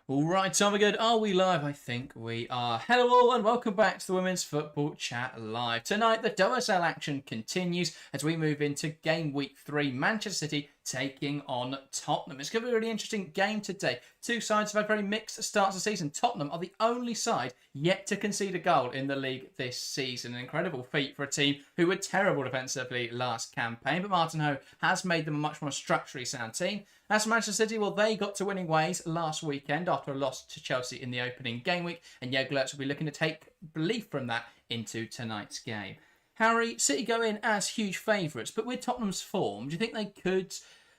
All right, time we good. Are we live? I think we are. Hello all and welcome back to the Women's Football Chat Live. Tonight, the WSL action continues as we move into game week 3. Manchester City taking on Tottenham. It's going to be a really interesting game today. Two sides have had very mixed starts of the season. Tottenham are the only side yet to concede a goal in the league this season. An incredible feat for a team who were terrible defensively last campaign. But Martin Ho has made them a much more structurally sound team. As for Manchester City, well, they got to winning ways last weekend after a loss to Chelsea in the opening game week, and Jeglertz will be looking to take belief from that into tonight's game. Harry, City go in as huge favourites, but with Tottenham's form, do you think they could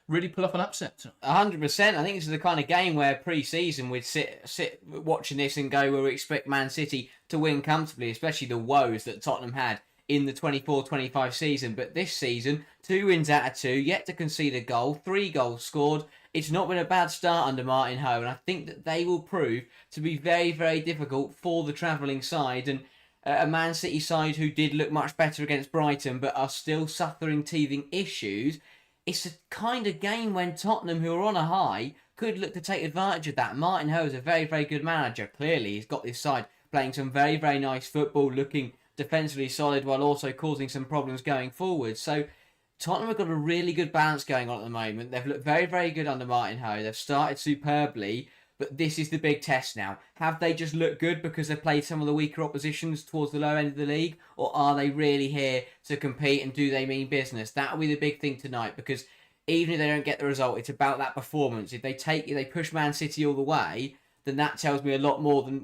really pull off an upset tonight? 100%. I think this is the kind of game where pre-season we'd sit watching this and go, well, we expect Man City to win comfortably, especially the woes that Tottenham had in the 24-25 season. But this season, 2 wins out of 2, yet to concede a goal, 3 goals scored. It's not been a bad start under Martin Ho, and I think that they will prove to be very, very difficult for the travelling side. And a Man City side who did look much better against Brighton, but are still suffering teething issues. It's a kind of game when Tottenham, who are on a high, could look to take advantage of that. Martin Ho is a very, very good manager. Clearly, he's got this side playing some very, very nice football, looking defensively solid while also causing some problems going forward. So Tottenham have got a really good balance going on at the moment. They've looked very, very good under Martin Ho. They've started superbly, but this is the big test now. Have they just looked good because they've played some of the weaker oppositions towards the lower end of the league, or are they really here to compete, and do they mean business? That'll be the big thing tonight, because even if they don't get the result, it's about that performance. If they push Man City all the way, then that tells me a lot more than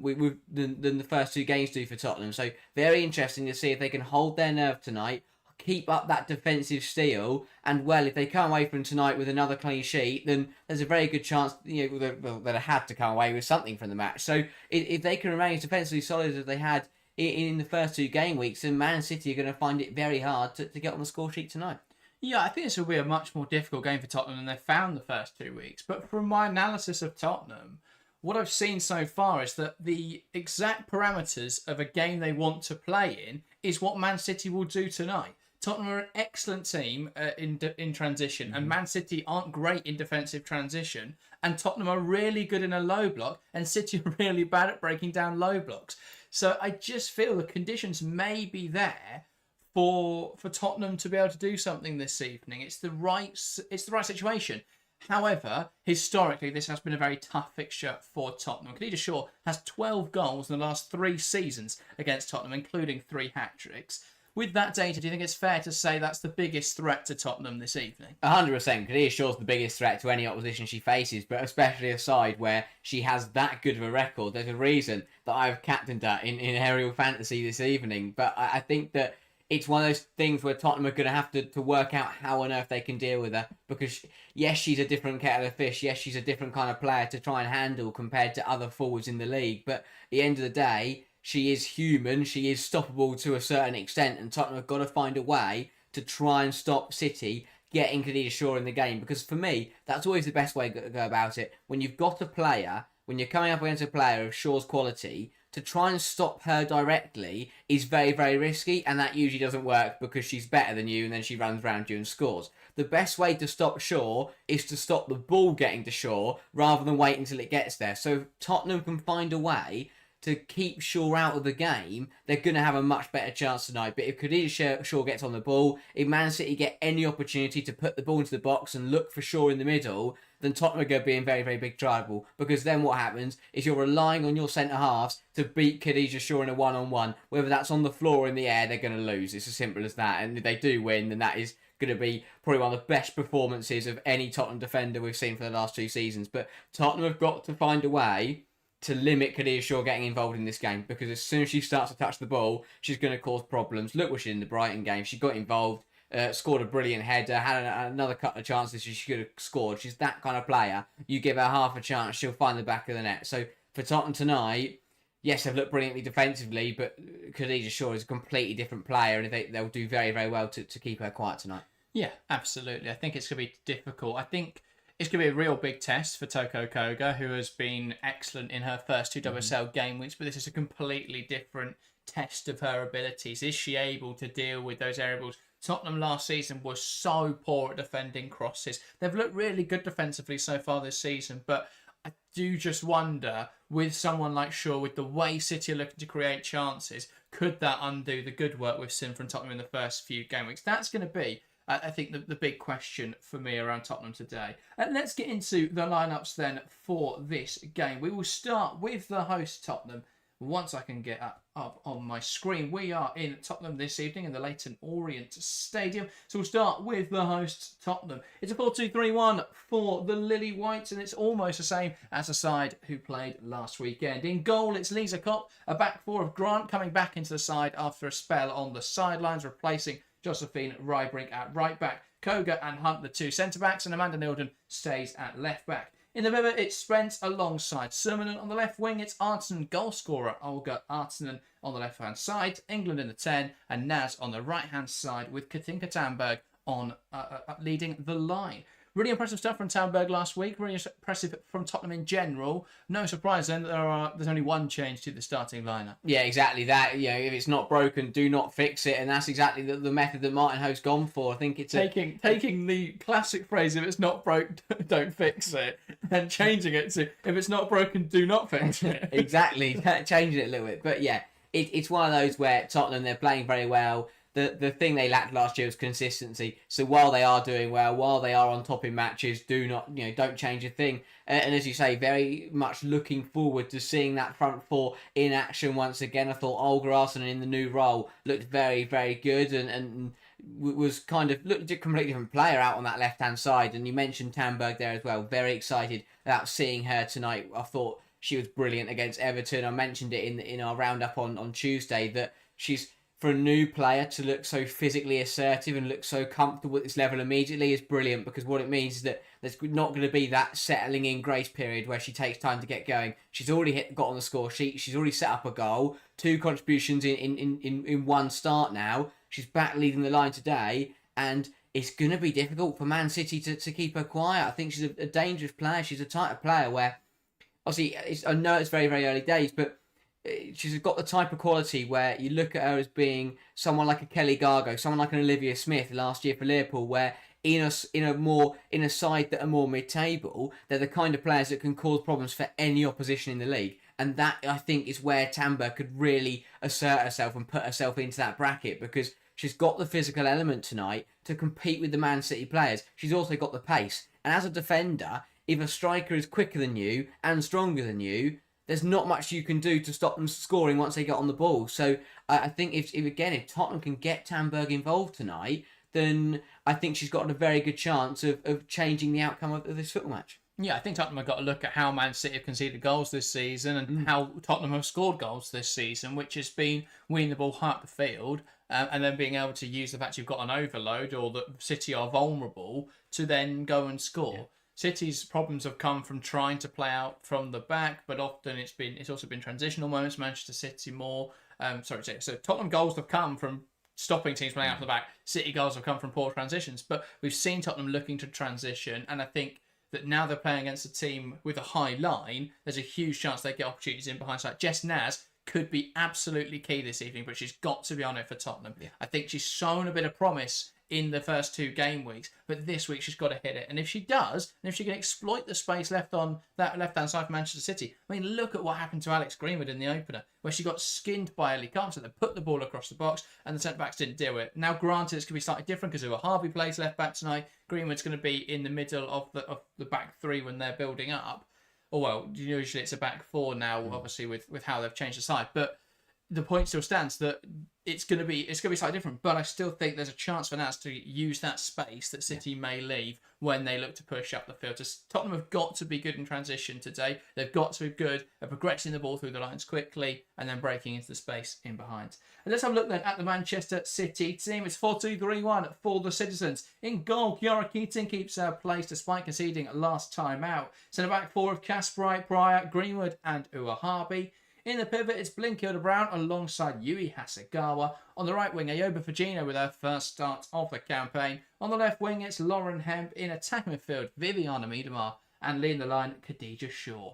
than the first 2 games do for Tottenham. So very interesting to see if they can hold their nerve tonight, keep up that defensive steel, and well, if they come away from tonight with another clean sheet, then there's a very good chance that they had to come away with something from the match. So if they can remain as defensively solid as they had in the first 2 game weeks, then Man City are going to find it very hard to get on the score sheet tonight. Yeah, I think this will be a much more difficult game for Tottenham than they've found the first 2 weeks. But from my analysis of Tottenham, what I've seen so far is that the exact parameters of a game they want to play in is what Man City will do tonight. Tottenham are an excellent team in transition, and Man City aren't great in defensive transition, and Tottenham are really good in a low block, and City are really bad at breaking down low blocks. So I just feel the conditions may be there for Tottenham to be able to do something this evening. It's the right situation. However, historically, this has been a very tough fixture for Tottenham. Khadija Shaw has 12 goals in the last 3 seasons against Tottenham, including 3 hat-tricks. With that data, do you think it's fair to say that's the biggest threat to Tottenham this evening? 100%. Khadija Shaw's the biggest threat to any opposition she faces, but especially a side where she has that good of a record. There's a reason that I've captained her in aerial fantasy this evening, but I think that it's one of those things where Tottenham are going to have to work out how on earth they can deal with her. Because, yes, she's a different kettle of fish. Yes, she's a different kind of player to try and handle compared to other forwards in the league. But at the end of the day, she is human. She is stoppable to a certain extent. And Tottenham have got to find a way to try and stop City getting Khadija Shaw in the game. Because for me, that's always the best way to go about it. When you've got a player, when you're coming up against a player of Shaw's quality, to try and stop her directly is very, very risky, and that usually doesn't work because she's better than you and then she runs around you and scores. The best way to stop Shaw is to stop the ball getting to Shaw rather than wait until it gets there. So if Tottenham can find a way to keep Shaw out of the game, they're going to have a much better chance tonight. But if Khadija Shaw gets on the ball, if Man City get any opportunity to put the ball into the box and look for Shaw in the middle, then Tottenham are going to be in very, very big trouble. Because then what happens is you're relying on your centre-halves to beat Khadija Shaw in a one-on-one. Whether that's on the floor or in the air, they're going to lose. It's as simple as that. And if they do win, then that is going to be probably one of the best performances of any Tottenham defender we've seen for the last 2 seasons. But Tottenham have got to find a way to limit Khadija Shaw getting involved in this game, because as soon as she starts to touch the ball, she's going to cause problems. Look what she did in the Brighton game. She got involved, scored a brilliant header, had another couple of chances she could have scored. She's that kind of player. You give her half a chance, she'll find the back of the net. So for Tottenham tonight, yes, they've looked brilliantly defensively, but Khadija Shaw is a completely different player, and they'll do very, very well to keep her quiet tonight. Yeah, absolutely. I think it's going to be difficult. I think it's going to be a real big test for Toko Koga, who has been excellent in her first 2 WSL game weeks, but this is a completely different test of her abilities. Is she able to deal with those aerial balls? Tottenham last season was so poor at defending crosses. They've looked really good defensively so far this season, but I do just wonder, with someone like Shaw, with the way City are looking to create chances, could that undo the good work we've seen from Tottenham in the first few game weeks? That's going to be, I think, the big question for me around Tottenham today. Let's get into the lineups then for this game. We will start with the host Tottenham. Once I can get up on my screen, we are in Tottenham this evening in the Leyton Orient Stadium. So we'll start with the hosts Tottenham. It's a 4-2-3-1 for the Lily Whites, and it's almost the same as the side who played last weekend. In goal, it's Lisa Kopp, a back four of Grant coming back into the side after a spell on the sidelines, replacing Josephine Rybrink at right back. Koga and Hunt, the two centre-backs, and Amanda Nilden stays at left back. In the pivot, it's Spence alongside Summonen. On the left wing, it's Artinen goal scorer Olga Artinen on the left-hand side, England in the 10, and Naz on the right-hand side with Katinka Tamberg on leading the line. Really impressive stuff from Tamberg last week. Really impressive from Tottenham in general. No surprise then that there's only one change to the starting lineup. Yeah, exactly that. You know, if it's not broken, do not fix it, and that's exactly the method that Martin Ho's gone for. I think it's taking the classic phrase, if it's not broke, don't fix it, and changing it to if it's not broken, do not fix it. Exactly, changing it a little bit. But yeah, it's one of those where Tottenham, they're playing very well. The thing they lacked last year was consistency. So while they are doing well, while they are on top in matches, don't change a thing. And as you say, very much looking forward to seeing that front four in action once again. I thought Olga Arsenin in the new role looked very, very good and was kind of looked a completely different player out on that left-hand side. And you mentioned Tamberg there as well. Very excited about seeing her tonight. I thought she was brilliant against Everton. I mentioned it in our roundup on Tuesday that she's, for a new player to look so physically assertive and look so comfortable at this level immediately is brilliant, because what it means is that there's not going to be that settling in grace period where she takes time to get going. She's already got on the score sheet. She's already set up a goal, 2 contributions in one start now. She's back leading the line today, and it's going to be difficult for Man City to keep her quiet. I think she's a dangerous player. She's a type of player where, obviously, I know it's very, very early days, but she's got the type of quality where you look at her as being someone like a Kelly Gargo, someone like an Olivia Smith last year for Liverpool, where in a side that are more mid-table, they're the kind of players that can cause problems for any opposition in the league. And that, I think, is where Tamberg could really assert herself and put herself into that bracket, because she's got the physical element tonight to compete with the Man City players. She's also got the pace. And as a defender, if a striker is quicker than you and stronger than you, there's not much you can do to stop them scoring once they get on the ball. So I think if Tottenham can get Tamberg involved tonight, then I think she's got a very good chance of changing the outcome of this football match. Yeah, I think Tottenham have got to look at how Man City have conceded goals this season and how Tottenham have scored goals this season, which has been winning the ball high up the field and then being able to use the fact you've got an overload or that City are vulnerable to then go and score. Yeah. City's problems have come from trying to play out from the back, but often it's also been transitional moments. Manchester City more. So Tottenham goals have come from stopping teams playing out from the back. City goals have come from poor transitions. But we've seen Tottenham looking to transition, and I think that now they're playing against a team with a high line, there's a huge chance they get opportunities in behind. So Jess Naz could be absolutely key this evening, but she's got to be on it for Tottenham. Yeah. I think she's shown a bit of promise in the first 2 game weeks, but this week she's got to hit it. And if she does, and if she can exploit the space left on that left-hand side for Manchester City, I mean, look at what happened to Alex Greenwood in the opener, where she got skinned by Ellie Carpenter. They put the ball across the box, and the centre-backs didn't do it. Now, granted, it's going to be slightly different because Uwe Harvey plays left-back tonight. Greenwood's going to be in the middle of the back 3 when they're building up. Or, well, usually it's a back 4 now, obviously, with how they've changed the side. But the point still stands that it's going to be slightly different, but I still think there's a chance for Naz to use that space that City may leave when they look to push up the field. Just, Tottenham have got to be good in transition today. They've got to be good at progressing the ball through the lines quickly and then breaking into the space in behind. And let's have a look then at the Manchester City team. It's 4-2-3-1 for the Citizens. In goal, Kiara Keating keeps her place despite conceding last time out. Centre back 4 of Kasperite, Pryor, Greenwood and Uwe Harvey. In the pivot, it's Blinkilda Brown alongside Yui Hasegawa. On the right wing, Ayoba Fujino with her first start of the campaign. On the left wing, it's Lauren Hemp. In attacking midfield, Viviana Miedema. And leading the line, Khadija Shaw.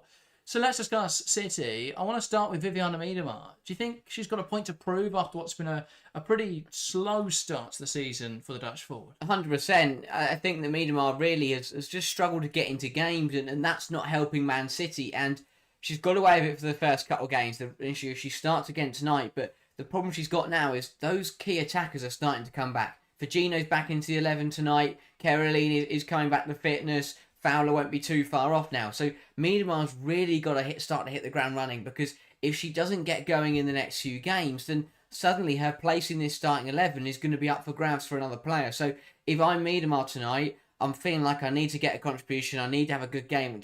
So let's discuss City. I want to start with Viviana Miedema. Do you think she's got a point to prove after what's been a pretty slow start to the season for the Dutch forward? 100%. I think that Miedema really has just struggled to get into games, and that's not helping Man City. And she's got away with it for the first couple of games. The issue, she starts again tonight, but the problem she's got now is those key attackers are starting to come back. Firgino's back into the 11 tonight. Caroline is coming back to fitness. Fowler won't be too far off now. So Miedema's really got to start to hit the ground running, because if she doesn't get going in the next few games, then suddenly her place in this starting 11 is going to be up for grabs for another player. So if I'm Miedema tonight, I'm feeling like I need to get a contribution. I need to have a good game.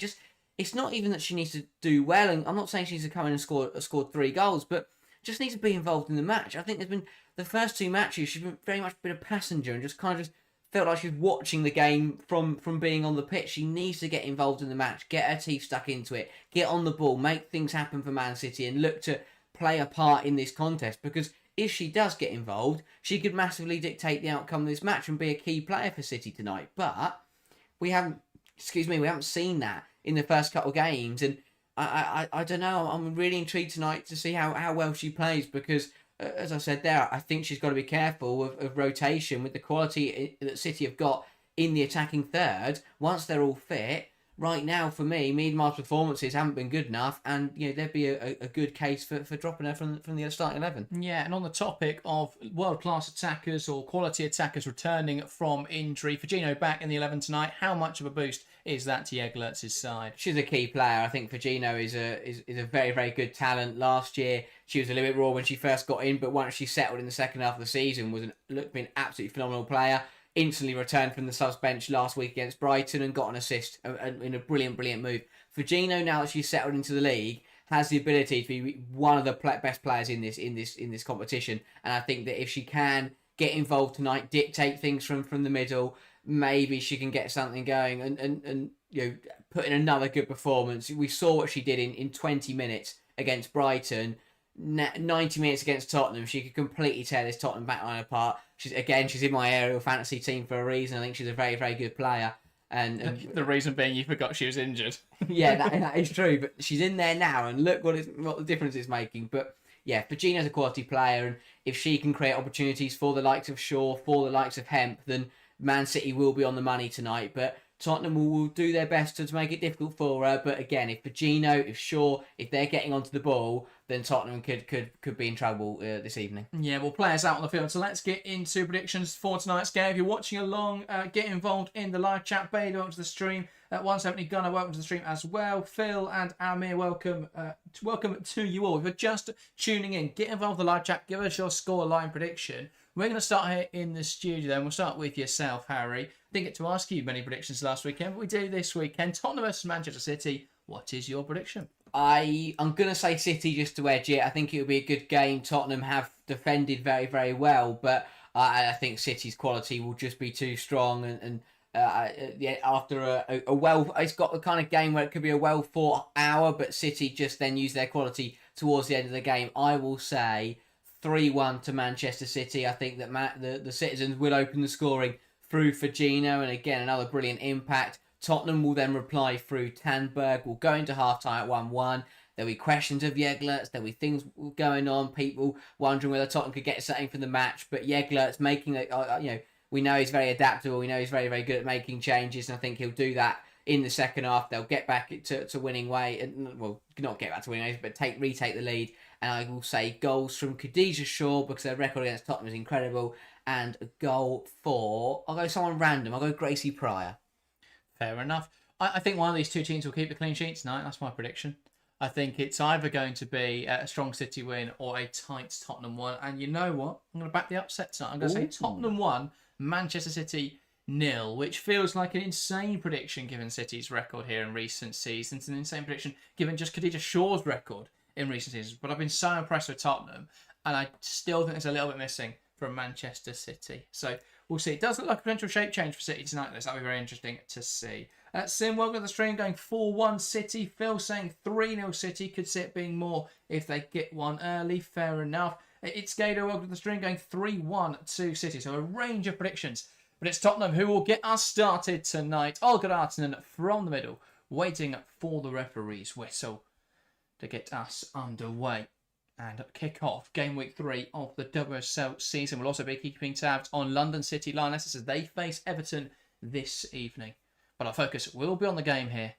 It's not even that she needs to do well, and I'm not saying she needs to come in and score 3 goals, but just needs to be involved in the match. I think there's been the first 2 matches, she's been very much been a passenger and just kind of felt like she was watching the game from being on the pitch. She needs to get involved in the match, get her teeth stuck into it, get on the ball, make things happen for Man City, and look to play a part in this contest. Because if she does get involved, she could massively dictate the outcome of this match and be a key player for City tonight. But we haven't seen that in the first couple of games, and I don't know. I'm really intrigued tonight to see how well she plays, because as I said there, I think she's got to be careful of rotation with the quality that City have got in the attacking third. Once they're all fit, right now for me, Miedema's performances haven't been good enough, and there'd be a good case for dropping her from the starting 11. Yeah, and on the topic of world-class attackers or quality attackers returning from injury, Firgino back in the 11 tonight. How much of a boost is that to Jeglertz' side? She's a key player. I think Firgino is a very, very good talent. Last year, she was a little bit raw when she first got in, but once she settled in the second half of the season, been an absolutely phenomenal player. Instantly returned from the subs bench last week against Brighton and got an assist in a brilliant move. Firgino, now that she's settled into the league, has the ability to be one of the best players in this competition. And I think that if she can get involved tonight, dictate things from the middle, maybe she can get something going and put in another good performance. We saw what she did in 20 minutes against Brighton. 90 minutes against Tottenham, she could completely tear this Tottenham backline apart. She's in my aerial fantasy team for a reason. I think she's a very, very good player. And the reason being you forgot she was injured. Yeah, that is true. But she's in there now, and look what the difference is making. But yeah, Firgino's a quality player, and if she can create opportunities for the likes of Shaw, for the likes of Hemp, then Man City will be on the money tonight. But Tottenham will do their best to make it difficult for her. But again, if Firgino, if Shaw, if they're getting onto the ball, then Tottenham could be in trouble this evening. Yeah, well, players out on the field. So let's get into predictions for tonight's game. If you're watching along, get involved in the live chat. Bailey, welcome to the stream. 170 Gunner, welcome to the stream as well. Phil and Amir, welcome to you all. If you're just tuning in, get involved in the live chat. Give us your scoreline prediction. We're going to start here in the studio then. We'll start with yourself, Harry. Didn't get to ask you many predictions last weekend, but we do this weekend. Tottenham vs Manchester City. What is your prediction? I'm going to say City just to edge it. I think it'll be a good game. Tottenham have defended very, very well, but I think City's quality will just be too strong. And after a well, it's got the kind of game where it could be a well fought hour, but City just then use their quality towards the end of the game. I will say 3-1 to Manchester City. I think that the citizens will open the scoring through Firgino, and again, another brilliant impact. Tottenham will then reply through Tandberg. We'll go into half-time at 1-1. There'll be questions of Jeglertz. There'll be things going on. People wondering whether Tottenham could get something from the match. But Jeglertz making we know he's very adaptable. We know he's very, very good at making changes. And I think he'll do that in the second half. They'll get back to winning way. Well, not get back to winning ways, but retake the lead. And I will say goals from Khadija Shaw, because their record against Tottenham is incredible. And a goal for... I'll go someone random. I'll go Gracie Pryor. Fair enough. I think one of these two teams will keep the clean sheet tonight. That's my prediction. I think it's either going to be a strong City win or a tight Tottenham one. And you know what? I'm going to back the upset tonight. I'm going to say Tottenham 1, Manchester City 0, which feels like an insane prediction given City's record here in recent seasons. An insane prediction given just Khadija Shaw's record in recent seasons. But I've been so impressed with Tottenham, and I still think there's a little bit missing from Manchester City. So we'll see. It does look like a potential shape change for City tonight, though, so that'll be very interesting to see. Sim, welcome to the stream, going 4-1 City. Phil saying 3-0 City. Could see it being more if they get one early. Fair enough. It's Gator, welcome to the stream, going 3-1 to City. So a range of predictions. But it's Tottenham who will get us started tonight. Olga Artinen from the middle, waiting for the referee's whistle. to get us underway and kick off game week 3 of the WSL season. We'll also be keeping tabs on London City Lionesses as they face Everton this evening. But our focus will be on the game here.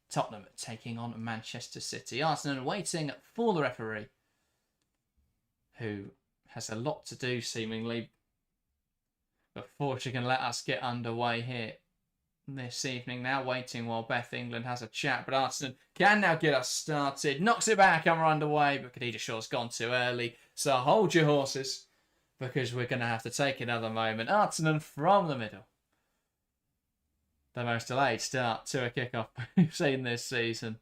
Tottenham taking on Manchester City. Arsenal waiting for the referee, who has a lot to do seemingly before she can let us get underway here this evening. Now waiting while Beth England has a chat, but Arsenal can now get us started. Knocks it back and we're underway, but Khadija Shaw's gone too early. So hold your horses, because we're going to have to take another moment. Arsenal from the middle. The most delayed start to a kickoff we've seen this season.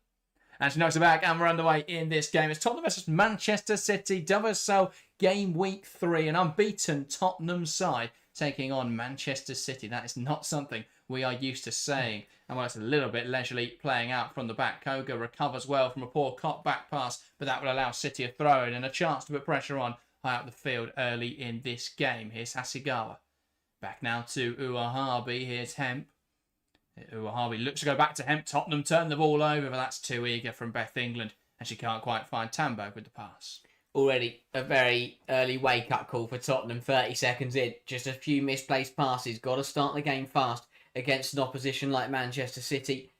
And she knocks it back and we're underway in this game. It's Tottenham versus Manchester City. WSL game week 3. An unbeaten Tottenham side taking on Manchester City. That is not something we are used to saying. And while it's a little bit leisurely playing out from the back, Koga recovers well from a poor cop back pass, but that will allow City a throw in and a chance to put pressure on high up the field early in this game. Here's Hasegawa. Back now to Uahabi. Here's Hemp. Uahabi looks to go back to Hemp. Tottenham turn the ball over, but that's too eager from Beth England, and she can't quite find Tamberg with the pass. Already a very early wake-up call for Tottenham, 30 seconds in. Just a few misplaced passes. Got to start the game fast against an opposition like Manchester City.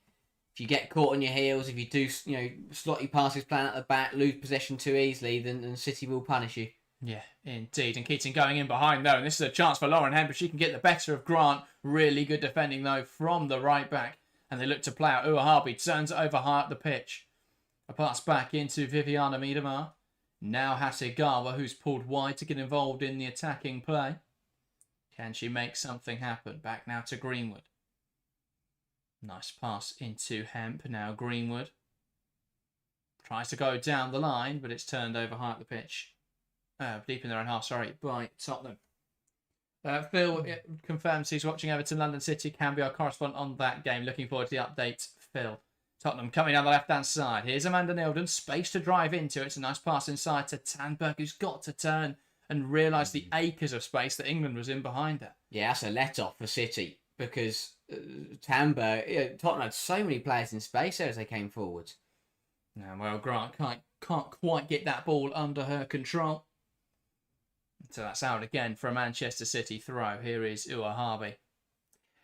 If you get caught on your heels, if you do, slotty passes plan at the back, lose possession too easily, then City will punish you. Yeah, indeed. And Keating going in behind, though. And this is a chance for Lauren Hemp, but she can get the better of Grant. Really good defending, though, from the right back. And they look to play out. Uahabi turns it over high up the pitch. A pass back into Viviana Miedema. Now Hasegawa, who's pulled wide to get involved in the attacking play. Can she make something happen? Back now to Greenwood. Nice pass into Hemp. Now Greenwood tries to go down the line, but it's turned over high up the pitch. Deep in their own half, by Tottenham. Phil confirms he's watching Everton London City. Can be our correspondent on that game. Looking forward to the update, Phil. Tottenham coming down the left-hand side. Here's Amanda Nilden. Space to drive into. It's a nice pass inside to Tamberg, who's got to turn and realise the acres of space that England was in behind her. Yeah, that's a let-off for City, because Tamberg, Tottenham had so many players in space there as they came forwards. Now, well, Grant can't quite get that ball under her control. So that's out again for a Manchester City throw. Here is Uahabi.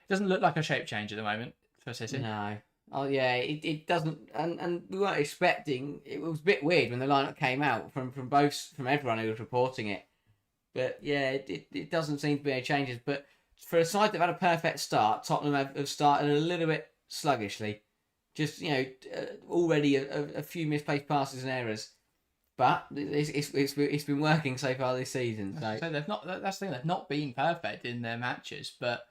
Doesn't look like a shape change at the moment for City. No. Oh, yeah, it doesn't. And we weren't expecting. It was a bit weird when the lineup came out from everyone who was reporting it. But, yeah, it doesn't seem to be any changes. But for a side that had a perfect start, Tottenham have started a little bit sluggishly. Just, already a few misplaced passes and errors. But it's been working so far this season. So they've not. That's the thing. They've not been perfect in their matches, but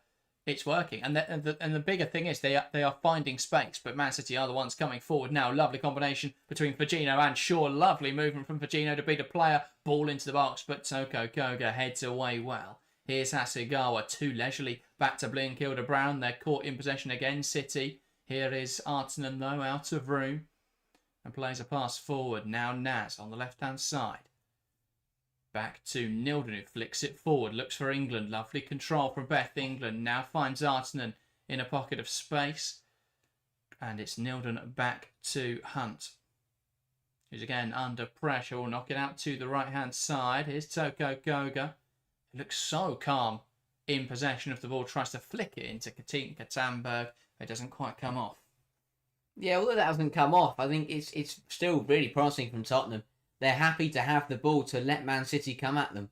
it's working. And the bigger thing is they are finding space. But Man City are the ones coming forward now. Lovely combination between Fagino and Shaw. Lovely movement from Fagino to beat a player. Ball into the box, but Toko Koga heads away well. Here's Hasegawa, too leisurely. Back to Blinkilda Brown. They're caught in possession again. City. Here is Artinen though, out of room. And plays a pass forward. Now Naz on the left-hand side. Back to Nilden, who flicks it forward. Looks for England. Lovely control from Beth England. Now finds Artinen in a pocket of space. And it's Nilden back to Hunt, who's again under pressure. Will knock it out to the right-hand side. Here's Toko Koga. He looks so calm in possession of the ball. Tries to flick it into Katinka Tamberg. It doesn't quite come off. Yeah, although that hasn't come off, I think it's still really promising from Tottenham. They're happy to have the ball to let Man City come at them.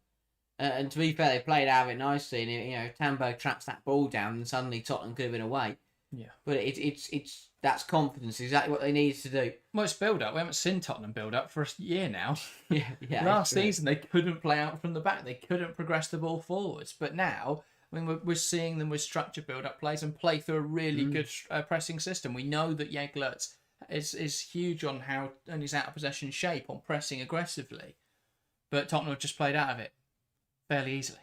And to be fair, they played out of it nicely. And, Tamberg traps that ball down and suddenly Tottenham could have been away. Yeah. But it's that's confidence, exactly what they needed to do. Well, it's build-up. We haven't seen Tottenham build up for a year now. Yeah. Last season, they couldn't play out from the back. They couldn't progress the ball forwards. But now, we're seeing them with structured build-up plays and play through a really good pressing system. We know that Jeglertz is huge on his out-of-possession shape, on pressing aggressively. But Tottenham have just played out of it fairly easily.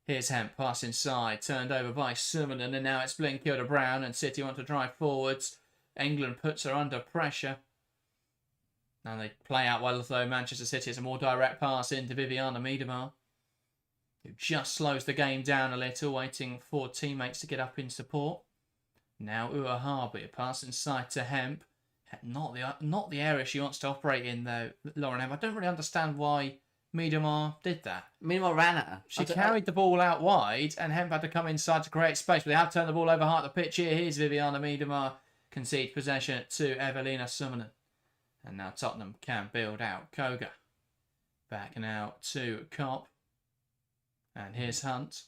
Here's Hemp, pass inside, turned over by Summonen, and now it's Blinkilda Brown, and City want to drive forwards. England puts her under pressure. Now they play out well, though. Manchester City has a more direct pass into Viviana Miedema, who just slows the game down a little, waiting for teammates to get up in support. Now Uahabi, a pass inside to Hemp. Not the area she wants to operate in, though, Lauren Hemp. I don't really understand why Miedema did that. Miedema ran at her. She carried the ball out wide, and Hemp had to come inside to create space. But they have turned the ball over half the pitch here. Here's Viviana Miedema, concede possession to Evelina Summanen. And now Tottenham can build out. Koga. Back now to Kopp. And here's Hunt.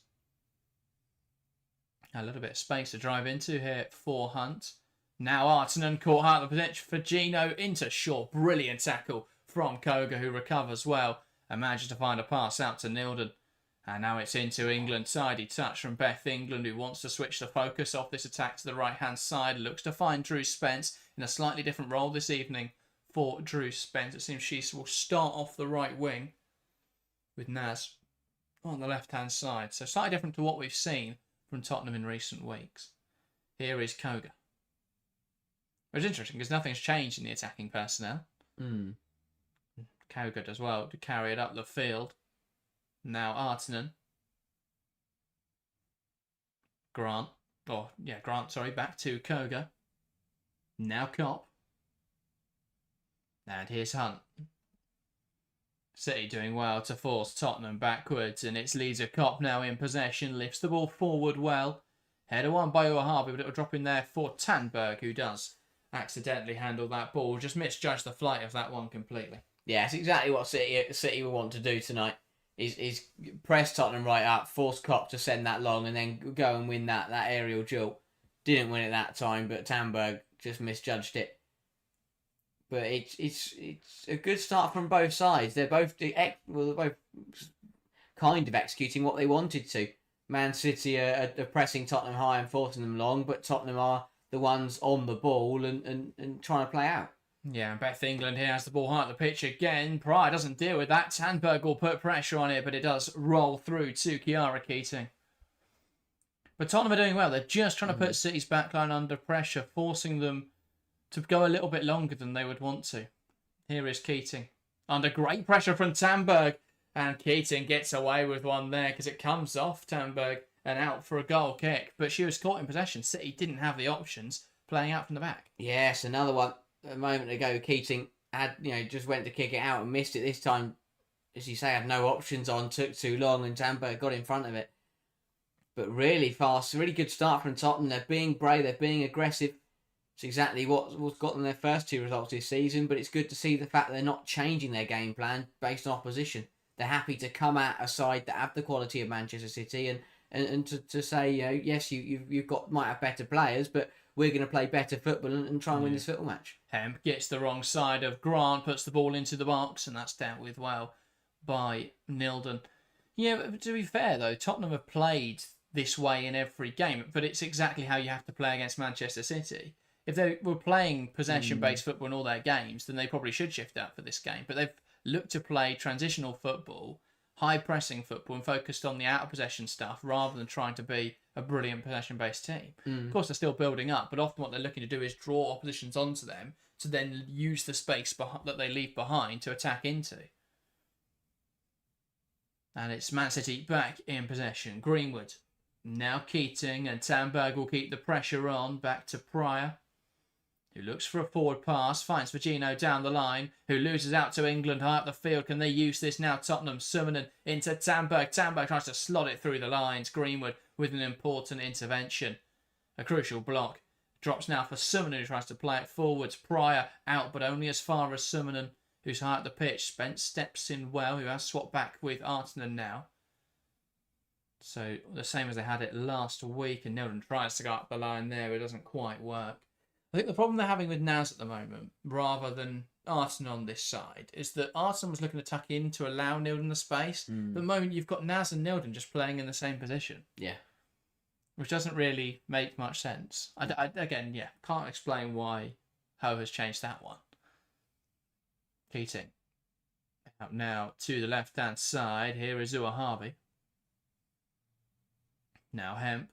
A little bit of space to drive into here for Hunt. Now Artinen caught out of the pitch for Gino into Shaw. Brilliant tackle from Koga, who recovers well and manages to find a pass out to Nilden. And now it's into England. Tidy touch from Beth England, who wants to switch the focus off this attack to the right-hand side. Looks to find Drew Spence in a slightly different role this evening for Drew Spence. It seems she will start off the right wing with Naz on the left-hand side. So slightly different to what we've seen from Tottenham in recent weeks. Here is Koga. It's interesting because nothing's changed in the attacking personnel. Koga does well to carry it up the field. Now Artinen. Grant, back to Koga. Now Kopp. And here's Hunt. City doing well to force Tottenham backwards, and it's Lisa Kopp now in possession. Lifts the ball forward well. Header one by Uahabi, but it'll drop in there for Tandberg, who does accidentally handle that ball. Just misjudged the flight of that one completely. Yeah, it's exactly what City will want to do tonight. Is press Tottenham right up, force Kopp to send that long, and then go and win that aerial duel. Didn't win it that time, but Tandberg just misjudged it. But it's a good start from both sides. They're both kind of executing what they wanted to. Man City are pressing Tottenham high and forcing them long, but Tottenham are the ones on the ball and trying to play out. Yeah, and Beth England here has the ball high at the pitch again. Pryor doesn't deal with that. Tandberg will put pressure on it, but it does roll through to Kiara Keating. But Tottenham are doing well. They're just trying to put City's backline under pressure, forcing them to go a little bit longer than they would want to. Here is Keating. Under great pressure from Tandberg. And Keating gets away with one there because it comes off Tandberg and out for a goal kick. But she was caught in possession. City didn't have the options playing out from the back. Yes, another one. A moment ago, Keating had, just went to kick it out and missed it. This time, as you say, had no options on, took too long, and Tandberg got in front of it. But really fast, really good start from Tottenham. They're being brave, they're being aggressive. It's exactly what's got them their first two results this season, but it's good to see the fact that they're not changing their game plan based on opposition. They're happy to come at a side that have the quality of Manchester City and to say, yes, you've got might have better players, but we're going to play better football and try and win this football match. Hemp gets the wrong side of Grant, puts the ball into the box, and that's dealt with well by Nilden. Yeah, but to be fair, though, Tottenham have played this way in every game, but it's exactly how you have to play against Manchester City. If they were playing possession-based football in all their games, then they probably should shift out for this game. But they've looked to play transitional football, high-pressing football, and focused on the out-of-possession stuff rather than trying to be a brilliant possession-based team. Of course, they're still building up, but often what they're looking to do is draw oppositions onto them to then use the space that they leave behind to attack into. And it's Man City back in possession. Greenwood, now Keating, and Tandberg will keep the pressure on. Back to Pryor, who looks for a forward pass, finds Virgino down the line, who loses out to England high up the field. Can they use this now? Tottenham, Summanen into Tandberg. Tandberg tries to slot it through the lines. Greenwood with an important intervention. A crucial block. Drops now for Summanen, who tries to play it forwards. Pryor out, but only as far as Summanen, who's high up the pitch. Spence steps in well, who has swapped back with Artinen now. So the same as they had it last week, and Nilden tries to go up the line there, but it doesn't quite work. I think the problem they're having with Naz at the moment, rather than Artinen on this side, is that Artinen was looking to tuck in to allow Nilden the space. At the moment, you've got Naz and Nilden just playing in the same position. Yeah. Which doesn't really make much sense. Again, can't explain why Ho has changed that one. Keating. Out now to the left-hand side. Here is Uahabi. Now Hemp.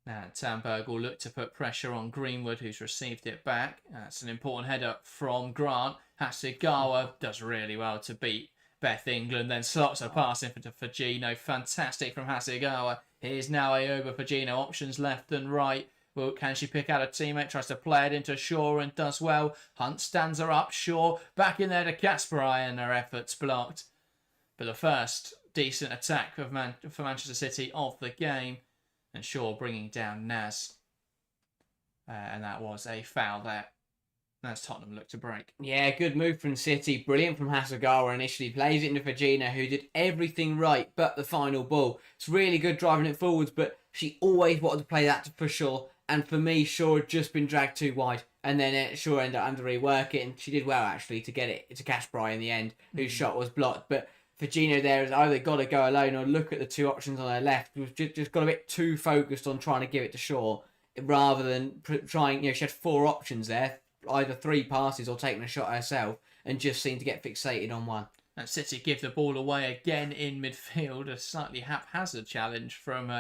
And Tandberg will look to put pressure on Greenwood, who's received it back. That's an important header from Grant. Hasegawa does really well to beat Beth England, then slots a pass in for Virgino. Fantastic from Hasegawa. Here's now Ayoba Virgino. Options left and right. Well, can she pick out a teammate? Tries to play it into Shaw and does well. Hunt stands her up. Shaw back in there to Kasparai, and her efforts blocked. But the first decent attack for Manchester City of the game, and Shaw bringing down Naz. And that was a foul there. As Tottenham look to break. Yeah, good move from City. Brilliant from Hasegawa initially. Plays it into Virginia, who did everything right but the final ball. It's really good driving it forwards, but she always wanted to play that for Shaw. And for me, Shaw had just been dragged too wide. And then Shaw ended up having to rework it. And she did well, actually, to get it to Kasparai in the end, whose shot was blocked. But Virginia there has either got to go alone or look at the two options on her left. We've just got a bit too focused on trying to give it to Shaw rather than trying, she had 4 options there. Either 3 passes or taking a shot herself, and just seemed to get fixated on one. And City give the ball away again in midfield. A slightly haphazard challenge from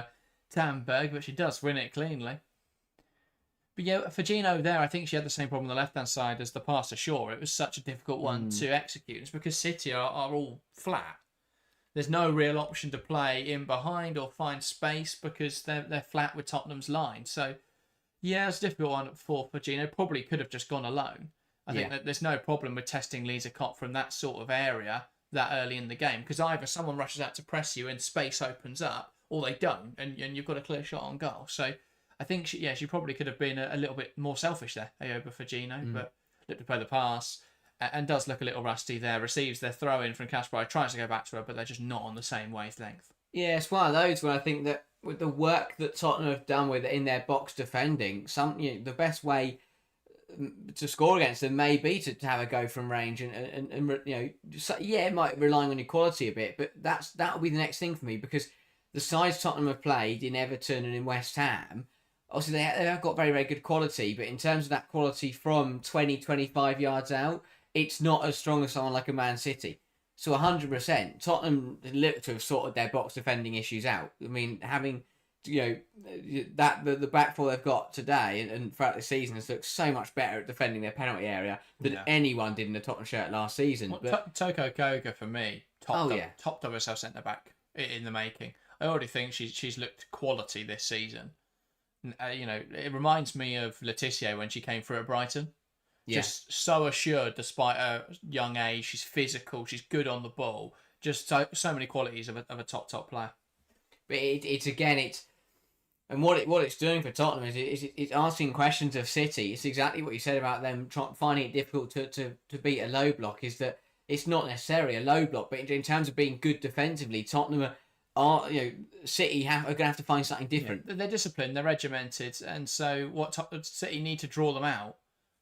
Tamberg, but she does win it cleanly. But yeah, for Gino there, I think she had the same problem on the left-hand side as the pass to Shaw. It was such a difficult one to execute. It's because City are all flat. There's no real option to play in behind or find space because they're flat with Tottenham's line. So yeah, it's a difficult one for Gino. Probably could have just gone alone. I think that there's no problem with testing Lisa Kopp from that sort of area that early in the game, because either someone rushes out to press you and space opens up, or they don't, and you've got a clear shot on goal. So I think she probably could have been a little bit more selfish there, Ayoba for Gino, but looked to play the pass and does look a little rusty there. Receives their throw in from Kasparai, tries to go back to her, but they're just not on the same wavelength. Yeah, it's one of those where I think that with the work that Tottenham have done with in their box defending, the best way to score against them may be to have a go from range and it might relying on your quality a bit, but that'll be the next thing for me, because the sides Tottenham have played in Everton and in West Ham, obviously they have got very, very good quality, but in terms of that quality from 20, 25 yards out, it's not as strong as someone like a Man City. So 100%, Tottenham look to have sorted their box defending issues out. I mean, having that the back four they've got today and throughout the season has looked so much better at defending their penalty area than anyone did in the Tottenham shirt last season. But Toko Koga for me, topped of herself centre back in the making. I already think she's looked quality this season. It reminds me of Laetitia when she came through at Brighton. Just so assured despite her young age. She's physical. She's good on the ball. Just so many qualities of a top player. But and what it's doing for Tottenham is it's asking questions of City. It's exactly what you said about them finding it difficult to beat a low block. Is that it's not necessarily a low block, but in terms of being good defensively, Tottenham City are going to have to find something different. Yeah, they're disciplined. They're regimented, and so City need to draw them out.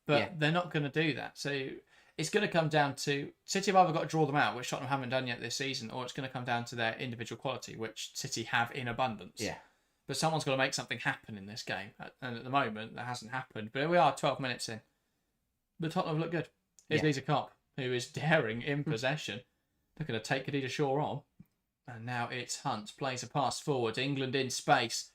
But they're not going to do that. So it's going to come down to City have either got to draw them out, which Tottenham haven't done yet this season, or it's going to come down to their individual quality, which City have in abundance. Yeah. But someone's got to make something happen in this game. And at the moment, that hasn't happened. But here we are, 12 minutes in. But Tottenham look good. Here's Lisa Kopp, who is daring in possession. They're going to take Khadija Shaw on. And now it's Hunt. Plays a pass forward. England in space.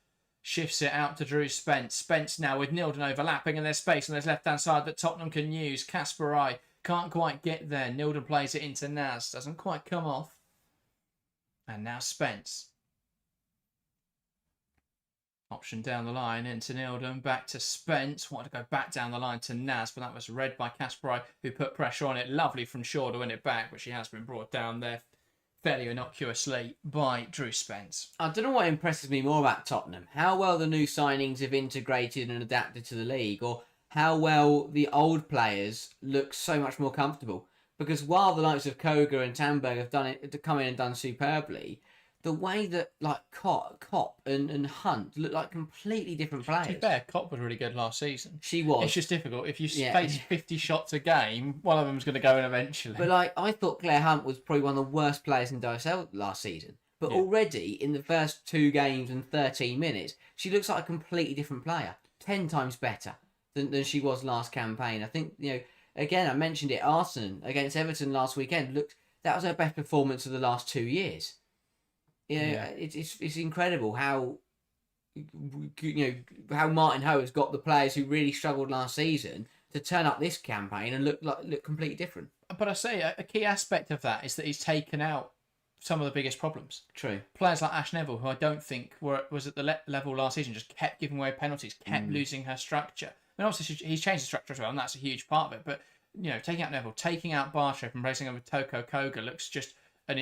Shifts it out to Drew Spence. Spence now with Nilden overlapping in their space on this left-hand side that Tottenham can use. Kasparai can't quite get there. Nilden plays it into Naz. Doesn't quite come off. And now Spence. Option down the line into Nilden. Back to Spence. Wanted to go back down the line to Naz, but that was read by Kasparai, who put pressure on it. Lovely from Shaw to win it back, but she has been brought down there fairly innocuously by Drew Spence. I don't know what impresses me more about Tottenham. How well the new signings have integrated and adapted to the league, or how well the old players look so much more comfortable. Because while the likes of Koga and Tamberg have done it to come in and done superbly, the way that like Kopp and Hunt look like completely different players. To be fair, Kopp was really good last season. She was. It's just difficult. If you face 50 shots a game, one of them's going to go in eventually. But I thought Claire Hunt was probably one of the worst players in WSL last season. But already in the first 2 games and 13 minutes, she looks like a completely different player. 10 times better than she was last campaign. I think, again, I mentioned it, Arsenal against Everton last weekend. That was her best performance of the last 2 years. It's incredible how Martin Ho has got the players who really struggled last season to turn up this campaign and look completely different. But I say a key aspect of that is that he's taken out some of the biggest problems. True. Players like Ash Neville, who I don't think was at the level last season, just kept giving away penalties, kept losing her structure. I mean, obviously he's changed the structure as well, and that's a huge part of it. But taking out Neville, taking out Barship, and replacing him with Toko Koga looks just a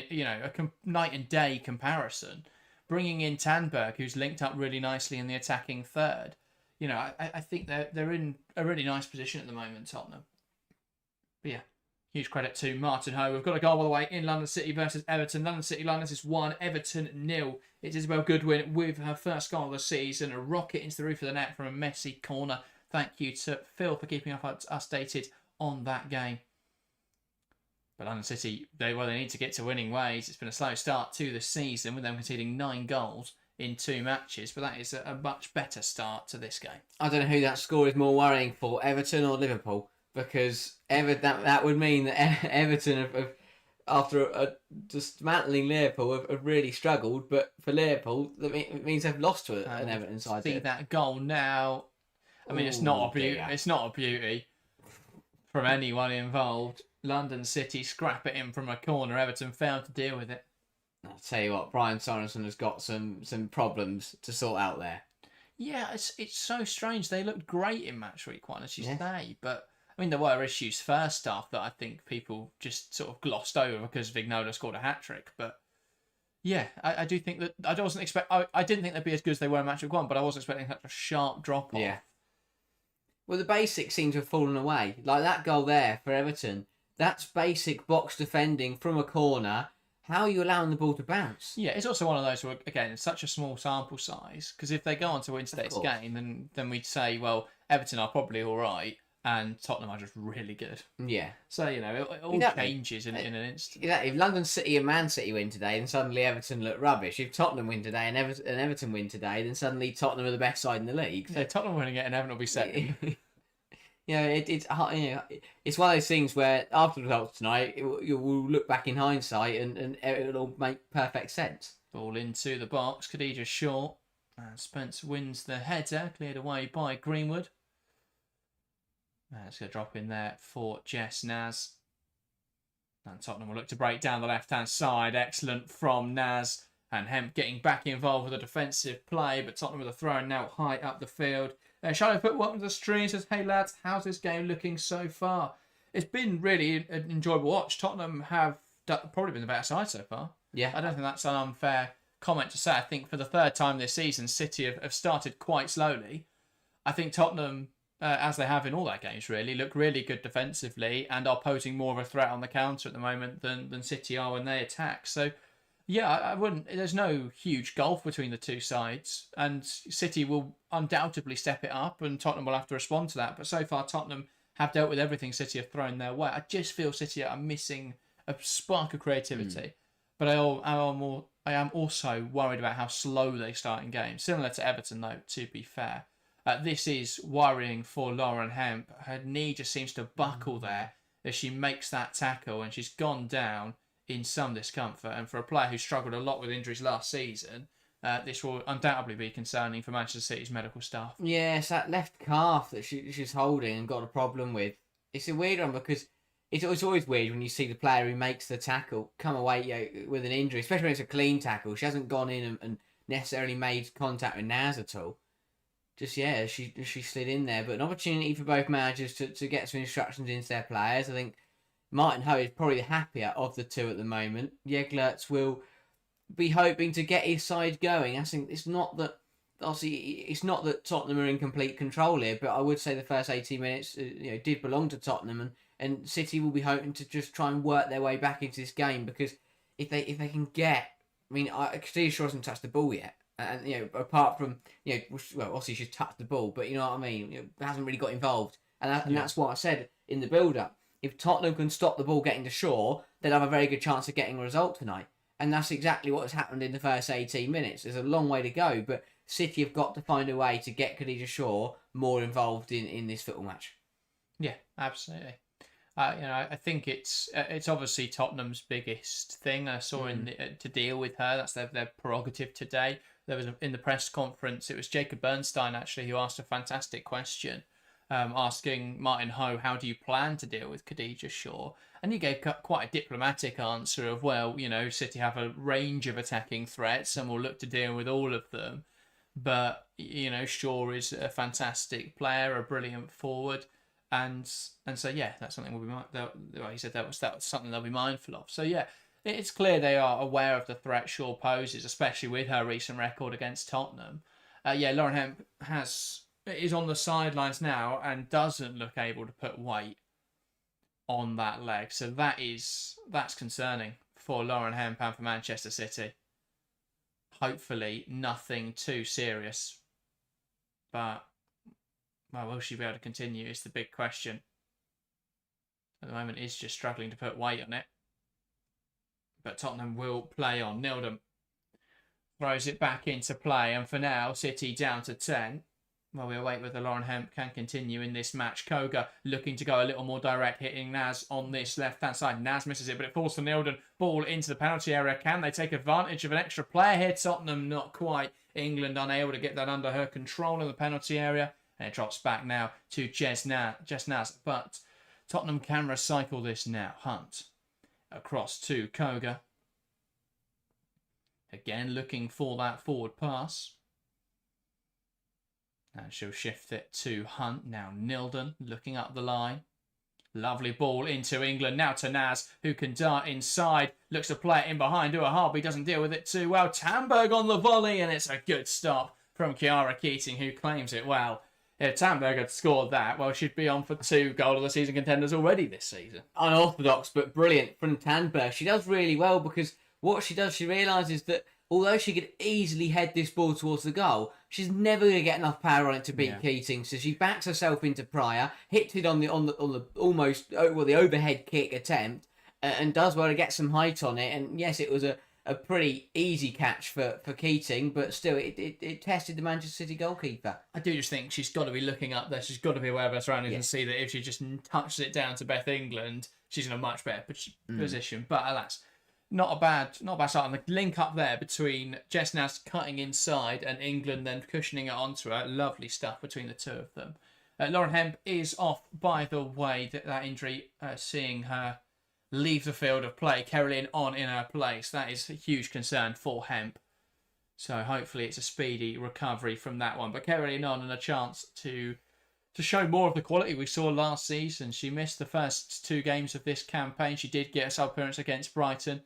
night and day comparison. Bringing in Tanberg, who's linked up really nicely in the attacking third. I think they're in a really nice position at the moment, Tottenham. But yeah, huge credit to Martin Ho. We've got a goal by the way in London City versus Everton. London City Lions is 1, Everton 0. It's Isabel Goodwin with her first goal of the season. A rocket into the roof of the net from a messy corner. Thank you to Phil for keeping us updated on that game. But London City, they need to get to winning ways. It's been a slow start to the season with them conceding 9 goals in 2 matches, but that is a much better start to this game. I don't know who that score is more worrying for, Everton or Liverpool, because that would mean that Everton have after dismantling Liverpool have really struggled, but for Liverpool it means they've lost to an Everton side. See that goal now. I mean, it's not a beauty. It's not a beauty from anyone involved. London City scrap it in from a corner. Everton failed to deal with it. I'll tell you what, Brian Sorensen has got some problems to sort out there. Yeah, it's so strange. They looked great in Matchweek 1, as you say, but I mean, there were issues first half that I think people just sort of glossed over because Vignola scored a hat-trick. But yeah, I do think that I didn't think they'd be as good as they were in Matchweek 1, but I wasn't expecting such a sharp drop-off. Yeah. Well, the basics seem to have fallen away. Like that goal there for Everton, that's basic box defending from a corner. How are you allowing the ball to bounce? Yeah, it's also one of those where, again, it's such a small sample size, because if they go on to win today's game, then we'd say, well, Everton are probably all right, and Tottenham are just really good. Yeah. So, it all changes in an instant. Exactly. If London City and Man City win today, then suddenly Everton look rubbish. If Tottenham win today and Everton win today, then suddenly Tottenham are the best side in the league. So... Yeah, Tottenham winning it and Everton will be second. It's one of those things where after the results tonight, you'll look back in hindsight and it'll make perfect sense. Ball into the box, Khadija short, and Spence wins the header, cleared away by Greenwood. It's going to drop in there for Jess Naz. And Tottenham will look to break down the left-hand side. Excellent from Naz. And Hemp getting back involved with a defensive play, but Tottenham with a throw now high up the field. Charlotte put welcome to the stream, says, hey lads, how's this game looking so far? It's been really an enjoyable watch. Tottenham have probably been the better side so far. Yeah. I don't think that's an unfair comment to say. I think for the third time this season, City have started quite slowly. I think Tottenham, as they have in all their games really, look really good defensively and are posing more of a threat on the counter at the moment than City are when they attack. So, yeah, I wouldn't. There's no huge gulf between the two sides, and City will undoubtedly step it up, and Tottenham will have to respond to that. But so far, Tottenham have dealt with everything City have thrown their way. I just feel City are missing a spark of creativity, but I am also worried about how slow they start in games. Similar to Everton, though, to be fair. This is worrying for Lauren Hemp. Her knee just seems to buckle there as she makes that tackle, and she's gone down in some discomfort. And for a player who struggled a lot with injuries last season, this will undoubtedly be concerning for Manchester City's medical staff. Yeah, it's that left calf that she's holding and got a problem with. It's a weird one because it's always weird when you see the player who makes the tackle come away with an injury, especially when it's a clean tackle. She hasn't gone in and necessarily made contact with Naz at all. Just, she slid in there. But an opportunity for both managers to get some instructions into their players. I think Martin Ho is probably the happier of the two at the moment. Jeglertz will be hoping to get his side going. I think it's not that Tottenham are in complete control here, but I would say the first 18 minutes did belong to Tottenham, and City will be hoping to just try and work their way back into this game, because if they can get, Khadija Shaw hasn't touched the ball yet, and apart from obviously she's touched the ball, but you know what I mean, hasn't really got involved, and that's what I said in the build up. If Tottenham can stop the ball getting to Shaw, they'll have a very good chance of getting a result tonight. And that's exactly what has happened in the first 18 minutes. There's a long way to go, but City have got to find a way to get Khadija Shaw more involved in this football match. Yeah, absolutely. I think it's obviously Tottenham's biggest thing. I saw to deal with her. That's their prerogative today. There was in the press conference, it was Jacob Bernstein actually who asked a fantastic question asking Martin Ho, how do you plan to deal with Khadija Shaw? And he gave quite a diplomatic answer of, well, City have a range of attacking threats and we'll look to deal with all of them. But, Shaw is a fantastic player, a brilliant forward. And so, yeah, that's something he said that was something they'll be mindful of. So, yeah, it's clear they are aware of the threat Shaw poses, especially with her recent record against Tottenham. Lauren Hemp is on the sidelines now and doesn't look able to put weight on that leg. So that's concerning for Lauren Hemp and for Manchester City. Hopefully nothing too serious. But, well, will she be able to continue is the big question. At the moment, is just struggling to put weight on it. But Tottenham will play on. Miedema throws it back into play. And for now, City down to 10. Well, we await whether Lauren Hemp can continue in this match. Koga looking to go a little more direct, hitting Naz on this left-hand side. Naz misses it, but it falls to Miedema. Ball into the penalty area. Can they take advantage of an extra player here? Tottenham not quite. England unable to get that under her control in the penalty area. And it drops back now to Jess Naz. But Tottenham can recycle this now. Hunt across to Koga. Again, looking for that forward pass. And she'll shift it to Hunt. Now Nilden looking up the line. Lovely ball into England. Now to Naz, who can dart inside. Looks to play it in behind. Dua Harby doesn't deal with it too well. Tamberg on the volley, and it's a good stop from Chiara Keating, who claims it well. If Tamberg had scored that, well, she'd be on for 2 goal of the season contenders already this season. Unorthodox, but brilliant from Tamberg. She does really well because what she does, she realises that although she could easily head this ball towards the goal, she's never going to get enough power on it to beat Keating. So she backs herself into Pryor, hits it on the overhead kick attempt, and does well to get some height on it. And yes, it was a pretty easy catch for Keating, but still, it tested the Manchester City goalkeeper. I do just think she's got to be looking up there. She's got to be aware of her surroundings and see that if she just touches it down to Beth England, she's in a much better position. But alas, not a bad start. And the link up there between Jess Naz cutting inside and England then cushioning it onto her. Lovely stuff between the two of them. Lauren Hemp is off, by the way, that injury, seeing her leave the field of play. Caroline on in her place. That is a huge concern for Hemp. So hopefully it's a speedy recovery from that one. But Caroline on and a chance to show more of the quality we saw last season. She missed the first 2 games of this campaign. She did get a sub appearance against Brighton.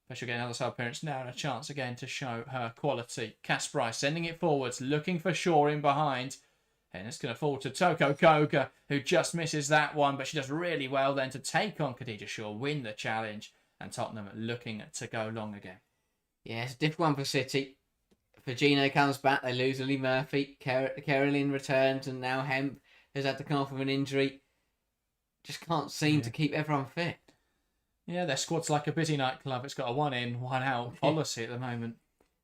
But she'll get another sub appearance now and a chance again to show her quality. Cass Bryce sending it forwards, looking for Shaw in behind. And it's going to fall to Toko Koga, who just misses that one. But she does really well then to take on Khadija Shaw, win the challenge. And Tottenham looking to go long again. Yeah, it's a difficult one for City. Virginia comes back, they lose Lily Murphy. Caroline returns, and now Hemp has had to come off of an injury. Just can't seem to keep everyone fit. Yeah, their squad's like a busy nightclub. It's got a 1 in, 1 out policy at the moment.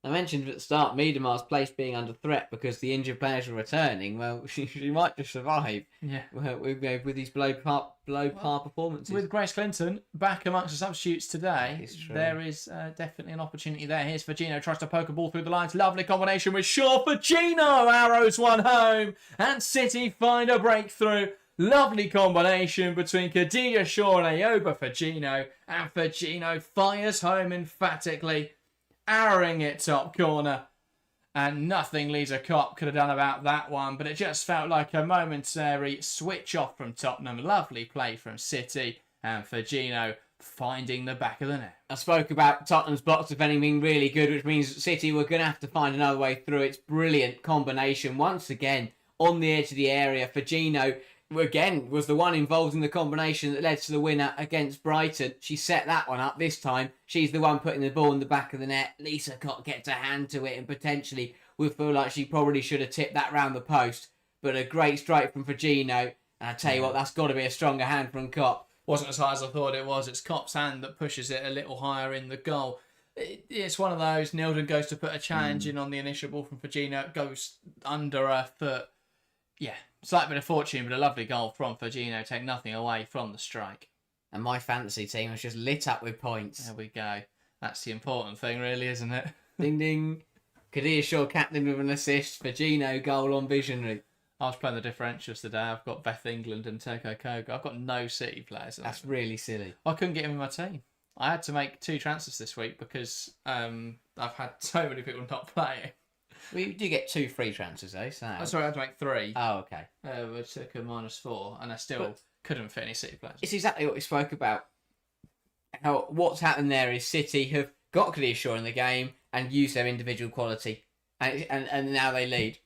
I mentioned at the start Miedema's place being under threat because the injured players are returning. Well, she might just survive. Yeah, with these blow par performances. With Grace Clinton back amongst the substitutes today, there is definitely an opportunity there. Here's Virginia, tries to poke a ball through the lines. Lovely combination with Shaw. Virginia, arrows one home, and City find a breakthrough. Lovely combination between Khadija Shaw and Ayoba Firgino, and Firgino fires home emphatically, arrowing it top corner. And nothing Lisa Kopp could have done about that one, but it just felt like a momentary switch off from Tottenham. Lovely play from City, and Firgino finding the back of the net. I spoke about Tottenham's blocks defending being really good, which means City were going to have to find another way through. It's brilliant combination once again on the edge of the area. Firgino again was the one involved in the combination that led to the winner against Brighton. She set that one up this time. She's the one putting the ball in the back of the net. Lisa Cott gets a hand to it and potentially we feel like she probably should have tipped that round the post. But a great strike from Firgino. And I tell you what, that's got to be a stronger hand from Kopp. Wasn't as high as I thought it was. It's Kopp's hand that pushes it a little higher in the goal. It's one of those. Nilden goes to put a challenge in on the initial ball from Firgino. It goes under her foot. Yeah, slight bit of fortune, but a lovely goal from Firgino. Take nothing away from the strike. And my fantasy team was just lit up with points. There we go. That's the important thing, really, isn't it? Ding, ding. Khadija Shaw captain with an assist. Firgino goal on Visionary. I was playing the differentials today. I've got Beth England and Teko Koga. I've got no City players. That's really silly. I couldn't get him in my team. I had to make 2 transfers this week because I've had so many people not playing. Well, you do get 2 free transfers, though. So. Oh, sorry, I had to make 3. Oh, okay. We took a -4, and I still couldn't fit any City players. It's exactly what we spoke about. How what's happened there is City have got Khadija Shaw in the game and used their individual quality, and now they lead.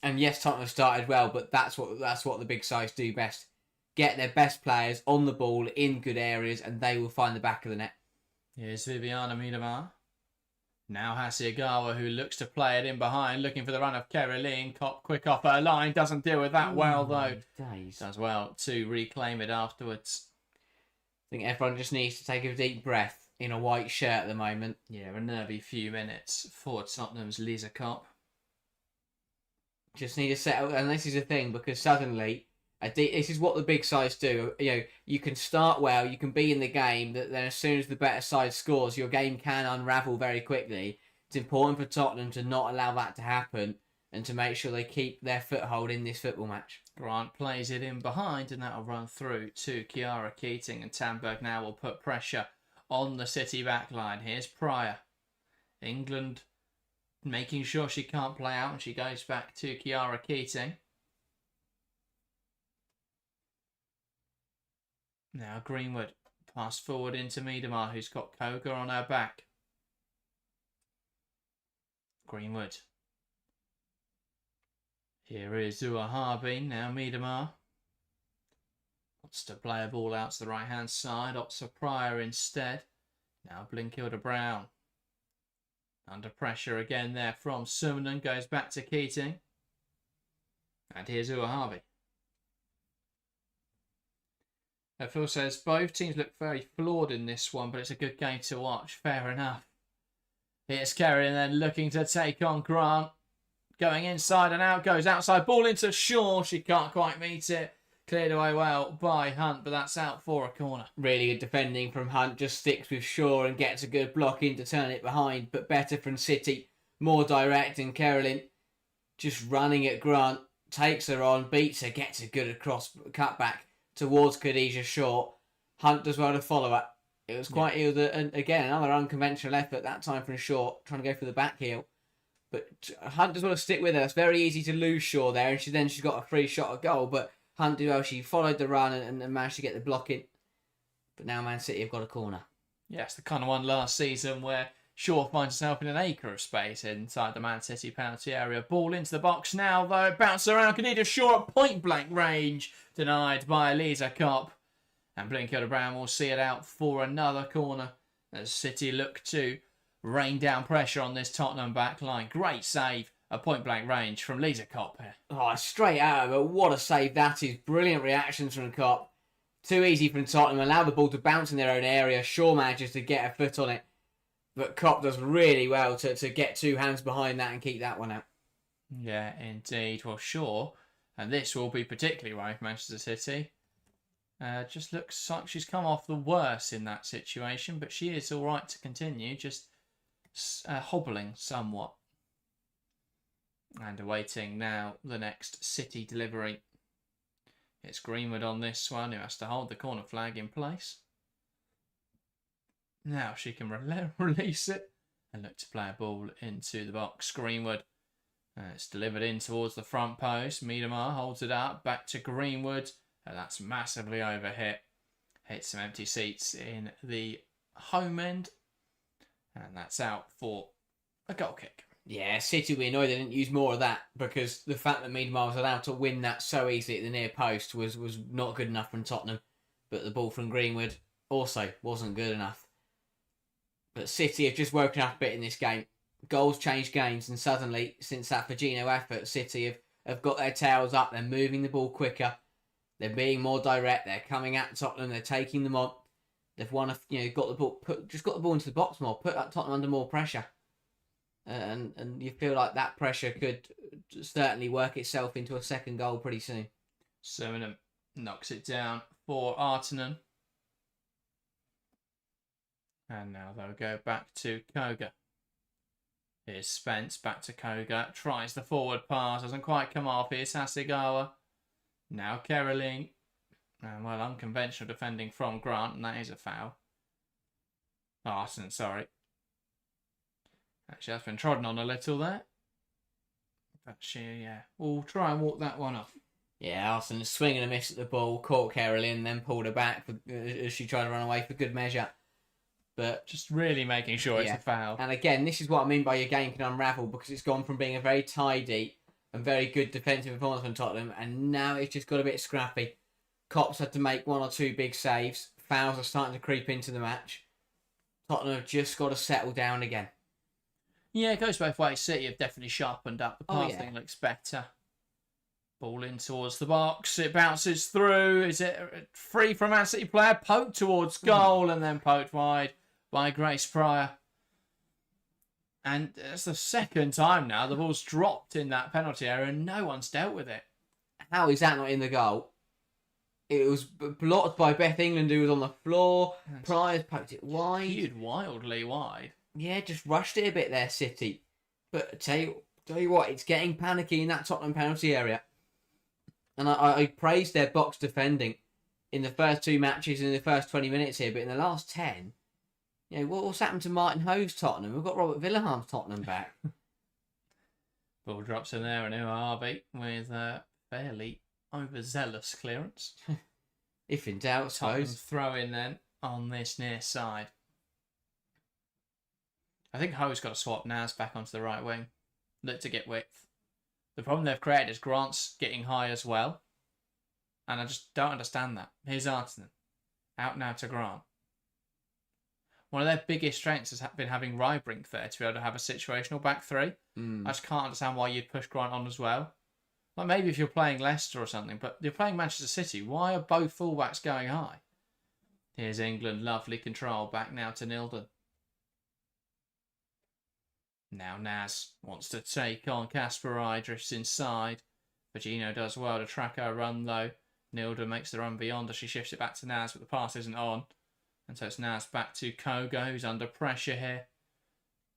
And yes, Tottenham have started well, but that's what the big sides do best. Get their best players on the ball in good areas, and they will find the back of the net. Here's Viviana Miedema. Now Hasegawa, who looks to play it in behind, looking for the run of Caroline. Cop quick off her line, doesn't deal with that well though. Does well to reclaim it afterwards. I think everyone just needs to take a deep breath in a white shirt at the moment. Yeah, a nervy few minutes for Tottenham's Lisa Kopp. Just need to settle, and this is a thing because suddenly, this is what the big sides do. You can start well, you can be in the game, then as soon as the better side scores, your game can unravel very quickly. It's important for Tottenham to not allow that to happen and to make sure they keep their foothold in this football match. Grant plays it in behind, and that'll run through to Chiara Keating, and Tamberg now will put pressure on the City backline. Here's Pryor. England making sure she can't play out, and she goes back to Chiara Keating. Now Greenwood pass forward into Miedema, who's got Koga on her back. Greenwood. Here is Uahabi. Now Miedema wants to play a ball out to the right hand side. Opts for Pryor instead. Now Blinkilda Brown. Under pressure again there from Summanen. Goes back to Keating. And here's Uahabi. Phil says both teams look very flawed in this one, but it's a good game to watch. Fair enough. Here's Kerry, and then looking to take on Grant. Going inside and out, goes outside. Ball into Shaw. She can't quite meet it. Cleared away well by Hunt, but that's out for a corner. Really good defending from Hunt. Just sticks with Shaw and gets a good block in to turn it behind. But better from City. More direct. And Caroline just running at Grant. Takes her on. Beats her. Gets a good across cutback towards Khadija Shaw. Hunt does well to follow her. It was quite ill. And again, another unconventional effort. That time from Shaw. Trying to go for the back heel. But Hunt does well to stick with her. It's very easy to lose Shaw there. And she's got a free shot at goal. But Hunt did well. She followed the run and managed to get the block in. But now Man City have got a corner. Yeah, it's the kind of one last season where Shaw finds herself in an acre of space inside the Man City penalty area. Ball into the box now, though. It bounces around. Khadija Shaw at point-blank range. Denied by Lisa Kopp. And Blinkilda Brown will see it out for another corner as City look to rain down pressure on this Tottenham back line. Great save at point-blank range from Lisa Kopp here. Oh, straight out of it. What a save that is. Brilliant reactions from Kopp. Too easy from Tottenham. Allow the ball to bounce in their own area. Shaw manages to get a foot on it. But Kopp does really well to get 2 hands behind that and keep that one out. Yeah, indeed. Well, Shaw, and this will be particularly worrying for Manchester City. Just looks like she's come off the worst in that situation, but she is all right to continue, just hobbling somewhat. And awaiting now the next City delivery. It's Greenwood on this one, who has to hold the corner flag in place. Now she can release it and look to play a ball into the box. Greenwood. It's delivered in towards the front post. Miedema holds it up. Back to Greenwood. And that's massively overhit. Hits some empty seats in the home end. And that's out for a goal kick. Yeah, City will be annoyed they didn't use more of that because the fact that Miedema was allowed to win that so easily at the near post was not good enough from Tottenham. But the ball from Greenwood also wasn't good enough. But City have just woken up a bit in this game. Goals change games, and suddenly, since that Firmino effort, City have got their tails up. They're moving the ball quicker. They're being more direct. They're coming at Tottenham. They're taking them on. They've got the ball, got the ball into the box more. Put Tottenham under more pressure, and you feel like that pressure could certainly work itself into a second goal pretty soon. Summanen knocks it down for Artinen. And now they'll go back to Koga. Here's Spence back to Koga. Tries the forward pass. Doesn't quite come off. Here's Hasegawa. Now Caroline. And well, unconventional defending from Grant, and that is a foul. Arsenal, sorry. Actually, that's been trodden on a little there. But we'll try and walk that one off. Yeah, Arsenal swinging a miss at the ball, caught Caroline, then pulled her back as she tried to run away for good measure. But just really making sure it's a foul. And again, this is what I mean by your game can unravel, because it's gone from being a very tidy and very good defensive performance from Tottenham, and now it's just got a bit scrappy. Kopp's had to make 1 or 2 big saves. Fouls are starting to creep into the match. Tottenham have just got to settle down again. Yeah, it goes both ways. City have definitely sharpened up. The passing looks better. Ball in towards the box. It bounces through. Is it free from Man City player? Poked towards goal and then poked wide by Grace Pryor. And it's the second time now the ball's dropped in that penalty area and no one's dealt with it. How is that not in the goal? It was blocked by Beth England, who was on the floor. Pryor's poked it wide. Skewed wildly wide. Yeah, just rushed it a bit there, City. But tell you what, it's getting panicky in that Tottenham penalty area. And I praised their box defending in the first 2 matches in the first 20 minutes here, but in the last 10, what's happened to Martin Hove's Tottenham? We've got Robert Villaham's Tottenham back. Ball drops in there and Uabi with a fairly overzealous clearance. If in doubt, I suppose. Throw in then on this near side. I think Ho's got to swap Naz back onto the right wing. Look to get width. The problem they've created is Grant's getting high as well. And I just don't understand that. Here's Artinen. Out now to Grant. One of their biggest strengths has been having Rybrink there to be able to have a situational back 3. I just can't understand why you'd push Grant on as well. Like maybe if you're playing Leicester or something, but you're playing Manchester City. Why are both fullbacks going high? Here's England. Lovely control. Back now to Nilden. Now Naz wants to take on Kasparai, drifts inside. Virginio does well to track her run though. Nilda makes the run beyond as she shifts it back to Naz, but the pass isn't on. And so it's Naz back to Koga, who's under pressure here.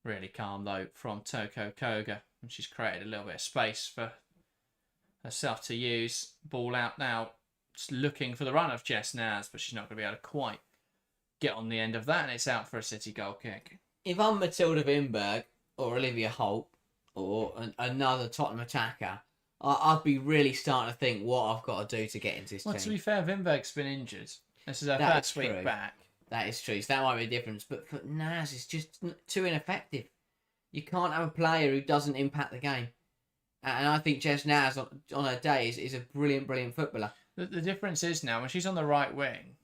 Really calm though from Toko Koga. And she's created a little bit of space for herself to use. Ball out now. Just looking for the run of Jess Naz, but she's not going to be able to quite get on the end of that. And it's out for a City goal kick. If I'm Matilda Vinberg, or Olivia Holt, or another Tottenham attacker, I'd be really starting to think what I've got to do to get into this team. To be fair, Vinberg's been injured. This is her first week back. That is true, so that might be a difference. But for Naz, it's just too ineffective. You can't have a player who doesn't impact the game. And I think Jess Naz, on her day, is a brilliant, brilliant footballer. The difference is now, when she's on the right wing,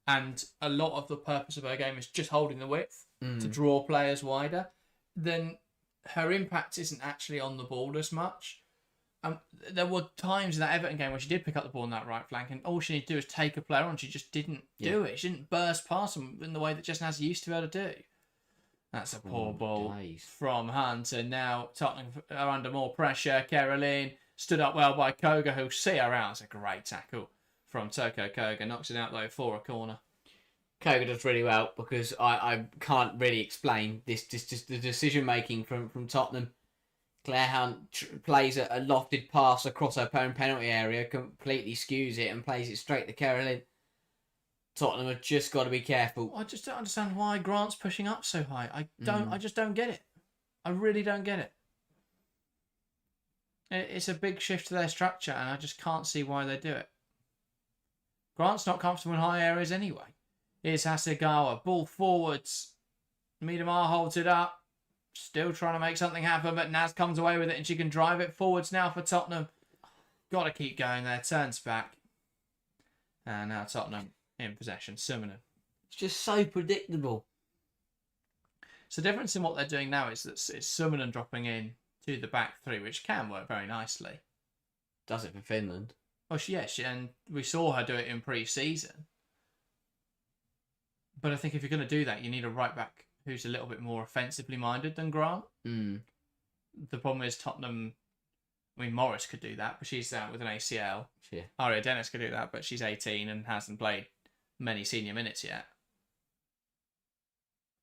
and a lot of the purpose of her game is just holding the width to draw players wider, then her impact isn't actually on the ball as much. There were times in that Everton game where she did pick up the ball on that right flank, and all she needed to do was take a player on. She just didn't do it. She didn't burst past them in the way that Jess Naz used to be able to do. That's a poor ball from Hunt, and now Tottenham are under more pressure. Caroline stood up well by Koga, who'll see her out. It's a great tackle from Toko Koga. Knocks it out though for a corner. Koga does really well, because I can't really explain this the decision making from Tottenham. Claire Hunt plays a lofted pass across her own penalty area, completely skews it and plays it straight to Caroline. Tottenham have just got to be careful. I just don't understand why Grant's pushing up so high. I just don't get it. I really don't get it. It's a big shift to their structure, and I just can't see why they do it. Grant's not comfortable in high areas anyway. Here's Hasegawa. Ball forwards. Miedema holds it up. Still trying to make something happen, but Naz comes away with it and she can drive it forwards now for Tottenham. Got to keep going there. Turns back. And now Tottenham in possession. Summoner. It's just so predictable. So the difference in what they're doing now is that it's Summoner dropping in to the back 3, which can work very nicely. Does it for Finland. Oh, and we saw her do it in pre-season. But I think if you're going to do that, you need a right back who's a little bit more offensively minded than Grant. The problem is Tottenham... I mean, Morris could do that, but she's out with an ACL. Yeah. Aria Dennis could do that, but she's 18 and hasn't played many senior minutes yet.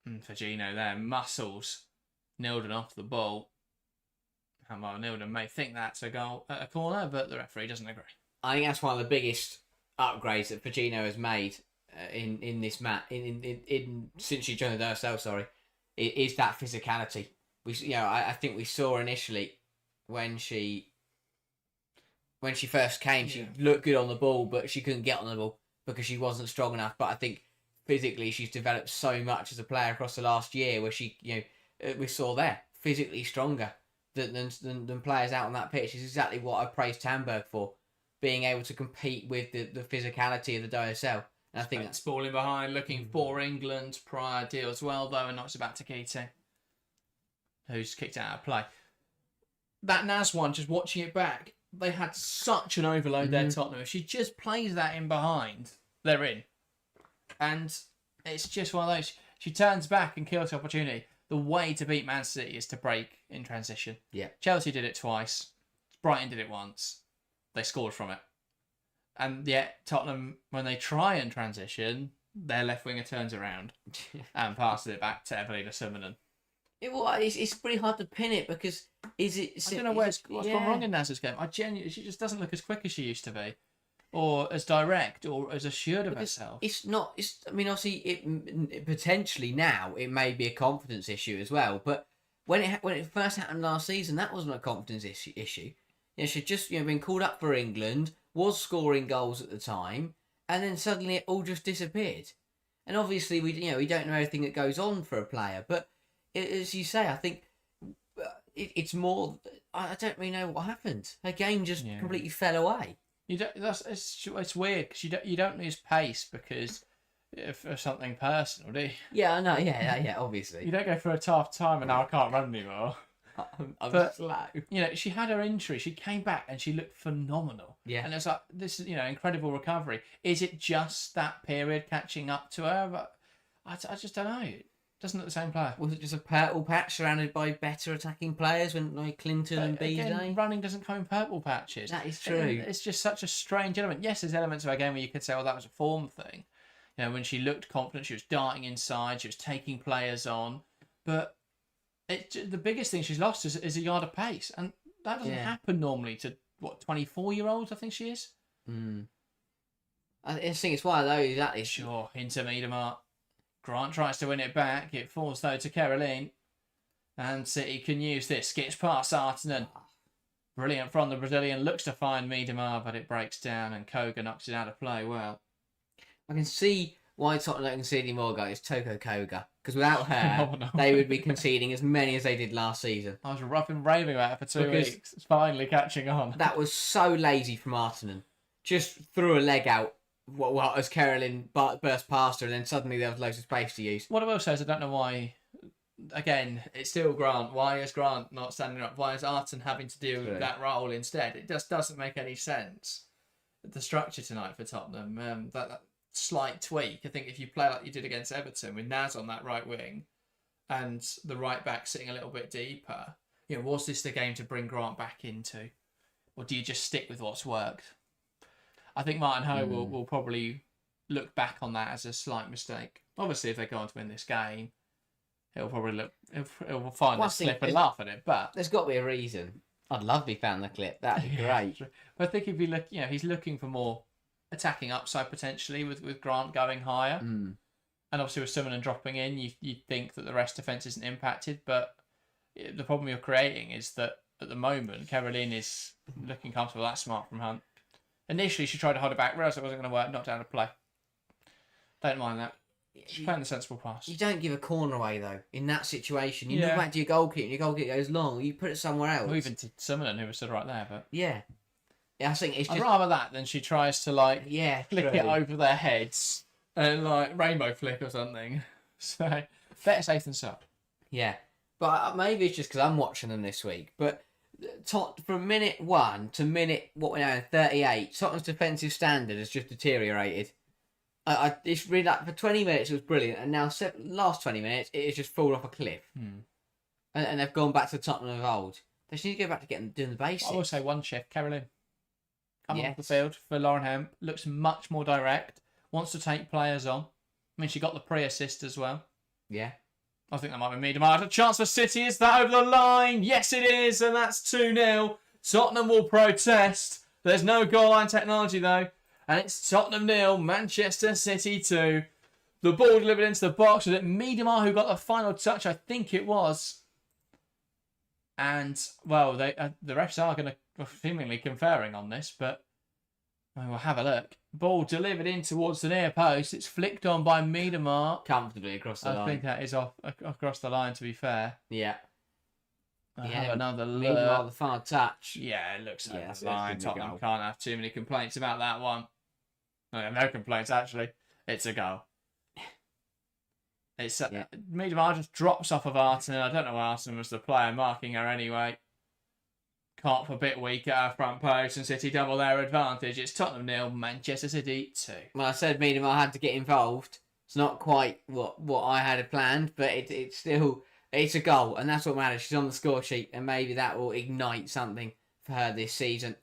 And for Gino there, muscles Nilden off the ball. And well, Nilden may think that's a goal at a corner, but the referee doesn't agree. I think that's one of the biggest upgrades that Pochettino has made in this match since she joined the DSL. Sorry, is that physicality. I think we saw initially when she first came, she looked good on the ball, but she couldn't get on the ball because she wasn't strong enough. But I think physically she's developed so much as a player across the last year, where she, we saw there physically stronger than players out on that pitch. Is exactly what I praised Tamberg for, being able to compete with the physicality of the DSL. And I think that's falling behind, looking for England prior deal as well, though, and knocks it back to Keating, who's kicked it out of play. That Naz one, just watching it back, they had such an overload there, Tottenham. If she just plays that in behind, they're in. And it's just one of those. She turns back and kills the opportunity. The way to beat Man City is to break in transition. Yeah. Chelsea did it twice. Brighton did it once. They scored from it. And yet, Tottenham, when they try and transition, their left winger turns around and passes it back to Evelina Simonon. It's pretty hard to pin it because I don't know what's gone wrong in Naz's game. She just doesn't look as quick as she used to be, or as direct, or as assured of herself. It's not. Obviously, it potentially now it may be a confidence issue as well. But when it first happened last season, that wasn't a confidence issue. She'd just been called up for England, was scoring goals at the time, and then suddenly it all just disappeared. And obviously, we don't know everything that goes on for a player, but as you say, I think it's more. I don't really know what happened. Her game just completely fell away. It's weird because you don't lose pace because of something personal, do you? Yeah, I know. Yeah. Obviously, you don't go through a tough time and now I can't run anymore. I'm slow. She had her injury. She came back and she looked phenomenal. Yeah, and it's like this is incredible recovery. Is it just that period catching up to her? But I just don't know. Doesn't look the same player. Was it just a purple patch surrounded by better attacking players when like Clinton and BJ? Running doesn't come in purple patches. That is true. It's just such a strange element. Yes, there's elements of her game where you could say, that was a form thing. When she looked confident, she was darting inside, she was taking players on. But the biggest thing she's lost is a yard of pace. And that doesn't happen normally to, 24-year-olds, I think she is? I think it's one of those, exactly. Sure, into Miedema. Grant tries to win it back. It falls, though, to Caroline. And City can use this. Gets past Artinen. Brilliant from the Brazilian. Looks to find Miedema, but it breaks down and Koga knocks it out of play. Well, I can see why Tottenham don't concede any more goals. Toko Koga. Because without her, they would be conceding as many as they did last season. I was rough and raving about it for 2 weeks. It's finally catching on. That was so lazy from Artinen. Just threw a leg out as Caroline burst past her, and then suddenly there was loads of space to use. What I will say is I don't know why. Again, it's still Grant. Why is Grant not standing up? Why is Arten having to do that role instead? It just doesn't make any sense. The structure tonight for Tottenham, that slight tweak. I think if you play like you did against Everton with Naz on that right wing, and the right back sitting a little bit deeper, was this the game to bring Grant back into, or do you just stick with what's worked? I think Martin Ho will probably look back on that as a slight mistake. Obviously, if they go on to win this game, he'll probably he'll find a slip and laugh at it. But there's got to be a reason. I'd love to be found the clip. That'd be great. But I think if you look, he's looking for more attacking upside potentially with Grant going higher, and obviously with Simonon dropping in, you think that the rest defence isn't impacted. But the problem you're creating is that at the moment, Caroline is looking comfortable. That's smart from Hunt. Initially, she tried to hold it back, realised it wasn't going to work, knocked down a play. Don't mind that. She's playing the sensible pass. You don't give a corner away, though, in that situation. You look back to your goalkeeper, and your goalkeeper goes long. You put it somewhere else. Or even to Simonon, who was stood right there. But yeah, I think it's just... I'd rather that than she tries to, flick it over their heads and, rainbow flick or something. So, better safe than sorry. Yeah. But maybe it's just because I'm watching them this week, but... From minute 1 to minute 38, Tottenham's defensive standard has just deteriorated. It's really for 20 minutes it was brilliant, and now last 20 minutes it has just fallen off a cliff. And they've gone back to Tottenham of old. They just need to go back to doing the basics. I will say one shift, Caroline. Come off the field for Lauren Hemp. Looks much more direct. Wants to take players on. I mean, she got the pre-assist as well. Yeah. I think that might be Miedema. A chance for City. Is that over the line? Yes, it is. And that's 2-0. Tottenham will protest. There's no goal line technology, though. And it's Tottenham 0, Manchester City 2. The ball delivered into the box. Was it Miedema who got the final touch? I think it was. And, well, the refs are going to seemingly conferring on this, but we'll have a look. Ball delivered in towards the near post. It's flicked on by Miedema. Comfortably across the line. I think that is off across the line, to be fair. Yeah. Have another look. Miedema, the far touch. Yeah, it looks over Yes, the line. it's a Tottenham goal. can't have too many complaints about that one. No complaints, actually. It's a goal. It's Miedema just drops off of Arton. I don't know why Arton was the player marking her anyway. Carp a bit weak at our front post, and City double their advantage. It's Tottenham 0, Manchester City 2. Well, I said Miedema had to get involved. It's not quite what I had planned, but it's still it's a goal, and that's what matters. She's on the score sheet, and maybe that will ignite something for her this season.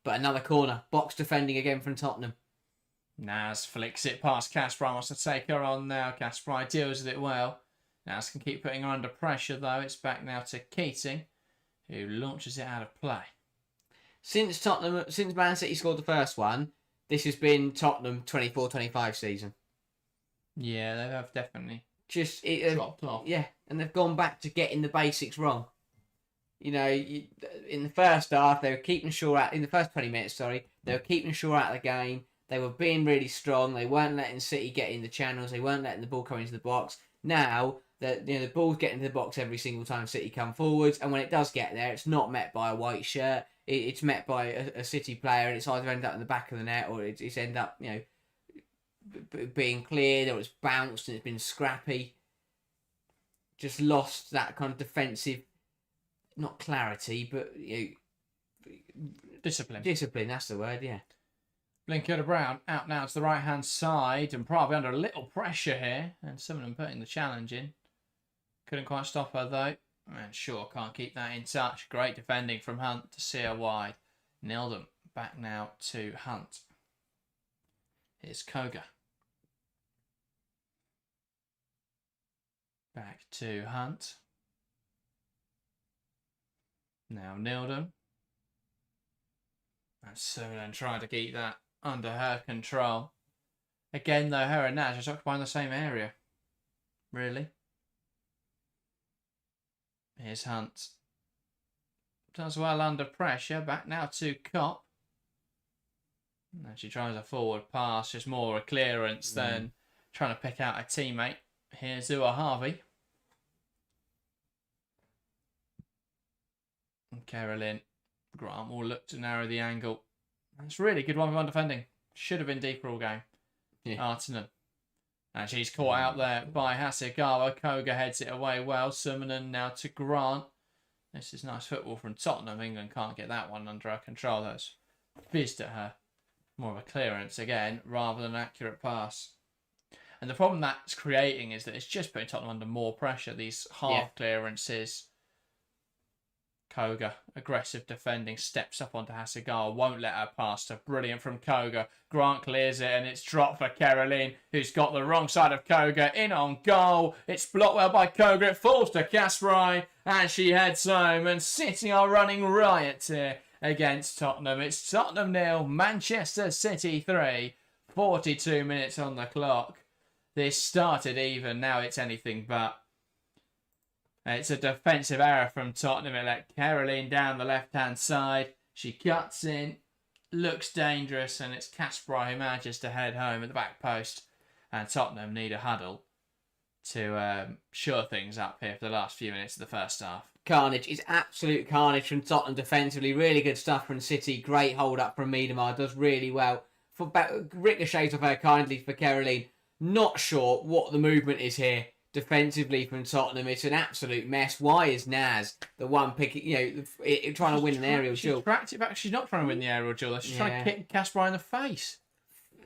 But another corner, box defending again from Tottenham. Naz flicks it past Kasparov. Wants to take her on now. Kasparov deals with it well. Naz can keep putting her under pressure, though. It's back now to Keating, who launches it out of play. Since Man City scored the first one, this has been Tottenham 24-25 season. Yeah, they have definitely dropped off. Yeah, and they've gone back to getting the basics wrong. You know, in the first half, they were keeping Shaw out. In the first 20 minutes, they were keeping Shaw out of the game. They were being really strong. They weren't letting City get in the channels. They weren't letting the ball come into the box. Now, the ball's getting into the box every single time City come forwards, and when it does get there, it's not met by a white shirt. It's met by a City player, and it's either end up in the back of the net or it's end up, being cleared, or it's bounced and it's been scrappy. Just lost that kind of defensive, not clarity, but discipline. Discipline, that's the word, yeah. Blinker to Brown, out now to the right-hand side, and probably under a little pressure here, and some of them putting the challenge in. Couldn't quite stop her, though. And Shaw can't keep that in touch. Great defending from Hunt to see her wide. Nildum back now to Hunt. Here's Koga. Back to Hunt. Now Nildum. And Scoreline trying to keep that under her control. Again, though, her and Naz just occupying the same area. Really? Here's Hunt. Does well under pressure. Back now to Kopp. And she tries a forward pass. Just more a clearance than trying to pick out a teammate. Here's Ua Harvey. And Caroline. Grant will look to narrow the angle. That's really good 1v1 defending. Should have been deeper all game. Yeah. Artinen. And she's caught out there by Hasegawa. Koga heads it away well. Summonen now to Grant. This is nice football from Tottenham. England can't get that one under our control. That's fizzed at her. More of a clearance again, rather than an accurate pass. And the problem that's creating is that it's just putting Tottenham under more pressure. These half clearances. Koga, aggressive defending, steps up onto Hasegawa, won't let her past her. Brilliant from Koga. Grant clears it, and it's dropped for Caroline, who's got the wrong side of Koga in on goal. It's blocked well by Koga. It falls to Kasparov, and she heads home. And City are running riot here against Tottenham. It's Tottenham 0, Manchester City 3. 42 minutes on the clock. This started even, now it's anything but. It's a defensive error from Tottenham. It let Caroline down the left-hand side. She cuts in, looks dangerous, and it's Kasparov who manages to head home at the back post. And Tottenham need a huddle to shore things up here for the last few minutes of the first half. Carnage. It's absolute carnage from Tottenham defensively. Really good stuff from City. Great hold up from Miedema. Does really well. Ricochets off her kindly for Caroline. Not sure what the movement is here. Defensively from Tottenham, it's an absolute mess. Why is Naz the one picking, trying to win an aerial duel? She's tracked it back. She's not trying to win the aerial duel. She's trying to kick Kasparov in the face.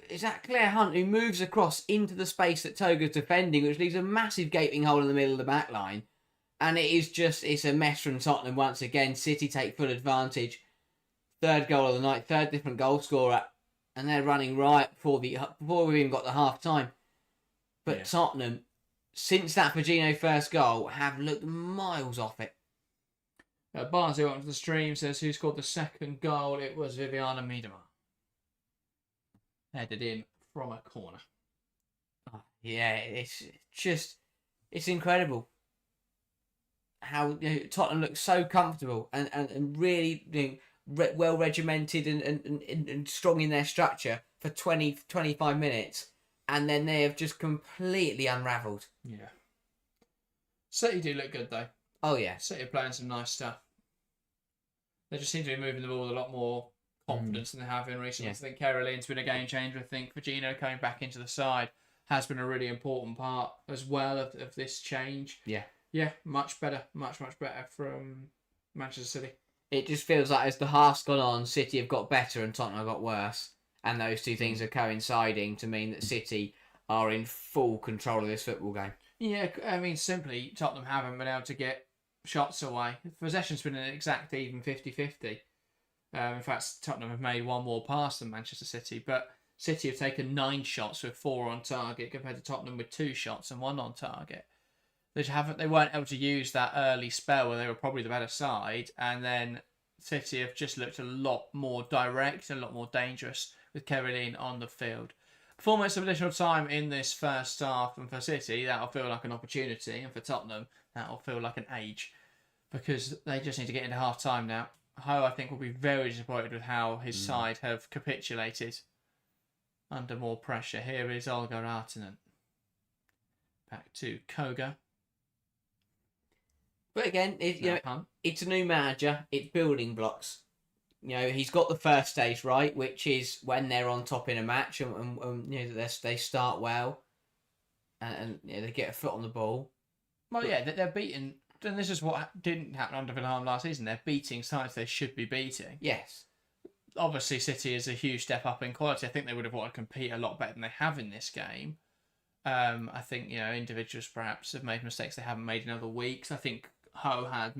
Is that Claire Hunt who moves across into the space that Toga's defending, which leaves a massive gaping hole in the middle of the back line? And it's a mess from Tottenham once again. City take full advantage. Third goal of the night, third different goal scorer, and they're running riot before we've even got the half time. But Tottenham, since that Virginia first goal, have looked miles off it. Barnes, who went to the stream, says who scored the second goal. It was Viviana Miedema. Headed in from a corner. Oh, yeah, it's incredible how Tottenham look so comfortable and really well regimented and strong in their structure for 25 minutes, and then they have just completely unravelled. Yeah. City do look good though. Oh yeah, City are playing some nice stuff. They just seem to be moving the ball with a lot more confidence than they have in recent months. I think Caroline's been a game changer. I think Virginia coming back into the side has been a really important part as well of this change. Yeah. Yeah, much better. Much better from Manchester City. It just feels like as the half's gone on, City have got better and Tottenham have got worse. And those two things are coinciding to mean that City are in full control of this football game. Yeah, I mean, simply, Tottenham haven't been able to get shots away. Possession's been an exact even 50-50. In fact, Tottenham have made one more pass than Manchester City, but City have taken 9 shots with 4 on target compared to Tottenham with 2 shots and 1 on target. They weren't able to use that early spell where they were probably the better side, and then City have just looked a lot more direct, a lot more dangerous with Caroline on the field. 4 minutes of additional time in this first half, and for City, that'll feel like an opportunity, and for Tottenham, that'll feel like an age, because they just need to get into half time now. Ho, I think, will be very disappointed with how his side have capitulated under more pressure. Here is Olga Artinen. Back to Koga. But again, it's a new manager. It's building blocks. He's got the first stage right, which is when they're on top in a match and they start well, and they get a foot on the ball. Well, yeah, they're beating. And this is what didn't happen under Villarreal last season. They're beating sides they should be beating. Yes. Obviously, City is a huge step up in quality. I think they would have wanted to compete a lot better than they have in this game. I think individuals perhaps have made mistakes they haven't made in other weeks. I think Ho has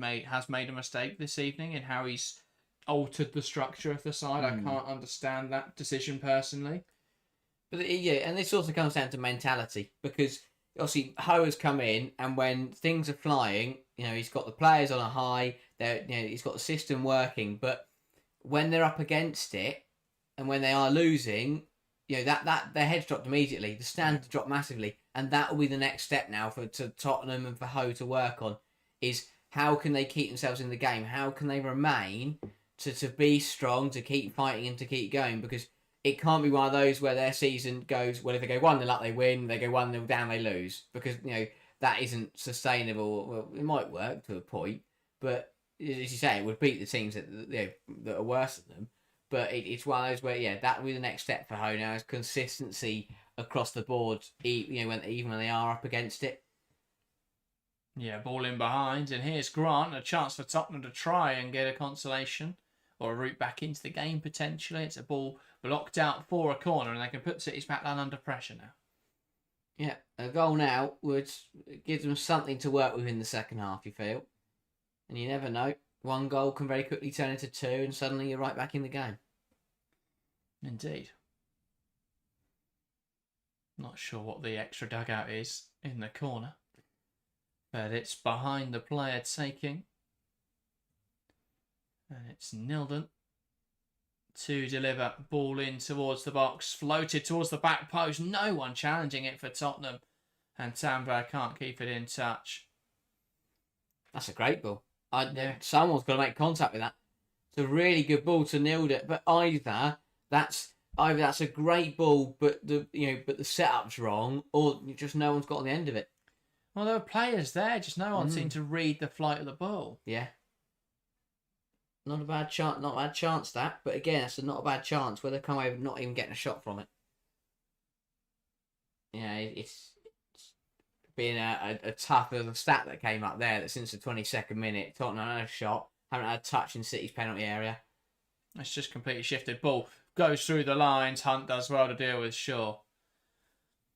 made a mistake this evening in how he's altered the structure of the side. I can't understand that decision personally. But and this also comes down to mentality, because obviously Ho has come in, and when things are flying, he's got the players on a high. He's got the system working, but when they're up against it, and when they are losing, that their heads dropped immediately. The standards dropped massively, and that will be the next step now to Tottenham and for Ho to work on. Is how can they keep themselves in the game? How can they remain to be strong, to keep fighting and to keep going? Because it can't be one of those where their season goes, well, if they go 1-0 up, they win. They go 1-0 down, they lose. Because, that isn't sustainable. Well, it might work to a point, but as you say, it would beat the teams that are worse than them. But it's one of those where, that will be the next step for Ho now, is consistency across the board, even when they are up against it. Yeah, ball in behind, and here's Grant, a chance for Tottenham to try and get a consolation or a route back into the game potentially. It's a ball blocked out for a corner, and they can put City's back line under pressure now. Yeah, a goal now would give them something to work with in the second half, you feel. And you never know. One goal can very quickly turn into 2, and suddenly you're right back in the game. Indeed. Not sure what the extra dugout is in the corner, but it's behind the player taking. And it's Nilden to deliver. Ball in towards the box, floated towards the back post. No one challenging it for Tottenham. And Tambo can't keep it in touch. That's a great ball. Someone's got to make contact with that. It's a really good ball to Nilden, but either that's a great ball, but the setup's wrong, or just no one's got on the end of it. Well, there were players there, just no one seemed to read the flight of the ball. Yeah. Not a bad chance, that. But again, that's not a bad chance where they come over not even getting a shot from it. It's been a tough little stat that came up there, that since the 22nd minute, Tottenham had a shot, haven't had a touch in City's penalty area. It's just completely shifted. Ball goes through the lines. Hunt does well to deal with Shaw.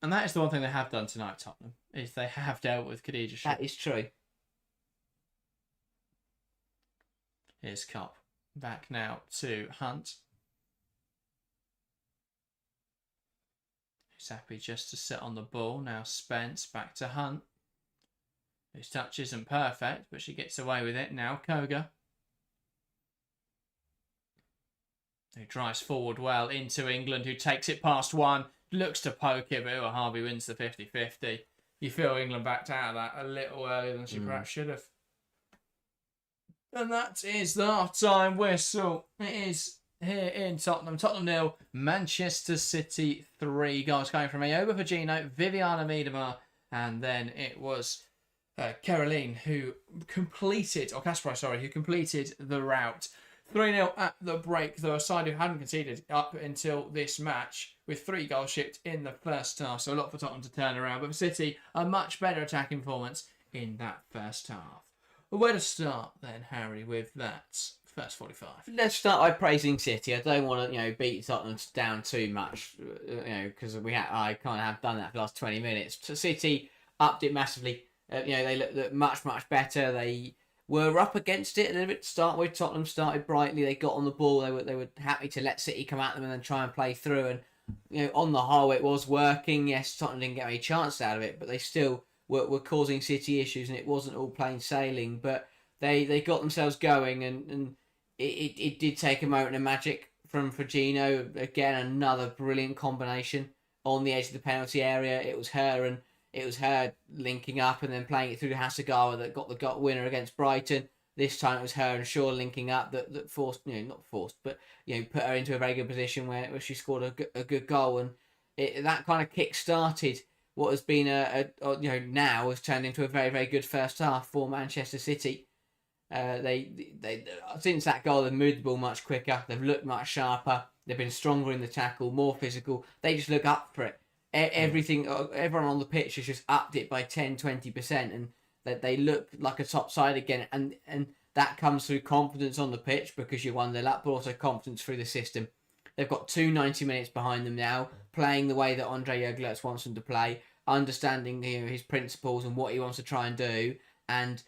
And that is the one thing they have done tonight, Tottenham, is they have dealt with Khadija Shaw. That is true. Here's Kopp. Back now to Hunt. He's happy just to sit on the ball. Now Spence back to Hunt. His touch isn't perfect, but she gets away with it. Now Koga, who drives forward well into England, who takes it past one. Looks to poke it, but Harvey wins the 50-50. You feel England backed out of that a little earlier than she perhaps should have. And that is the half-time whistle. It is here in Tottenham. Tottenham 0, Manchester City 3. Goals coming from Ayoba Virgino, Viviana Miedema, and then it was Caroline who completed, or Kasparov, sorry, who completed the route. 3-0 at the break, though, a side who hadn't conceded up until this match with 3 goals shipped in the first half. So a lot for Tottenham to turn around. But for City, a much better attacking performance in that first half. Where to start then, Harry, with that first 45? Let's start by praising City. I don't want to, beat Tottenham down too much, because I kind of have done that for the last 20 minutes. So City upped it massively. They looked much, much better. They were up against it a little bit to start with. Tottenham started brightly. They got on the ball. They were happy to let City come at them and then try and play through. And on the whole, it was working. Yes, Tottenham didn't get any chance out of it, but they still were causing City issues, and it wasn't all plain sailing. But they got themselves going, and it did take a moment of magic from Virginia. Again, another brilliant combination on the edge of the penalty area. It was her linking up and then playing it through to Hasegawa that got the winner against Brighton. This time it was her and Shaw linking up that forced, not forced, but put her into a very good position where she scored a good goal, and that kind of kick-started what has been now has turned into a very, very good first half for Manchester City. They since that goal, they've moved the ball much quicker. They've looked much sharper. They've been stronger in the tackle, more physical. They just look up for it. Everyone on the pitch has just upped it by 10-20%, and that they look like a top side again. And that comes through confidence on the pitch because you won their up, but also confidence through the system. They've got 2 90 minutes behind them now, playing the way that Andre Jeglertz wants them to play, understanding his principles and what he wants to try and do. And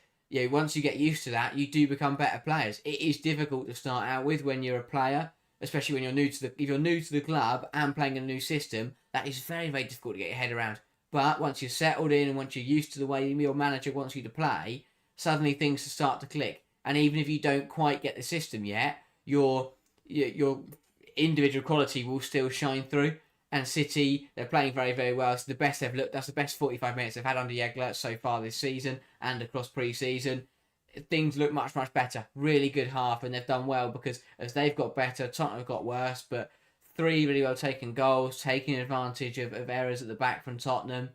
once you get used to that, you do become better players. It is difficult to start out with when you're a player, especially when if you're new to the club and playing in a new system. That is very, very difficult to get your head around. But once you're settled in and once you're used to the way your manager wants you to play, suddenly things start to click. And even if you don't quite get the system yet, your individual quality will still shine through. And City, they're playing very, very well. It's the best they've looked. That's the best 45 minutes they've had under Jeglertz so far this season and across pre-season. Things look much, much better. Really good half, and they've done well because as they've got better, Tottenham have got worse. But 3 really well taken goals, taking advantage of errors at the back from Tottenham.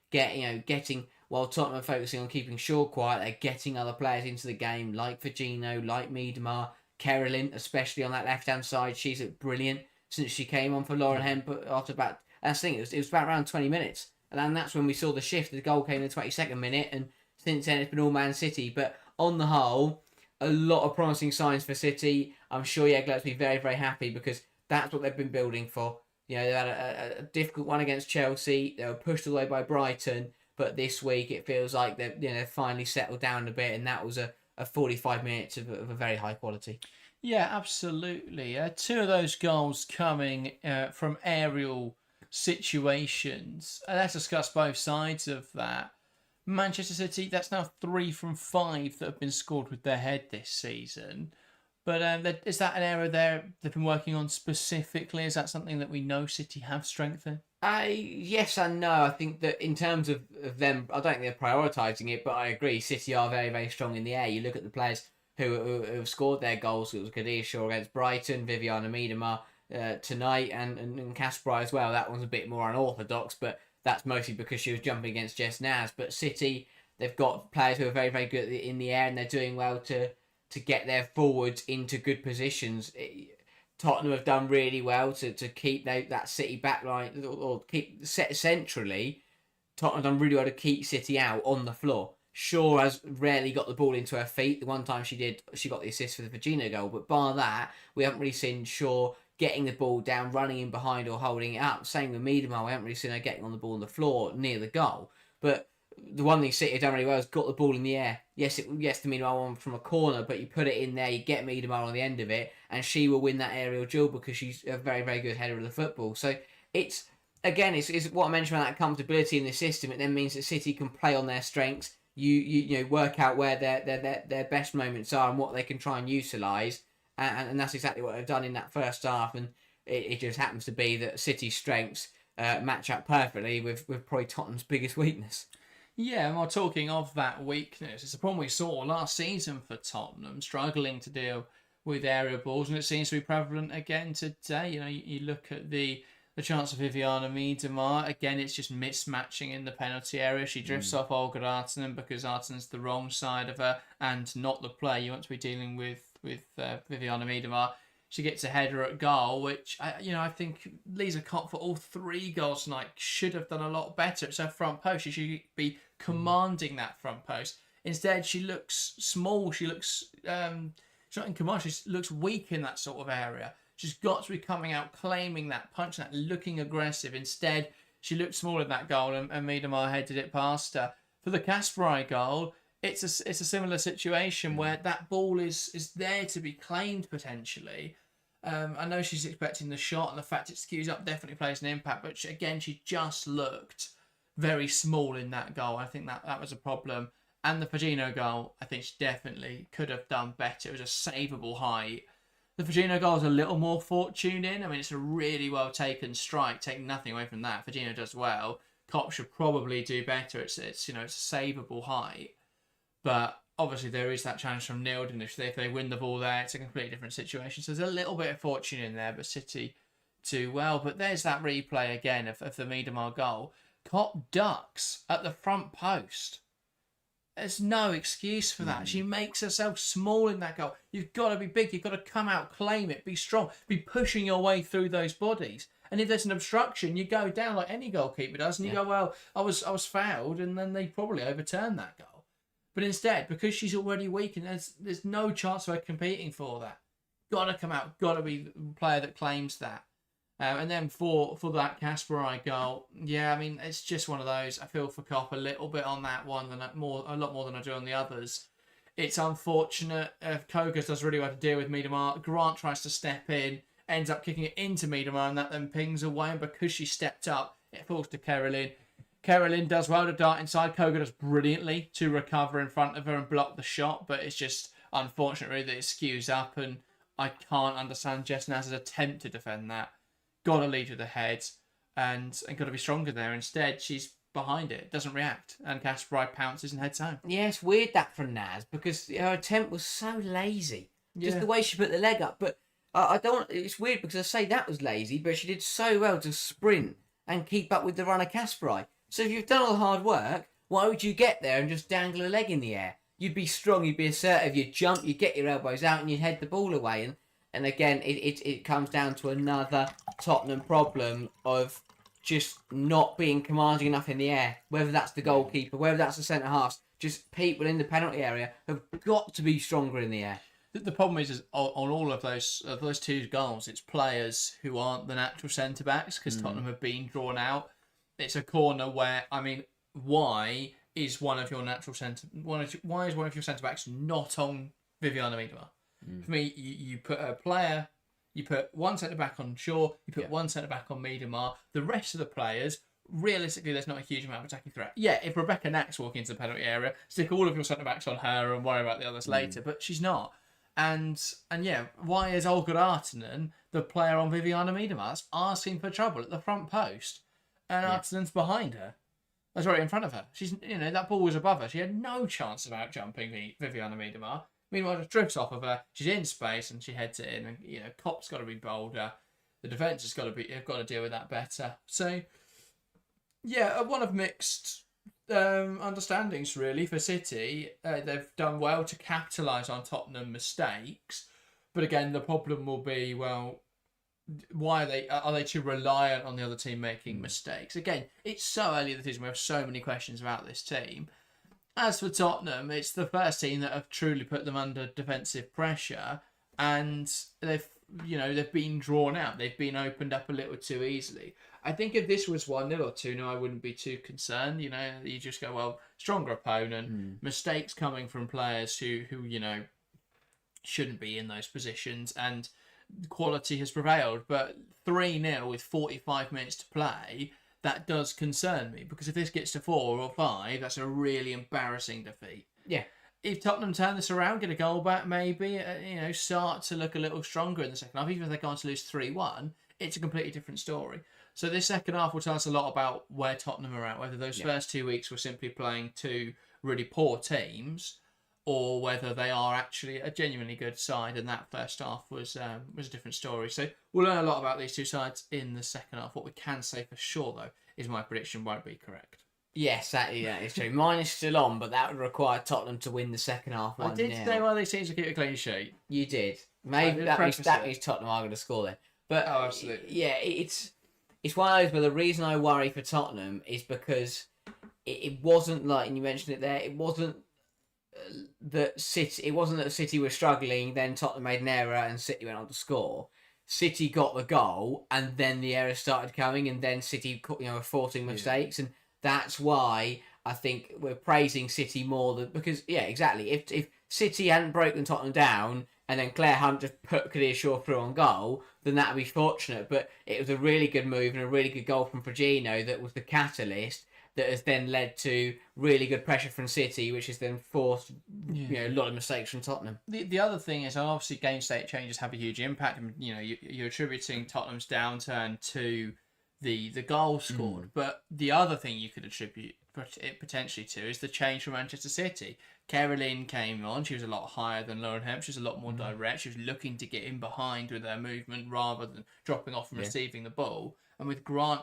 Getting while Tottenham are focusing on keeping Shaw quiet, they're getting other players into the game like Virgino, like Miedema, Caroline, especially on that left-hand side. She's looked brilliant since she came on for Lauren Hemp after about, that's the thing, it was about around 20 minutes. And then that's when we saw the shift. The goal came in the 22nd minute, and since then it's been all Man City. But on the whole, a lot of promising signs for City. I'm sure Jeglertz will be very, very happy because that's what they've been building for. They had a difficult one against Chelsea. They were pushed away by Brighton. But this week it feels like they've finally settled down a bit, and that was a 45 minutes of a very high quality. Yeah, absolutely. 2 of those goals coming from aerial situations. Let's discuss both sides of that. Manchester City, that's now 3 from 5 that have been scored with their head this season. But is that an area they've been working on specifically? Is that something that we know City have strength in? Yes and no. I think that in terms of them, I don't think they're prioritising it, but I agree. City are very, very strong in the air. You look at the players who have scored their goals. It was Kadir Shaw against Brighton, Viviana Miedema tonight, and Kasparov as well. That one's a bit more unorthodox, but that's mostly because she was jumping against Jess Naz. But City, they've got players who are very, very good in the air, and they're doing well to get their forwards into good positions. Tottenham have done really well to keep that City backline, or keep set centrally. Tottenham have done really well to keep City out on the floor. Shaw has rarely got the ball into her feet. The one time she did, she got the assist for the Virginia goal. But bar that, we haven't really seen Shaw getting the ball down, running in behind or holding it up. Same with Miedema, we haven't really seen her getting on the ball on the floor near the goal. But the one thing City have done really well is got the ball in the air. Yes, the Miedema one from a corner, but you put it in there, you get Miedema on the end of it, and she will win that aerial duel because she's a very, very good header of the football. So it's again, it's what I mentioned about that comfortability in the system. It then means that City can play on their strengths. You work out where their best moments are and what they can try and utilise, and that's exactly what they've done in that first half. And it just happens to be that City's strengths match up perfectly with probably Tottenham's biggest weakness. Yeah, and while talking of that weakness, it's a problem we saw last season for Tottenham, struggling to deal with aerial balls, and it seems to be prevalent again today. You look at the chance of Viviana Miedema, again, it's just mismatching in the penalty area. She drifts off Olga Artinen because Artinen's the wrong side of her and not the player you want to be dealing with Viviana Miedema. She gets a header at goal, which I think Lisa Kopp for all 3 goals tonight should have done a lot better. It's her front post. She should be commanding that front post. Instead, she looks small. She looks she's not in command. She looks weak in that sort of area. She's got to be coming out, claiming that, punching that, looking aggressive. Instead, she looked small in that goal, and Miedema headed it past her. For the Kasparai goal, it's a similar situation where that ball is there to be claimed potentially. I know she's expecting the shot, and the fact it skews up definitely plays an impact. But she just looked very small in that goal. I think that was a problem. And the Pagino goal, I think she definitely could have done better. It was a savable height. The Pagino goal is a little more fortune in. I mean, it's a really well taken strike. Take nothing away from that. Pagino does well. Kopp should probably do better. It's a savable height. But obviously there is that challenge from Nilden. If they win the ball there, it's a completely different situation. So there's a little bit of fortune in there, but City do well. But there's that replay again of the Miedema goal. Kopp ducks at the front post. There's no excuse for that. She makes herself small in that goal. You've got to be big. You've got to come out, claim it, be strong, be pushing your way through those bodies. And if there's an obstruction, you go down like any goalkeeper does, and you go, well, I was fouled, and then they probably overturn that goal. But instead, because she's already weak, and there's no chance of her competing for that, got to come out, got to be the player that claims that. And then for that Kasparai goal, yeah, I mean, it's just one of those. I feel for Kopp a little bit on that one, a lot more than I do on the others. It's unfortunate. Kogas does really well to deal with Miedema. Grant tries to step in, ends up kicking it into Miedema, and that then pings away. And because she stepped up, it falls to Kerolin. Kerolin does well to dart inside. Koga does brilliantly to recover in front of her and block the shot, but it's just unfortunate really that it skews up, and I can't understand Jess Naz's attempt to defend that. Got to lead with the head and got to be stronger there. Instead, she's behind it, doesn't react, and Kasparai pounces and heads home. Yeah, it's weird that from Naz because her attempt was so lazy. Just the way she put the leg up. But I don't. It's weird because I say that was lazy, but she did so well to sprint and keep up with the runner Kasparai. So if you've done all the hard work, why would you get there and just dangle a leg in the air? You'd be strong, you'd be assertive, you'd jump, you'd get your elbows out, and you'd head the ball away. And again, it comes down to another Tottenham problem of just not being commanding enough in the air. Whether that's the goalkeeper, whether that's the centre half, just people in the penalty area have got to be stronger in the air. The problem is on all of those 2 goals, it's players who aren't the natural centre backs because Tottenham have been drawn out. It's a corner where, I mean, why is one of your centre backs not on Viviana Miedema? For me, you put a player, you put one centre back on Shaw, you put one centre back on Miedema. The rest of the players, realistically, there's not a huge amount of attacking threat. Yeah, if Rebecca Knack's walking into the penalty area, stick all of your centre backs on her and worry about the others later. But she's not. And yeah, why is Olga Artinen the player on Viviana Miedema? That's asking for trouble at the front post, and Artinen's behind her. That's right in front of her. She's that ball was above her. She had no chance of out jumping Viviana Miedema. Meanwhile, just drifts off of her. She's in space and she heads it in. And Kopp's got to be bolder. The defence has got to deal with that better. So, yeah, one of mixed understandings really for City. They've done well to capitalise on Tottenham mistakes, but again, the problem will be, well, why are they too reliant on the other team making mistakes? Again, it's so early in the season. We have so many questions about this team. As for Tottenham, it's the first team that have truly put them under defensive pressure, and they've been drawn out. They've been opened up a little too easily. I think if this was 1-0 or 2-0, I wouldn't be too concerned. You just go, well, stronger opponent, mistakes coming from players who shouldn't be in those positions, and quality has prevailed, but 3-0 with 45 minutes to play, that does concern me, because if this gets to 4 or 5, that's a really embarrassing defeat. Yeah. If Tottenham turn this around, get a goal back, maybe, start to look a little stronger in the second half, even if they're going to lose 3-1, it's a completely different story. So this second half will tell us a lot about where Tottenham are at, whether those first 2 weeks were simply playing two really poor teams, or whether they are actually a genuinely good side, and that first half was a different story. So we'll learn a lot about these two sides in the second half. What we can say for sure, though, is my prediction won't be correct. Yes, that is true. Mine is still on, but that would require Tottenham to win the second half. I did say one of these teams will keep a clean sheet. You did. Maybe that means Tottenham are going to score then. But absolutely. Yeah, it's one of those where the reason I worry for Tottenham is because it wasn't like, and you mentioned it there, it wasn't that City were struggling, then Tottenham made an error and City went on to score. City got the goal, and then the errors started coming, and then City, were forcing mistakes, and that's why I think we're praising City more than, because exactly. If City hadn't broken Tottenham down and then Claire Hunt just put Kadir Shaw through on goal, then that would be fortunate. But it was a really good move and a really good goal from Progino that was the catalyst that has then led to really good pressure from City, which has then forced a lot of mistakes from Tottenham. The other thing is, obviously game state changes have a huge impact. You're attributing Tottenham's downturn to the goal scored, but the other thing you could attribute it potentially to is the change from Manchester City. Caroline came on, she was a lot higher than Lauren Hemp, she was a lot more direct, she was looking to get in behind with her movement rather than dropping off and receiving the ball. And with Grant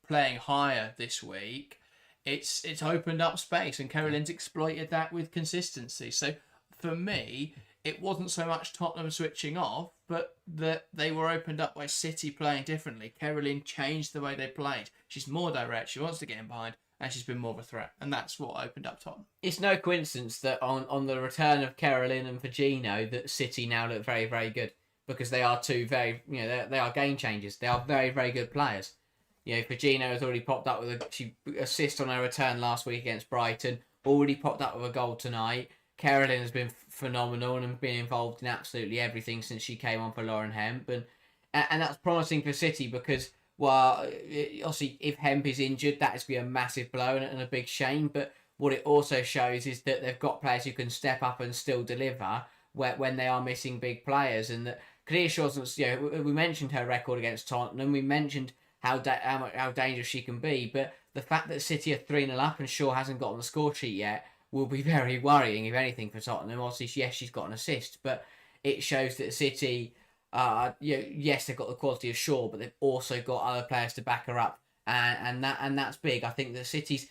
playing higher this week, it's opened up space, and Caroline's exploited that with consistency. So for me, it wasn't so much Tottenham switching off, but that they were opened up by City playing differently. Caroline changed the way they played. She's more direct, she wants to get in behind, and she's been more of a threat. And that's what opened up Tottenham. It's no coincidence that on the return of Caroline and Firmino, that City now look very, very good, because they are two very, they are game changers. They are very, very good players. Firmino has already popped up with she assist on her return last week against Brighton, already popped up with a goal tonight. Caroline has been phenomenal and been involved in absolutely everything since she came on for Lauren Hemp, and that's promising for City, because obviously if Hemp is injured, that is going to be a massive blow and a big shame. But what it also shows is that they've got players who can step up and still deliver when they are missing big players. And that Kadir Shaw's, we mentioned her record against Tottenham, we mentioned how dangerous she can be, but the fact that City are 3-0 up and Shaw hasn't got on the score sheet yet will be very worrying, if anything, for Tottenham. Obviously, yes, she's got an assist, but it shows that City, yes, they've got the quality of Shaw, but they've also got other players to back her up, and that's big. I think that City's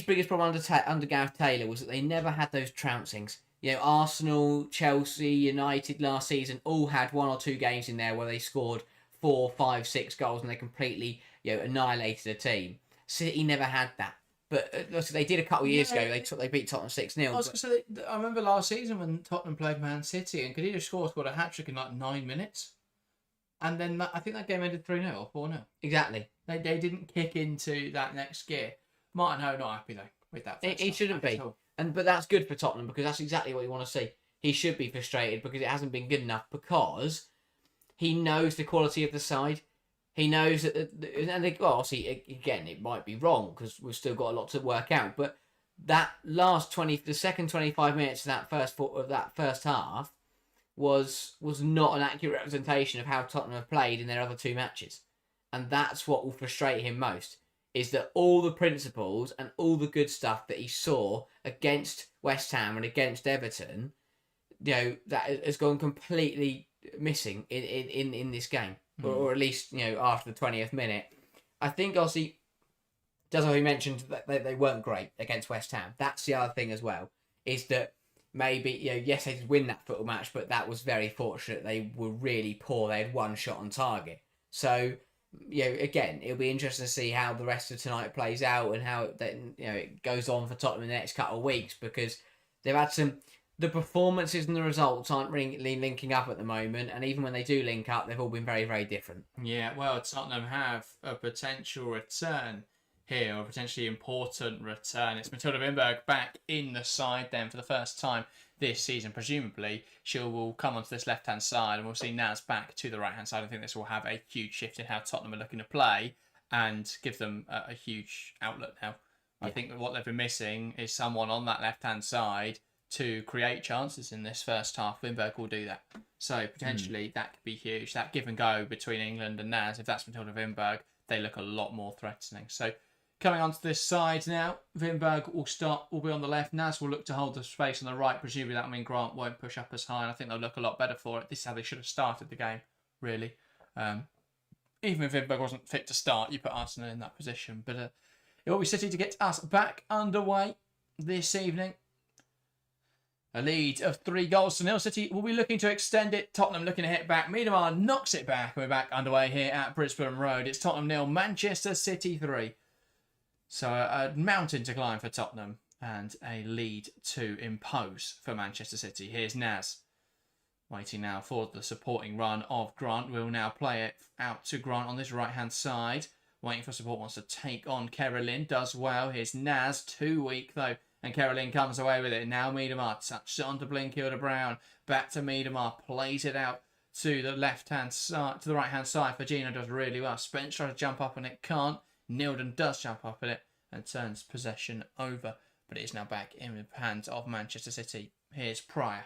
biggest problem under Gareth Taylor was that they never had those trouncings. Arsenal, Chelsea, United last season all had one or two games in there where they scored 4, 5, 6 goals and they completely annihilated a team. City never had that. But they did a couple of years ago. They beat Tottenham 6-0. I remember last season when Tottenham played Man City and Kadir Shaw scored a hat-trick in like 9 minutes. And then I think that game ended 3-0 or 4-0. Exactly. They didn't kick into that next gear. Martin Ho not happy though with that. He shouldn't be. But that's good for Tottenham, because that's exactly what you want to see. He should be frustrated because it hasn't been good enough, because he knows the quality of the side. He knows that, obviously, again, it might be wrong because we've still got a lot to work out. But that the second 25 minutes of that first half was not an accurate representation of how Tottenham have played in their other two matches, and that's what will frustrate him most. Is that all the principles and all the good stuff that he saw against West Ham and against Everton, that has gone completely missing in this game. Or at least, after the 20th minute. I think, obviously, we mentioned that they weren't great against West Ham. That's the other thing as well, is that maybe, yes, they did win that football match, but that was very fortunate. They were really poor. They had one shot on target. So, again, it'll be interesting to see how the rest of tonight plays out and how it goes on for Tottenham in the next couple of weeks, because they've had the performances and the results aren't really linking up at the moment, and even when they do link up, they've all been very, very different. Yeah, well, Tottenham have a potential return here, or potentially important return. It's Matilda Wimberg back in the side then for the first time this season. Presumably, she will come onto this left-hand side, and we'll see Naz back to the right-hand side. I think this will have a huge shift in how Tottenham are looking to play and give them a huge outlet now. I think that what they've been missing is someone on that left-hand side to create chances in this first half. Wimberg will do that. So potentially that could be huge. That give and go between England and Naz, if that's Matilda Wimberg, they look a lot more threatening. So coming onto this side now, Wimberg will be on the left. Naz will look to hold the space on the right. Presumably that will mean Grant won't push up as high, and I think they'll look a lot better for it. This is how they should have started the game, really. Even if Wimberg wasn't fit to start, you put Arsenal in that position. But it will be City to get us back underway this evening. A lead of 3-0. City will be looking to extend it. Tottenham looking to hit back. Miedema knocks it back. We're back underway here at Brisbane Road. It's Tottenham 0, Manchester City 3. So a mountain to climb for Tottenham and a lead to impose for Manchester City. Here's Naz. Waiting now for the supporting run of Grant. We'll now play it out to Grant on this right-hand side. Waiting for support, wants to take on Carolyn. Does well. Here's Naz. Too weak, though. And Carolyn comes away with it. Now Miedema touches it on to Blinkilde-Brown. Back to Miedema. Plays it out to the left-hand side, to the right-hand side. Fagino does really well. Spence tries to jump up and it can't. Nilden does jump up at it and turns possession over. But it is now back in the hands of Manchester City. Here's Pryor.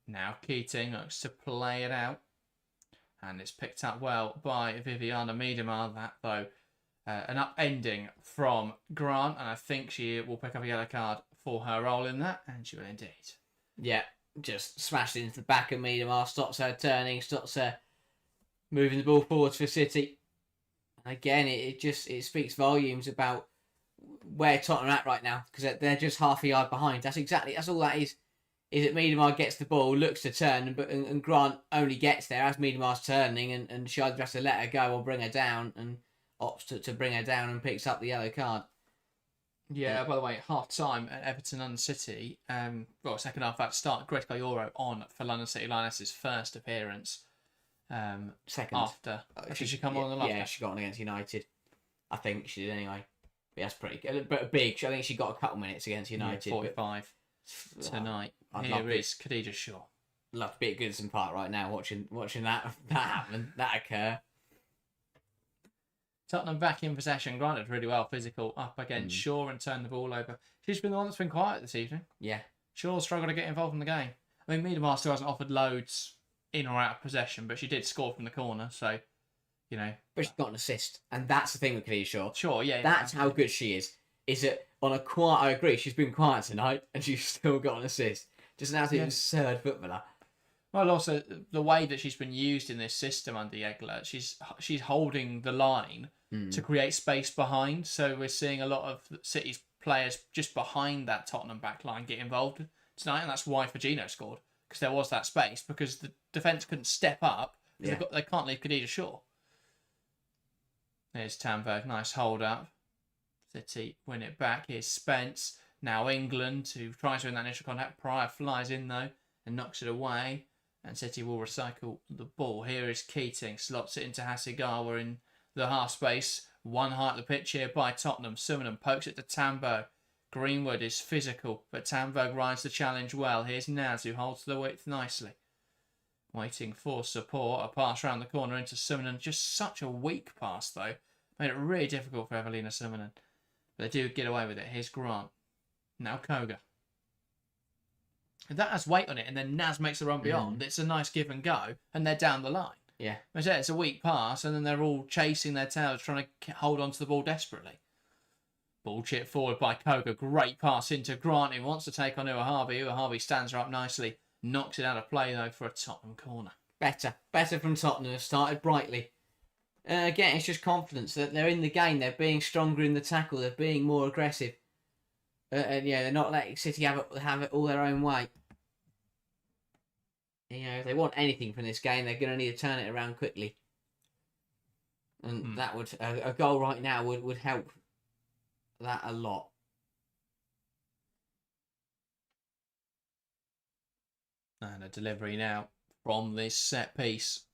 Now Keating looks to play it out. And it's picked up well by Viviana Miedema. That, though, an upending from Grant. And I think she will pick up a yellow card for her role in that. And she will indeed. Yeah, just smashed into the back of Miedema. Stops her turning. Stops her moving the ball forwards for City. And again, it speaks volumes about where Tottenham are at right now. Because they're just half a yard behind. That's all that is. Is that Miedema gets the ball, looks to turn, and Grant only gets there as Miedema's turning, and she either has to let her go or bring her down, and opts to bring her down and picks up the yellow card. Yeah, by the way, half-time at Everton and City, second half at start, Greg Euro on for London City Lionesses' first appearance. Second. After. Did she come on the last? Yeah, she got on against United. I think she did anyway. But that's pretty good. But big, I think she got a couple minutes against United. 45 tonight. Here is Khadija Shaw. Love to be at Goodison Park right now, watching that happen, that occur. Tottenham back in possession. Granted, really well physical up against Shaw and turned the ball over. She's been the one that's been quiet this evening. Yeah. Shaw struggled to get involved in the game. I mean, Miedema still hasn't offered loads in or out of possession, but she did score from the corner, so, you know. But she's got an assist, and that's the thing with Khadija Shaw. Sure, yeah. That's how good she is. Is that on a quiet? I agree. She's been quiet tonight, and she's still got an assist. Just an absolutely absurd footballer. Well, also the way that she's been used in this system under Jeglertz, she's holding the line to create space behind. So we're seeing a lot of City's players just behind that Tottenham back line get involved tonight, and that's why Fagino scored, because there was that space, because the defence couldn't step up. Yeah. They can't leave Khadija Shaw. There's Tamberg, nice hold up. City win it back. Here's Spence. Now England, who tries to win that initial contact. Pryor flies in, though, and knocks it away. And City will recycle the ball. Here is Keating. Slots it into Hasegawa in the half space. One height of the pitch here by Tottenham. Summerham pokes it to Tambo. Greenwood is physical, but Tambo rides the challenge well. Here's Naz, who holds the width nicely. Waiting for support. A pass around the corner into Summerham. Just such a weak pass, though. Made it really difficult for Evelina Summerham. But they do get away with it. Here's Grant. Now Koga. If that has weight on it, and then Naz makes the run beyond, it's a nice give and go, and they're down the line. Yeah. It's a weak pass, and then they're all chasing their tails, trying to hold on to the ball desperately. Ball chipped forward by Koga. Great pass into Grant, who wants to take on Uahavi. Uahavi stands her up nicely. Knocks it out of play, though, for a Tottenham corner. Better from Tottenham. Have started brightly. Again, it's just confidence that they're in the game. They're being stronger in the tackle. They're being more aggressive. And they're not letting City have it all their own way. If they want anything from this game, they're going to need to turn it around quickly. And that would a goal right now would help that a lot. And a delivery now from this set piece.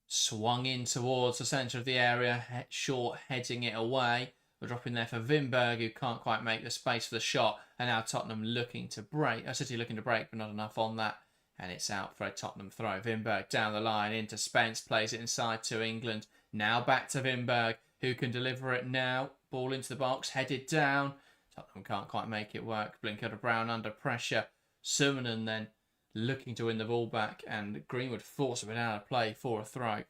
Swung in towards the centre of the area. Short heading it away. The drop in there for Wimberg, who can't quite make the space for the shot. And now Tottenham looking to break. City looking to break, but not enough on that. And it's out for a Tottenham throw. Wimberg down the line into Spence, plays it inside to England. Now back to Wimberg, who can deliver it now. Ball into the box, headed down. Tottenham can't quite make it work. Blinker-Brown under pressure. Summonen then looking to win the ball back, and Greenwood forced it out of play for a throw.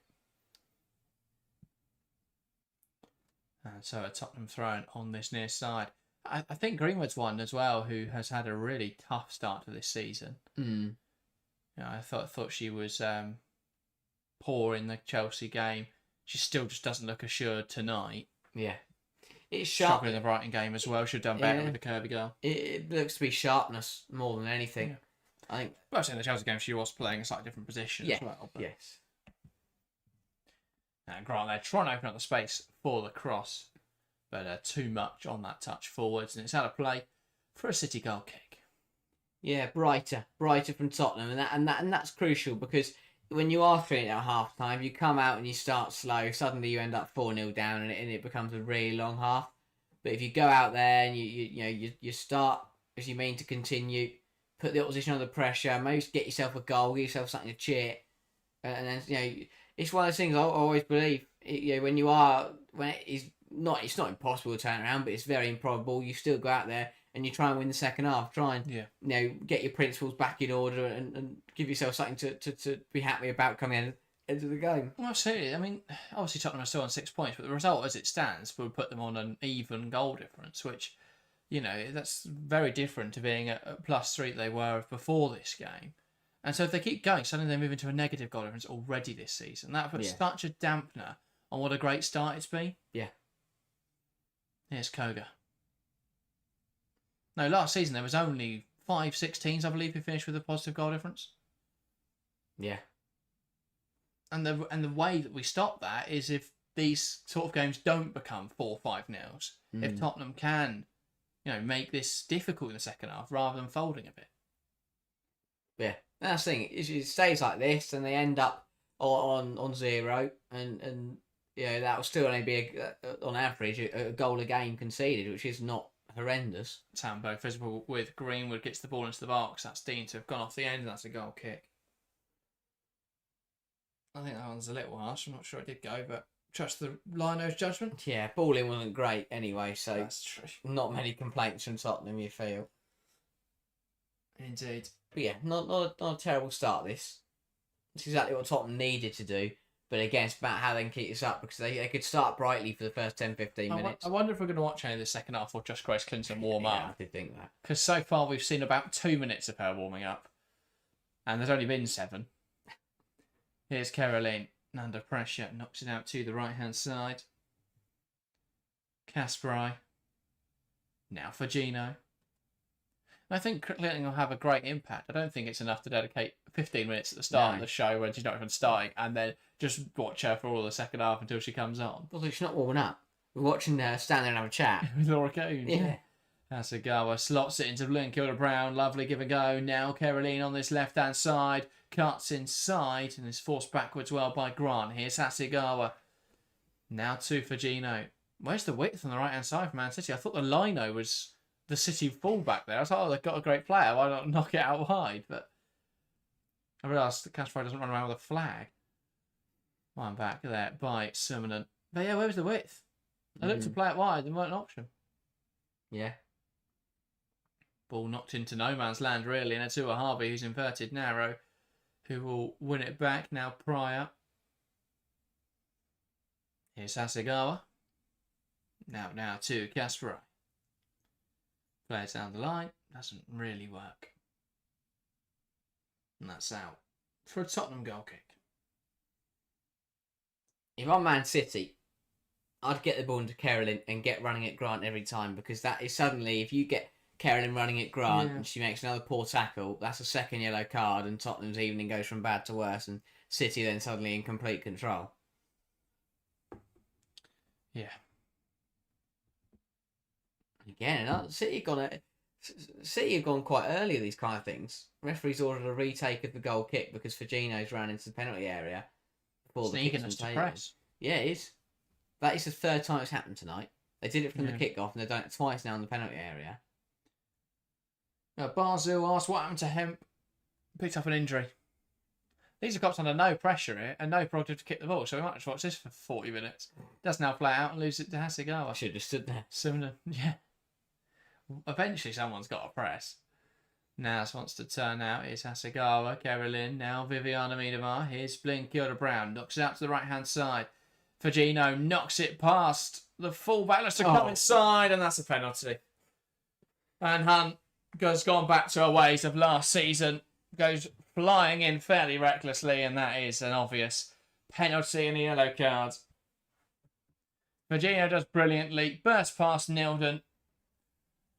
And so a Tottenham throw on this near side. I think Greenwood's one as well who has had a really tough start to this season. I thought she was poor in the Chelsea game. She still just doesn't look assured tonight. Yeah. It's sharp. Struggling in the Brighton game as well. Should have done better with the curvy goal. It looks to be sharpness more than anything. Yeah. I think. Well, in the Chelsea game, she was playing a slightly different position as well. But... Yes. And Grant there trying to open up the space for the cross, but too much on that touch forwards, and it's out of play for a City goal kick. Yeah, brighter from Tottenham, and that's crucial because when you are 3 at half time, you come out and you start slow. Suddenly you end up 4-0 down, and it becomes a really long half. But if you go out there and you start as you mean to continue, put the opposition under pressure, maybe get yourself a goal, give yourself something to cheer, and then it's one of those things I always believe. When it's not impossible to turn around, but it's very improbable. You still go out there and you try and win the second half. Try and get your principles back in order and give yourself something to be happy about coming into the game. Well, absolutely. I mean, obviously Tottenham are still on 6 points, but the result as it stands would put them on an even goal difference, which that's very different to being at +3 they were before this game. And so if they keep going, suddenly they move into a negative goal difference already this season. That puts such a dampener on what a great start it's been. Yeah. Here's Koga. No, last season there was only 5-6 teams, I believe, who finished with a positive goal difference. Yeah. And the way that we stop that is if these sort of games don't become 4-5-0s. If Tottenham can, make this difficult in the second half rather than folding a bit. Yeah. That's the thing. It stays like this, and they end up on 0, and that will still only be on average a goal a game conceded, which is not horrendous. Tambo physical with Greenwood, gets the ball into the box. That's deemed to have gone off the end, and that's a goal kick. I think that one's a little harsh. I'm not sure it did go, but trust the Lino's judgment. Yeah, balling wasn't great anyway, so that's true. Not many complaints from Tottenham, you feel. Indeed. But yeah, not a terrible start, this. It's exactly what Tottenham needed to do. But again, it's about how they can keep this up, because they could start brightly for the first 10-15 minutes. I wonder if we're going to watch any of the second half or just Grace Clinton warm up. I did think that. Because so far we've seen about 2 minutes of her warming up. And there's only been 7. Here's Caroline. Under pressure. Knocks it out to the right-hand side. Kasparai. Now for Gino. I think Clinton will have a great impact. I don't think it's enough to dedicate 15 minutes at the start of the show when she's not even starting, and then just watch her for all the second half until she comes on. Well, she's not warming up. We're watching her stand there and have a chat. With Laura Coons. Yeah. Hasegawa slots it into Blinker-Brown. Lovely give and go. Now Caroline on this left-hand side. Cuts inside and is forced backwards well by Grant. Here's Hasegawa. Now to Fagino. Where's the width on the right-hand side for Man City? I thought the Lino was the City fullback there. I was like, they've got a great player. Why not knock it out wide? But I realised that Kasparai doesn't run around with a flag. One back there by Summonen. But yeah, where was the width? They looked to play it wide. They weren't an option. Yeah. Ball knocked into no man's land, really. And Atua Harvey, who's inverted narrow, who will win it back. Now Pryor. Here's Hasegawa. Now to Kasparai. Plays down the line. Doesn't really work. And that's out for a Tottenham goal kick. If I'm Man City, I'd get the ball into Caroline and get running at Grant every time, because that is suddenly, if you get Caroline running at Grant and she makes another poor tackle, that's a second yellow card, and Tottenham's evening goes from bad to worse, and City then suddenly in complete control. Yeah. Again, City have gone quite early at these kind of things. Referees ordered a retake of the goal kick because Fagino's ran into the penalty area before the kick's been taken. Press. Yeah, it is. That is the third time it's happened tonight. They did it from the kickoff, and they've done it twice now in the penalty area. Barzil asked what happened to Hemp. Picked up an injury. These are cops under no pressure here and no prerogative to kick the ball, so we might just watch this for 40 minutes. Does now flat out and lose it to Hasegawa. I should have stood there. Similar, yeah. Eventually someone's got to press. Nas wants to turn out. Here's Hasegawa, Carolyn, now Viviana Miedema. Here's Blin Brown. Knocks it out to the right-hand side. Fagino knocks it past the full-back. Let's come inside, and that's a penalty. And Hunt has gone back to her ways of last season. Goes flying in fairly recklessly, and that is an obvious penalty and a yellow card. Fagino does brilliantly. Bursts past Nilden.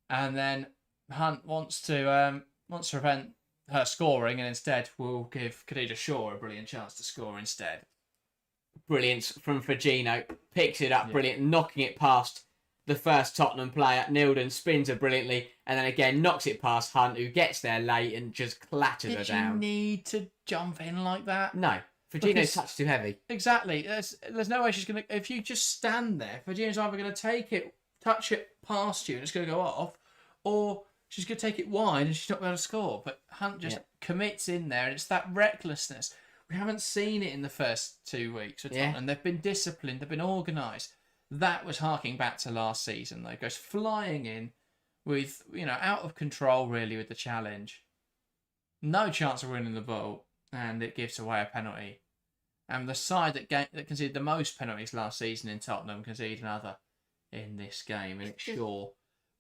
And then Hunt wants to prevent her scoring, and instead will give Khadija Shaw a brilliant chance to score instead. Brilliance from Fagino. Picks it up, brilliant, knocking it past the first Tottenham player. Nilden spins her brilliantly, and then again knocks it past Hunt, who gets there late and just clatters her down. Did you need to jump in like that? No. Fagino's touch too heavy. Exactly. There's no way she's going to... If you just stand there, Fagino's either going to take it, touch it past you, and it's going to go off, or she's going to take it wide and she's not going to score. But Hunt just commits in there, and it's that recklessness. We haven't seen it in the first 2 weeks. And they've been disciplined, they've been organised. That was harking back to last season, though. Goes flying in with, out of control, really, with the challenge. No chance of winning the ball, and it gives away a penalty. And the side that conceded the most penalties last season in Tottenham conceded another in this game. And it's Shaw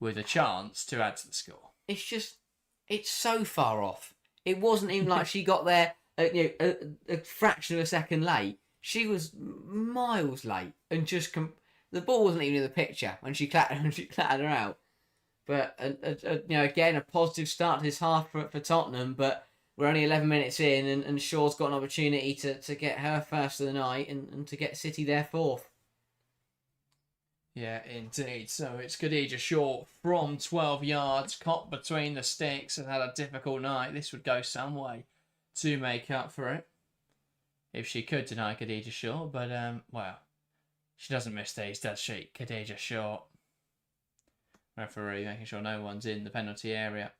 with a chance to add to the score. It's so far off. It wasn't even like she got there a fraction of a second late. She was miles late and just... The ball wasn't even in the picture when she clattered her out. But, again, a positive start to this half for Tottenham, but we're only 11 minutes in, and Shaw's got an opportunity to get her first of the night and to get City their fourth. Yeah, indeed. So it's Khadija Shaw from 12 yards, caught between the sticks and had a difficult night. This would go some way to make up for it. If she could deny Khadija Shaw, but, she doesn't miss these, does she? Khadija Shaw. Referee making sure no one's in the penalty area.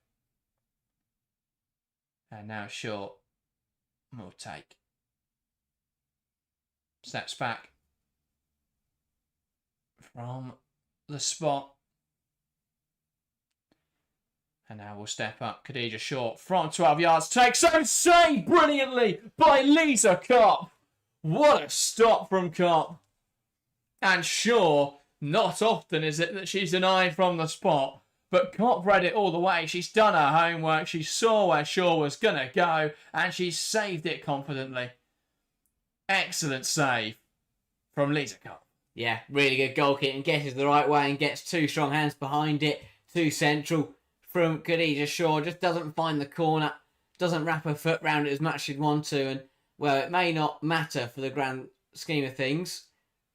And now Shaw will take. Steps back from the spot. And now we'll step up. Khadija Shaw from 12 yards. Takes a save brilliantly by Lisa Kopp. What a stop from Kopp. And Shaw, not often is it that she's denied from the spot. But Kopp read it all the way. She's done her homework. She saw where Shaw was going to go. And she saved it confidently. Excellent save from Lisa Kopp. Yeah, really good goal kick, and gets it the right way and gets two strong hands behind it. Too central from Khadija Shaw. Just doesn't find the corner. Doesn't wrap her foot round it as much as she'd want to. And, well, it may not matter for the grand scheme of things,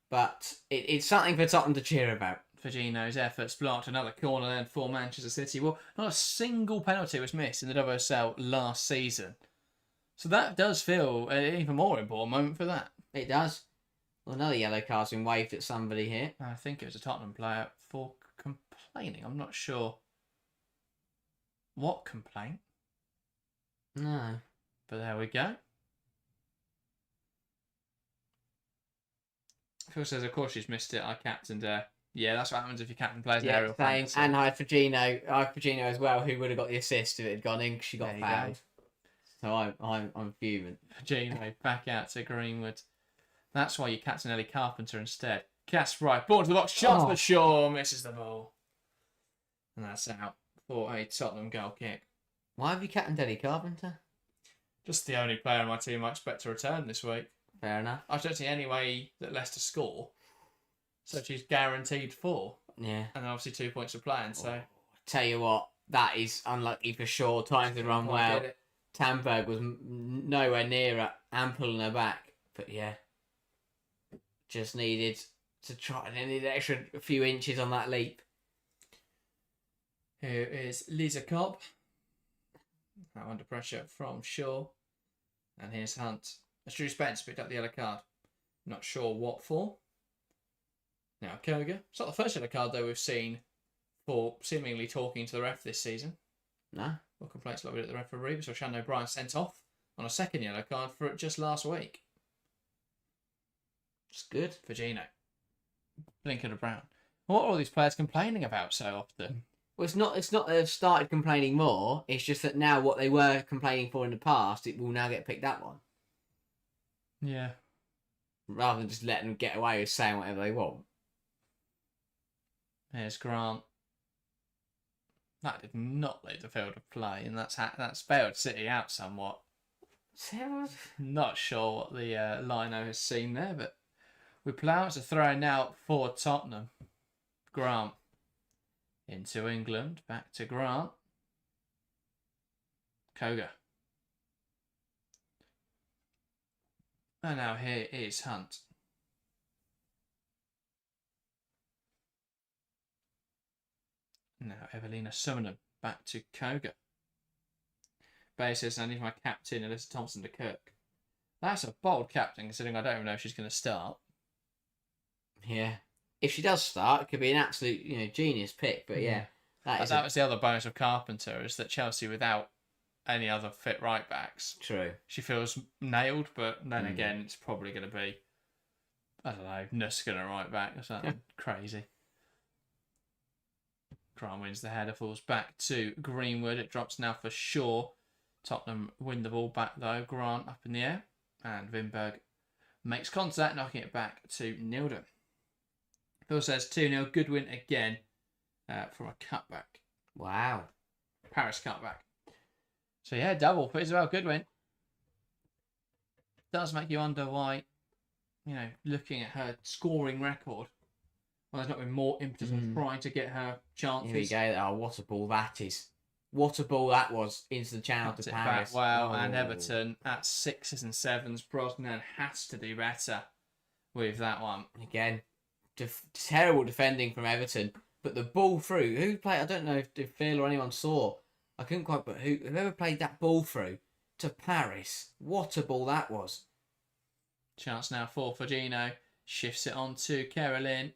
but it's something for Tottenham to cheer about. Fagino's efforts blocked another corner then for Manchester City. Well, not a single penalty was missed in the WSL last season. So that does feel an even more important moment for that. It does. Well, another yellow card's been waved at somebody here. I think it was a Tottenham player for complaining. I'm not sure what complaint. No. But there we go. Phil says, of course she's missed it. I captained her. Yeah, that's what happens if your captain plays an aerial fantasy. And I had Fagino as well, who would have got the assist if it had gone in because she got fouled. So I'm fuming. Fagino back out to Greenwood. That's why you captain Ellie Carpenter instead. Cast right, ball to the box, shot for Shaw, misses the ball. And that's out for a Tottenham goal kick. Why have you captained Ellie Carpenter? Just the only player on my team I expect to return this week. Fair enough. I don't see any way that Leicester score. So she's guaranteed 4. Yeah. And obviously 2 points for playing, so... Tell you what, that is unlucky for Shaw. Times to run well. Tamberg was nowhere near her and pulling her back. But yeah, just needed to try and need an extra few inches on that leap. Here is Lisa Kopp. Now under pressure from Shaw. And here's Hunt. As Drew Spence picked up the yellow card. Not sure what for. Now, Koga. It's not the first yellow card, though, we've seen for seemingly talking to the ref this season. No. Well, complaints lobbied at the referee. We saw Shannon O'Brien sent off on a second yellow card for it just last week. It's good. For Gino. Blinker to Brown. What are all these players complaining about so often? Well, it's not that they've started complaining more. It's just that now what they were complaining for in the past, it will now get picked up on. Yeah. Rather than just letting them get away with saying whatever they want. Here's Grant. That did not leave the field of play, and that's bailed City out somewhat. Not sure what the lino has seen there, but we plough. It's a throw now for Tottenham. Grant into England, back to Grant. Koga. And now here is Hunt. Now Evelina Summonen back to Koga. Bay says, I need my captain, Alyssa Thompson to Kirk. That's a bold captain, considering I don't even know if she's going to start. Yeah. If she does start, it could be an absolute, genius pick. But yeah, that was the other bonus of Carpenter, is that Chelsea, without any other fit right backs, true. She feels nailed, but then again, it's probably going to be, I don't know, Nuska at right back or something crazy. Grant wins the header, falls back to Greenwood. It drops now for Shaw. Tottenham win the ball back though. Grant up in the air, and Wimberg makes contact, knocking it back to Nilden. Phil says 2-0, good win again from a cutback. Wow. Paris cutback. So yeah, double for Isabel Goodwin. Does make you wonder why, looking at her scoring record, well, there's not been more impetus on trying to get her chances. Here we go. Oh, what a ball that is. What a ball that was into the channel to Paris. Wow, and Everton at 6s and 7s. Brosnan has to do better with that one. Again, terrible defending from Everton, but the ball through. Who played? I don't know if Phil or anyone saw. I couldn't quite, but whoever played that ball through to Paris, what a ball that was. Chance now for Gino. Shifts it on to Caroline.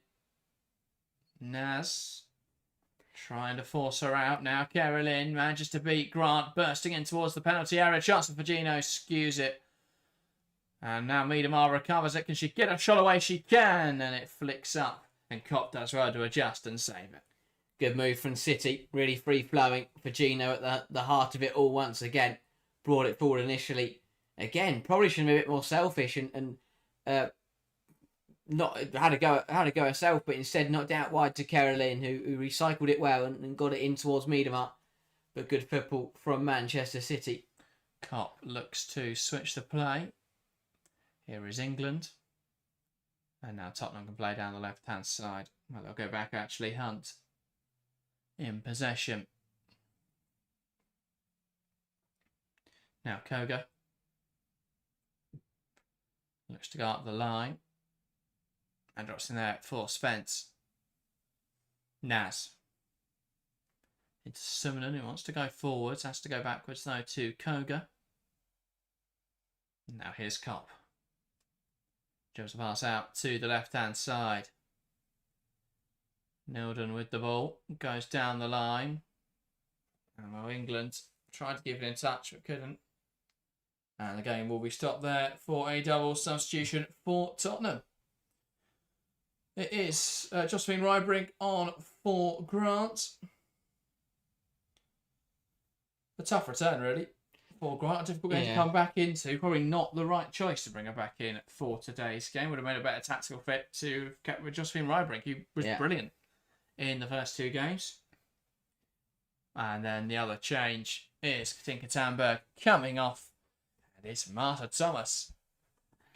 Naz trying to force her out now. Caroline manages to beat Grant, bursting in towards the penalty area. Chance for Gino, skews it. And now Miedema recovers it. Can she get a shot away? She can, and it flicks up. And Kopp does well to adjust and save it. Good move from City. Really free-flowing for Gino at the heart of it all once again. Brought it forward initially. Again, probably should have been a bit more selfish and not had to go herself, but instead knocked out wide to Caroline, who recycled it well and got it in towards Miedema. But good football from Manchester City. Kopp looks to switch the play. Here is England. And now Tottenham can play down the left-hand side. Well, they'll go back actually. Hunt in possession. Now Koga looks to go up the line and drops in there for Spence. Naz into Summonen, who wants to go forwards, has to go backwards though to Koga. Now here's Kopp. Jumps the pass out to the left-hand side. Nilden with the ball. Goes down the line. And well, England tried to give it in touch, but couldn't. And the game will be stopped there for a double substitution for Tottenham. It is Josephine Rybrink on for Grant. A tough return, really. For Grant, a difficult game to come back into. Probably not the right choice to bring her back in for today's game. Would have made a better tactical fit to get with Josephine Rybrink, who was brilliant in the first two games. And then the other change is Katinka Tandberg coming off. And it's Martha Thomas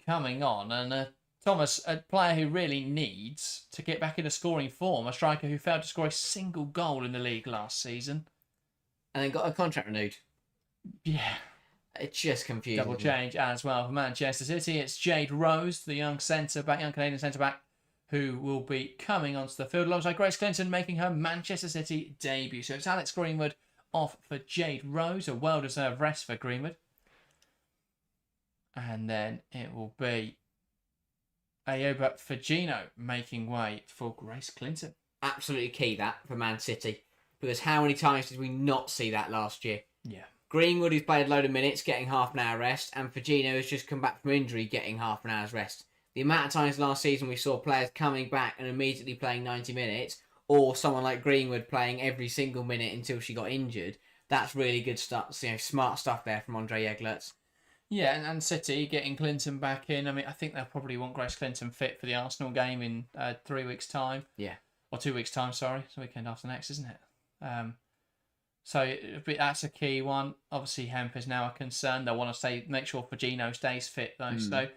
coming on. And Thomas, a player who really needs to get back into scoring form. A striker who failed to score a single goal in the league last season. And then got a contract renewed. Yeah. It's just confusing. Double change as well for Manchester City. It's Jade Rose, the young centre-back, young Canadian centre-back, who will be coming onto the field alongside Grace Clinton making her Manchester City debut. So it's Alex Greenwood off for Jade Rose, a well-deserved rest for Greenwood. And then it will be Ayoba Firmino making way for Grace Clinton. Absolutely key that for Man City. Because how many times did we not see that last year? Yeah. Greenwood, who's played a load of minutes, getting half an hour rest, and Firmino has just come back from injury, getting half an hour's rest. The amount of times last season we saw players coming back and immediately playing 90 minutes, or someone like Greenwood playing every single minute until she got injured, that's really good stuff, smart stuff there from Andre Jeglertz. Yeah, and City getting Clinton back in. I mean, I think they'll probably want Grace Clinton fit for the Arsenal game in 3 weeks' time. Yeah. Or 2 weeks' time, sorry. It's the weekend after next, isn't it? So that's a key one. Obviously, Hemp is now a concern. They want to make sure Firmino stays fit, though. So,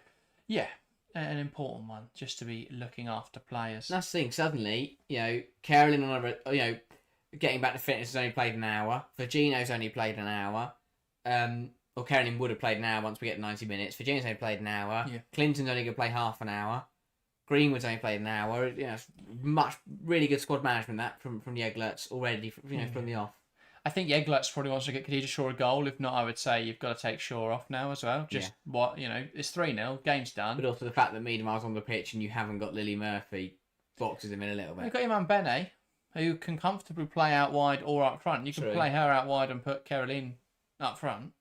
yeah, an important one, just to be looking after players. That's the thing. Suddenly, Carolyn getting back to fitness has only played an hour. Firmino's only played an hour. Or Carolyn would have played an hour once we get to 90 minutes. Firmino's only played an hour. Yeah. Clinton's only going to play half an hour. Greenwood's only played an hour. Really good squad management that from Jeglertz already. From the off. I think Jeglertz probably wants to get Khadija Shaw a goal. If not, I would say you've got to take Shaw off now as well. It's 3-0, game's done. But also the fact that Miedema's on the pitch and you haven't got Lily Murphy boxes him in a little bit. You've got your man Bene, who can comfortably play out wide or up front. You can play her out wide and put Caroline up front.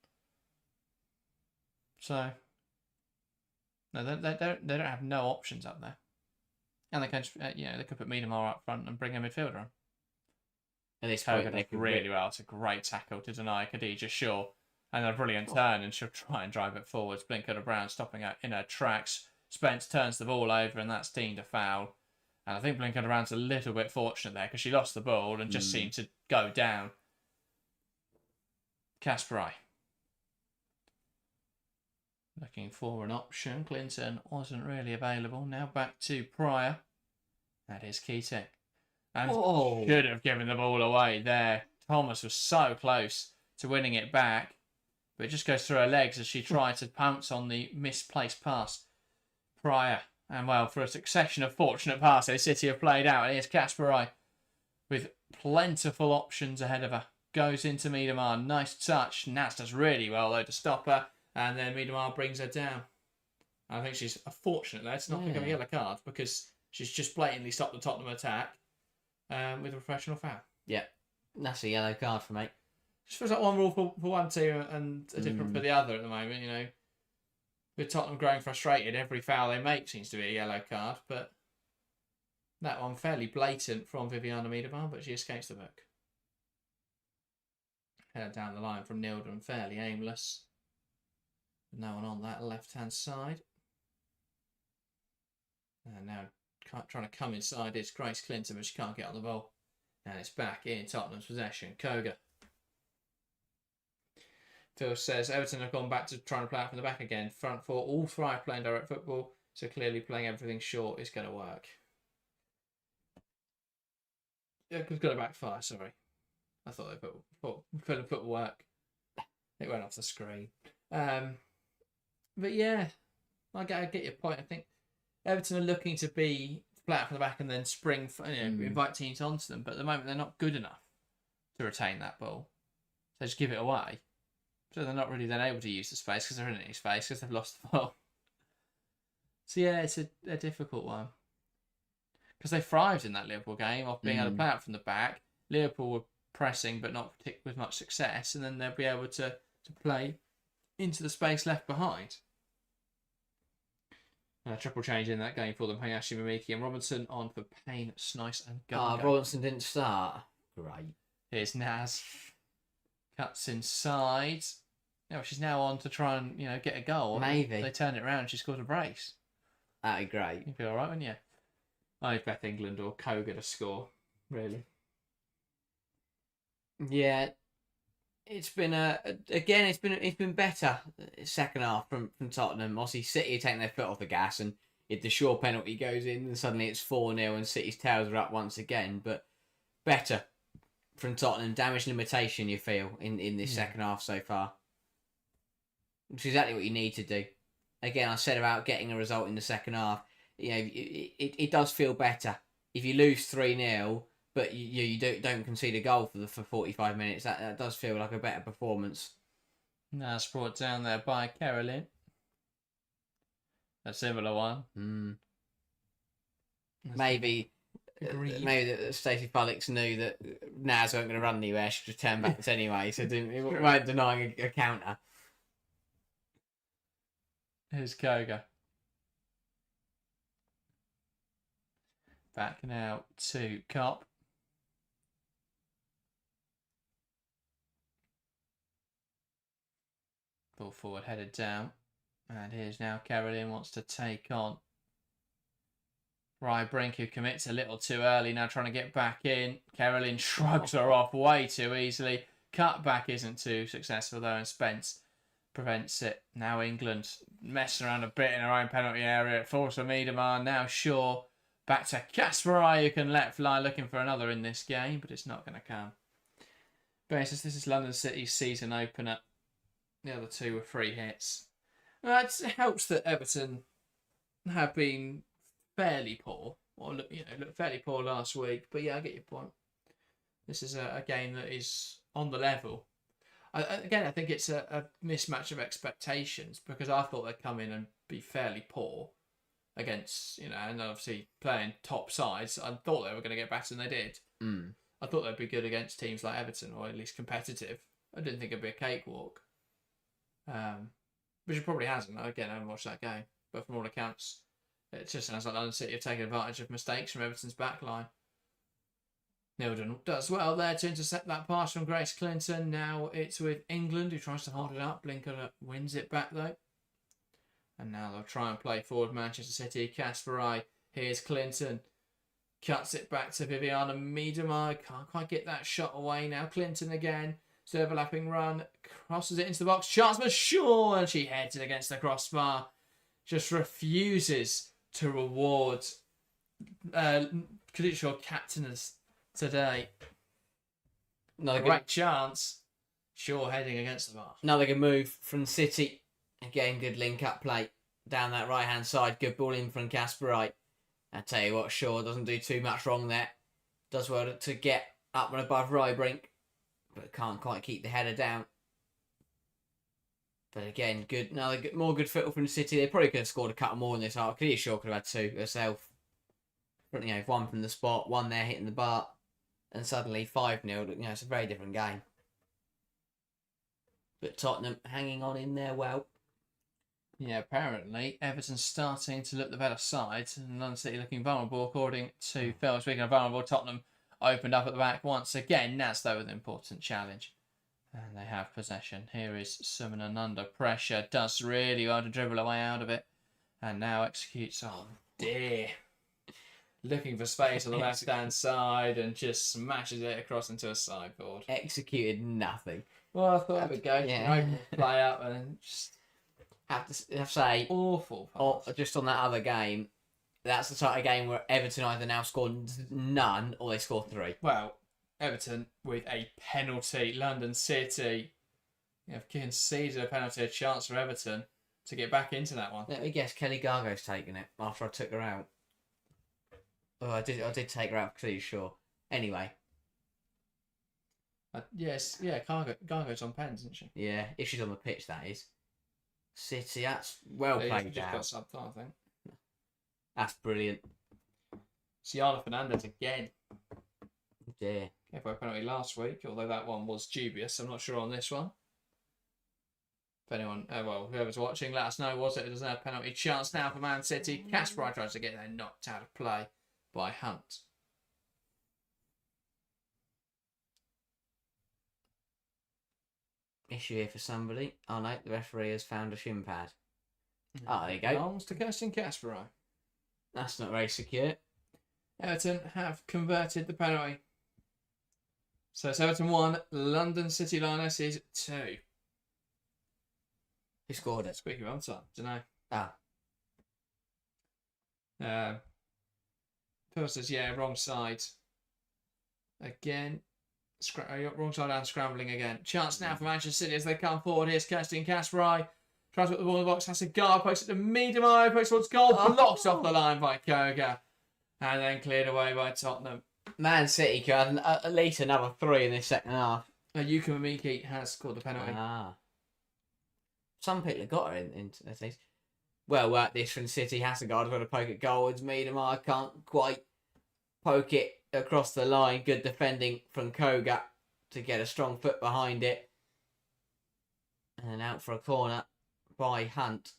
So, no, they don't have no options up there. And they can they could put Miedema up front and bring a midfielder on. At this Koga point, did really well. It's a great tackle to deny Khadija Shaw. And a brilliant turn, and she'll try and drive it forwards. Blinker Brown stopping her in her tracks. Spence turns the ball over, and that's deemed a foul. And I think Blinker Brown's a little bit fortunate there because she lost the ball and just seemed to go down. Kasparai. Looking for an option. Clinton wasn't really available. Now back to Pryor. That is Keating. And should have given the ball away there. Thomas was so close to winning it back. But it just goes through her legs as she tried to pounce on the misplaced pass. Pryor. And well, for a succession of fortunate passes City have played out. Here's Kasparai with plentiful options ahead of her. Goes into Miedema. Nice touch. Nats does really well though to stop her. And then Miedema brings her down. I think she's fortunate there. It's not become a yellow card because she's just blatantly stopped the Tottenham attack with a professional foul. Yeah, that's a yellow card for me. Just feels like one rule for one team and a different for the other at the moment. With Tottenham growing frustrated, every foul they make seems to be a yellow card. But that one fairly blatant from Viviana Miedema, but she escapes the book. Head down the line from Nilden, fairly aimless. No one on that left-hand side. And now trying to come inside is Grace Clinton, but she can't get on the ball. And it's back in Tottenham's possession. Koga. Phil says Everton have gone back to trying to play out from the back again. Front four, all thrive playing direct football, so clearly playing everything short is going to work. Yeah, it's going to backfire, sorry. I thought they put work. It went off the screen. But yeah, I get your point. I think Everton are looking to play out from the back and then invite teams onto them. But at the moment, they're not good enough to retain that ball. So just give it away. So they're not really then able to use the space because they're in any space because they've lost the ball. So yeah, it's a difficult one. Because they thrived in that Liverpool game off being able to play out from the back. Liverpool were pressing but not with much success. And then they'll be able to play into the space left behind. Triple change in that game for them. Hayashi, Mimiki and Robinson on for Payne, Snice and Gunn. Robinson didn't start. Great. Here's Naz. Cuts inside. She's now on to try and get a goal. Maybe. They turn it around and she scores a brace. That'd be great. You'd be alright, wouldn't you? I'd bet England or Koga to score, really. Yeah. It's been it's been better second half from Tottenham. Obviously, City are taking their foot off the gas, and if the Shaw penalty goes in, then suddenly it's 4-0 and City's tails are up once again. But better from Tottenham. Damage limitation, you feel in this second half so far, which is exactly what you need to do. Again, I said about getting a result in the second half. It does feel better if you lose 3-0. But you don't concede a goal for 45 minutes. That does feel like a better performance. Now brought down there by Caroline. A similar one. Maybe Agreed. maybe that Stacey Bullocks knew that Naz weren't going to run anywhere. She just turned back anyway, so we weren't denying a counter. Here's Koga. Back now to Cop. Ball forward, headed down. And here's now Caroline wants to take on Brink, who commits a little too early, now trying to get back in. Caroline shrugs her off way too easily. Cut back isn't too successful though, and Spence prevents it. Now England messing around a bit in her own penalty area. Force for Miedema. Now Shaw. Back to Kasparai, who can let fly, looking for another in this game, but it's not going to come. Basis, this is London City's season opener. The other two were free hits. It helps that Everton have been fairly poor, or look fairly poor last week. But yeah, I get your point. This is a game that is on the level. Again, I think it's a mismatch of expectations, because I thought they'd come in and be fairly poor against, and obviously playing top sides. I thought they were going to get better than they did. I thought they'd be good against teams like Everton, or at least competitive. I didn't think it'd be a cakewalk. Which it probably hasn't. Again, I haven't watched that game, but from all accounts, it just sounds like London City have taken advantage of mistakes from Everton's backline. Nilden does well there to intercept that pass from Grace Clinton. Now it's with England, who tries to hold it up. Blinker wins it back though. And now they'll try and play forward Manchester City. Kasparai, here's Clinton. Cuts it back to Viviana Miedema. Can't quite get that shot away now. Clinton again. It's an overlapping run. Crosses it into the box. Chance for Shaw. And she heads it against the crossbar. Just refuses to reward Kalichor captainers today. Another great chance. Shaw heading against the bar. Another good move from City. Again, good link-up play down that right-hand side. Good ball in from Kasparai. I tell you what, Shaw doesn't do too much wrong there. Does well to get up and above Brink, but can't quite keep the header down. But again, more good football from City. They probably could have scored a couple more in this half. Shaw could have had two herself. But, one from the spot, one there hitting the bar, and suddenly 5-0. It's a very different game. But Tottenham hanging on in there well. Yeah, apparently Everton's starting to look the better side, and London City looking vulnerable. According to Phil, speaking of vulnerable, Tottenham opened up at the back once again. That's though an important challenge, and they have possession. Here is Summonen under pressure, does really well to dribble away out of it, and now executes. Oh dear! Looking for space on the left-hand side and just smashes it across into a sideboard. Executed nothing. Well, I thought it would go. Yeah. Play up and just. Have to say, awful pass. Just on that other game, that's the type of game where Everton either now score none or they score 3. Well, Everton with a penalty. London City have conceded a penalty, a chance for Everton to get back into that one. Let me guess, Kelly Gargo's taken it after I took her out. Oh, I did take her out because he's sure. Anyway. Yes, yeah, Gargo's on pens, isn't she? Yeah, if she's on the pitch, that is. City, that's well played just out. got subbed on, I think. That's brilliant. Ciara Fernandez again. Yeah. Gave away a penalty last week, although that one was dubious. I'm not sure on this one. If anyone, whoever's watching, let us know. Was it a deserved penalty? Chance now for Man City. Kasparai tries to get there, knocked out of play by Hunt. Issue here for somebody. Oh no, the referee has found a shin pad. Oh, there you go. Belongs to Kirsten Kasparai. That's not very secure. Everton have converted the penalty. So it's Everton 1, London City Lionesses 2. Who scored it? Speaking of onside, don't know. Phil says, yeah, wrong side. Again. Wrong side and scrambling again. Chance now for Manchester City as they come forward. Here's Kirsten Kasparai. Tries to put the ball in the box. Has a guard. Pokes it to Miedema. Pokes towards goal. Blocked off the line by Koga. And then cleared away by Tottenham. Man City could have at least another 3 in this second half. Yuka Mamiki has scored the penalty. Some people have got her in at least. well worked this from City. Hasselgaard's got to poke at goal. It's Miedema can't quite poke it across the line. Good defending from Koga to get a strong foot behind it. And then out for a corner by Hunt.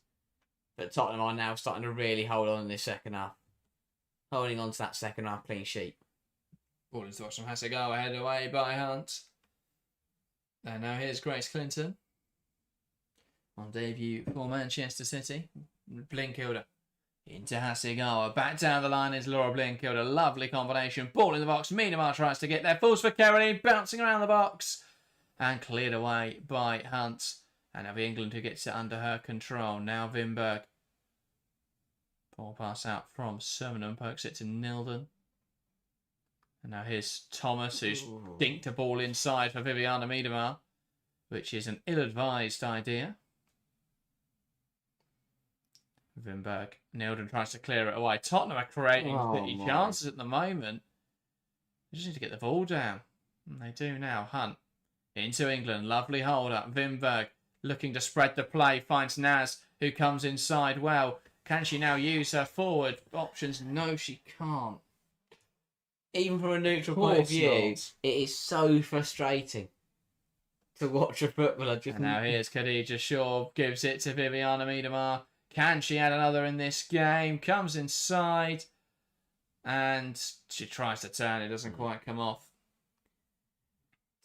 But Tottenham are now starting to really hold on in this second half. Holding on to that second half clean sheet. Ball into the box from Hasselgaard, headed away by Hunt. And now here's Grace Clinton. On debut for Manchester City. Blinkilder into Hasselgaard. Back down the line is Laura Blinkilder. Lovely combination. Ball in the box. Miedema tries to get there. Falls for Caroline. Bouncing around the box. And cleared away by Hunt. And it'll be England who gets it under her control. Now Wimberg. Ball pass out from Summerham. Pokes it to Nilden. And now here's Thomas, who's dinked a ball inside for Viviana Miedema, which is an ill-advised idea. Wimberg. Nilden tries to clear it away. Tottenham are creating pretty chances at the moment. They just need to get the ball down. And they do now. Hunt into England. Lovely hold up. Wimberg looking to spread the play. Finds Naz, who comes inside well. Can she now use her forward options? No, she can't. Even from a neutral point of view, it is so frustrating to watch a footballer just... And now here's Khadija Shaw, gives it to Viviana Miedema. Can she add another in this game? Comes inside, and she tries to turn. It doesn't quite come off.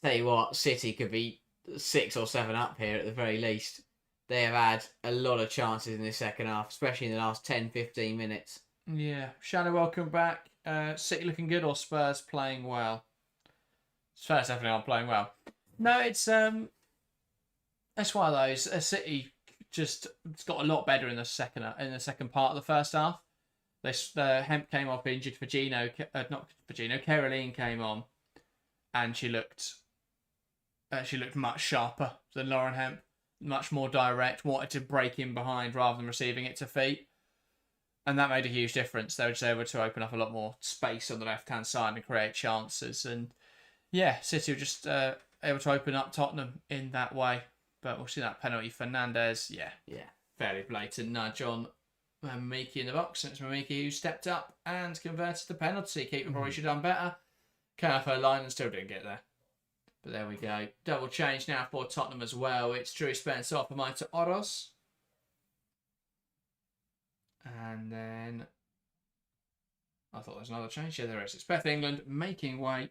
Tell you what, City could be 6 or 7 up here at the very least. They have had a lot of chances in this second half, especially in the last 10-15 minutes. Yeah. Shannon, welcome back. City looking good or Spurs playing well? Spurs definitely aren't playing well. No, it's one of those. City just got a lot better in the second part of the first half. Hemp came off injured. Caroline came on, and she looked much sharper than Lauren Hemp. Much more direct. Wanted to break in behind rather than receiving it to feet. And that made a huge difference. They were just able to open up a lot more space on the left-hand side and create chances. And yeah, City were just able to open up Tottenham in that way. But we'll see that penalty. Fernandez, yeah. Fairly blatant nudge on Mamiki in the box. And it's Mamiki who stepped up and converted the penalty. Keeper probably should have done better. Came off her line and still didn't get there. But there we go. Double change now for Tottenham as well. It's Drew Spencer off of Maita Oros. And then I thought there was another change. Yeah, there is. It's Beth England making way.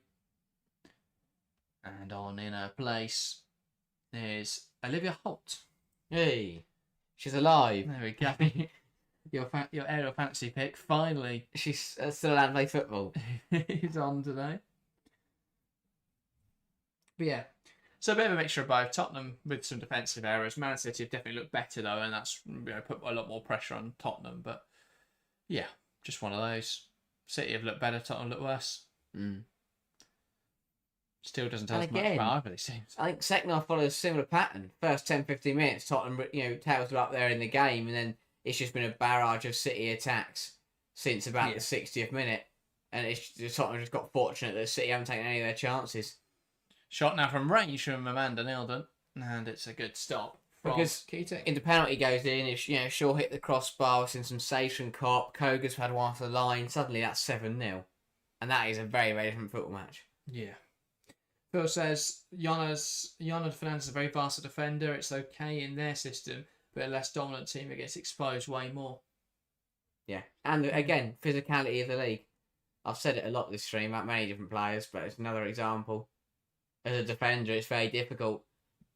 And on in her place is Olivia Holt. Hey, she's alive. There we go. your aerial fantasy pick, finally. She's still allowed to play football. He's on today. But yeah, so a bit of a mixture of both. Tottenham with some defensive errors. Man City have definitely looked better though, and that's put a lot more pressure on Tottenham. But yeah, just one of those. City have looked better. Tottenham look worse. Still doesn't tell us much about either these teams. I think second half follows a similar pattern. First 10-15 minutes, Tottenham tails are up there in the game, and then it's just been a barrage of City attacks since about the 60th minute, and Tottenham just got fortunate that City haven't taken any of their chances. Shot now from range from Amanda Nilden, and it's a good stop from Keating. If the penalty goes in, if Shaw hit the crossbar, we've seen some saves from Kopp, Koga's had one off the line, suddenly that's 7-0. And that is a very, very different football match. Yeah. Phil says, Jonna Fernandez is a very fast defender. It's okay in their system, but a less dominant team that gets exposed way more. Yeah. And again, physicality of the league. I've said it a lot this stream about many different players, but it's another example. As a defender, it's very difficult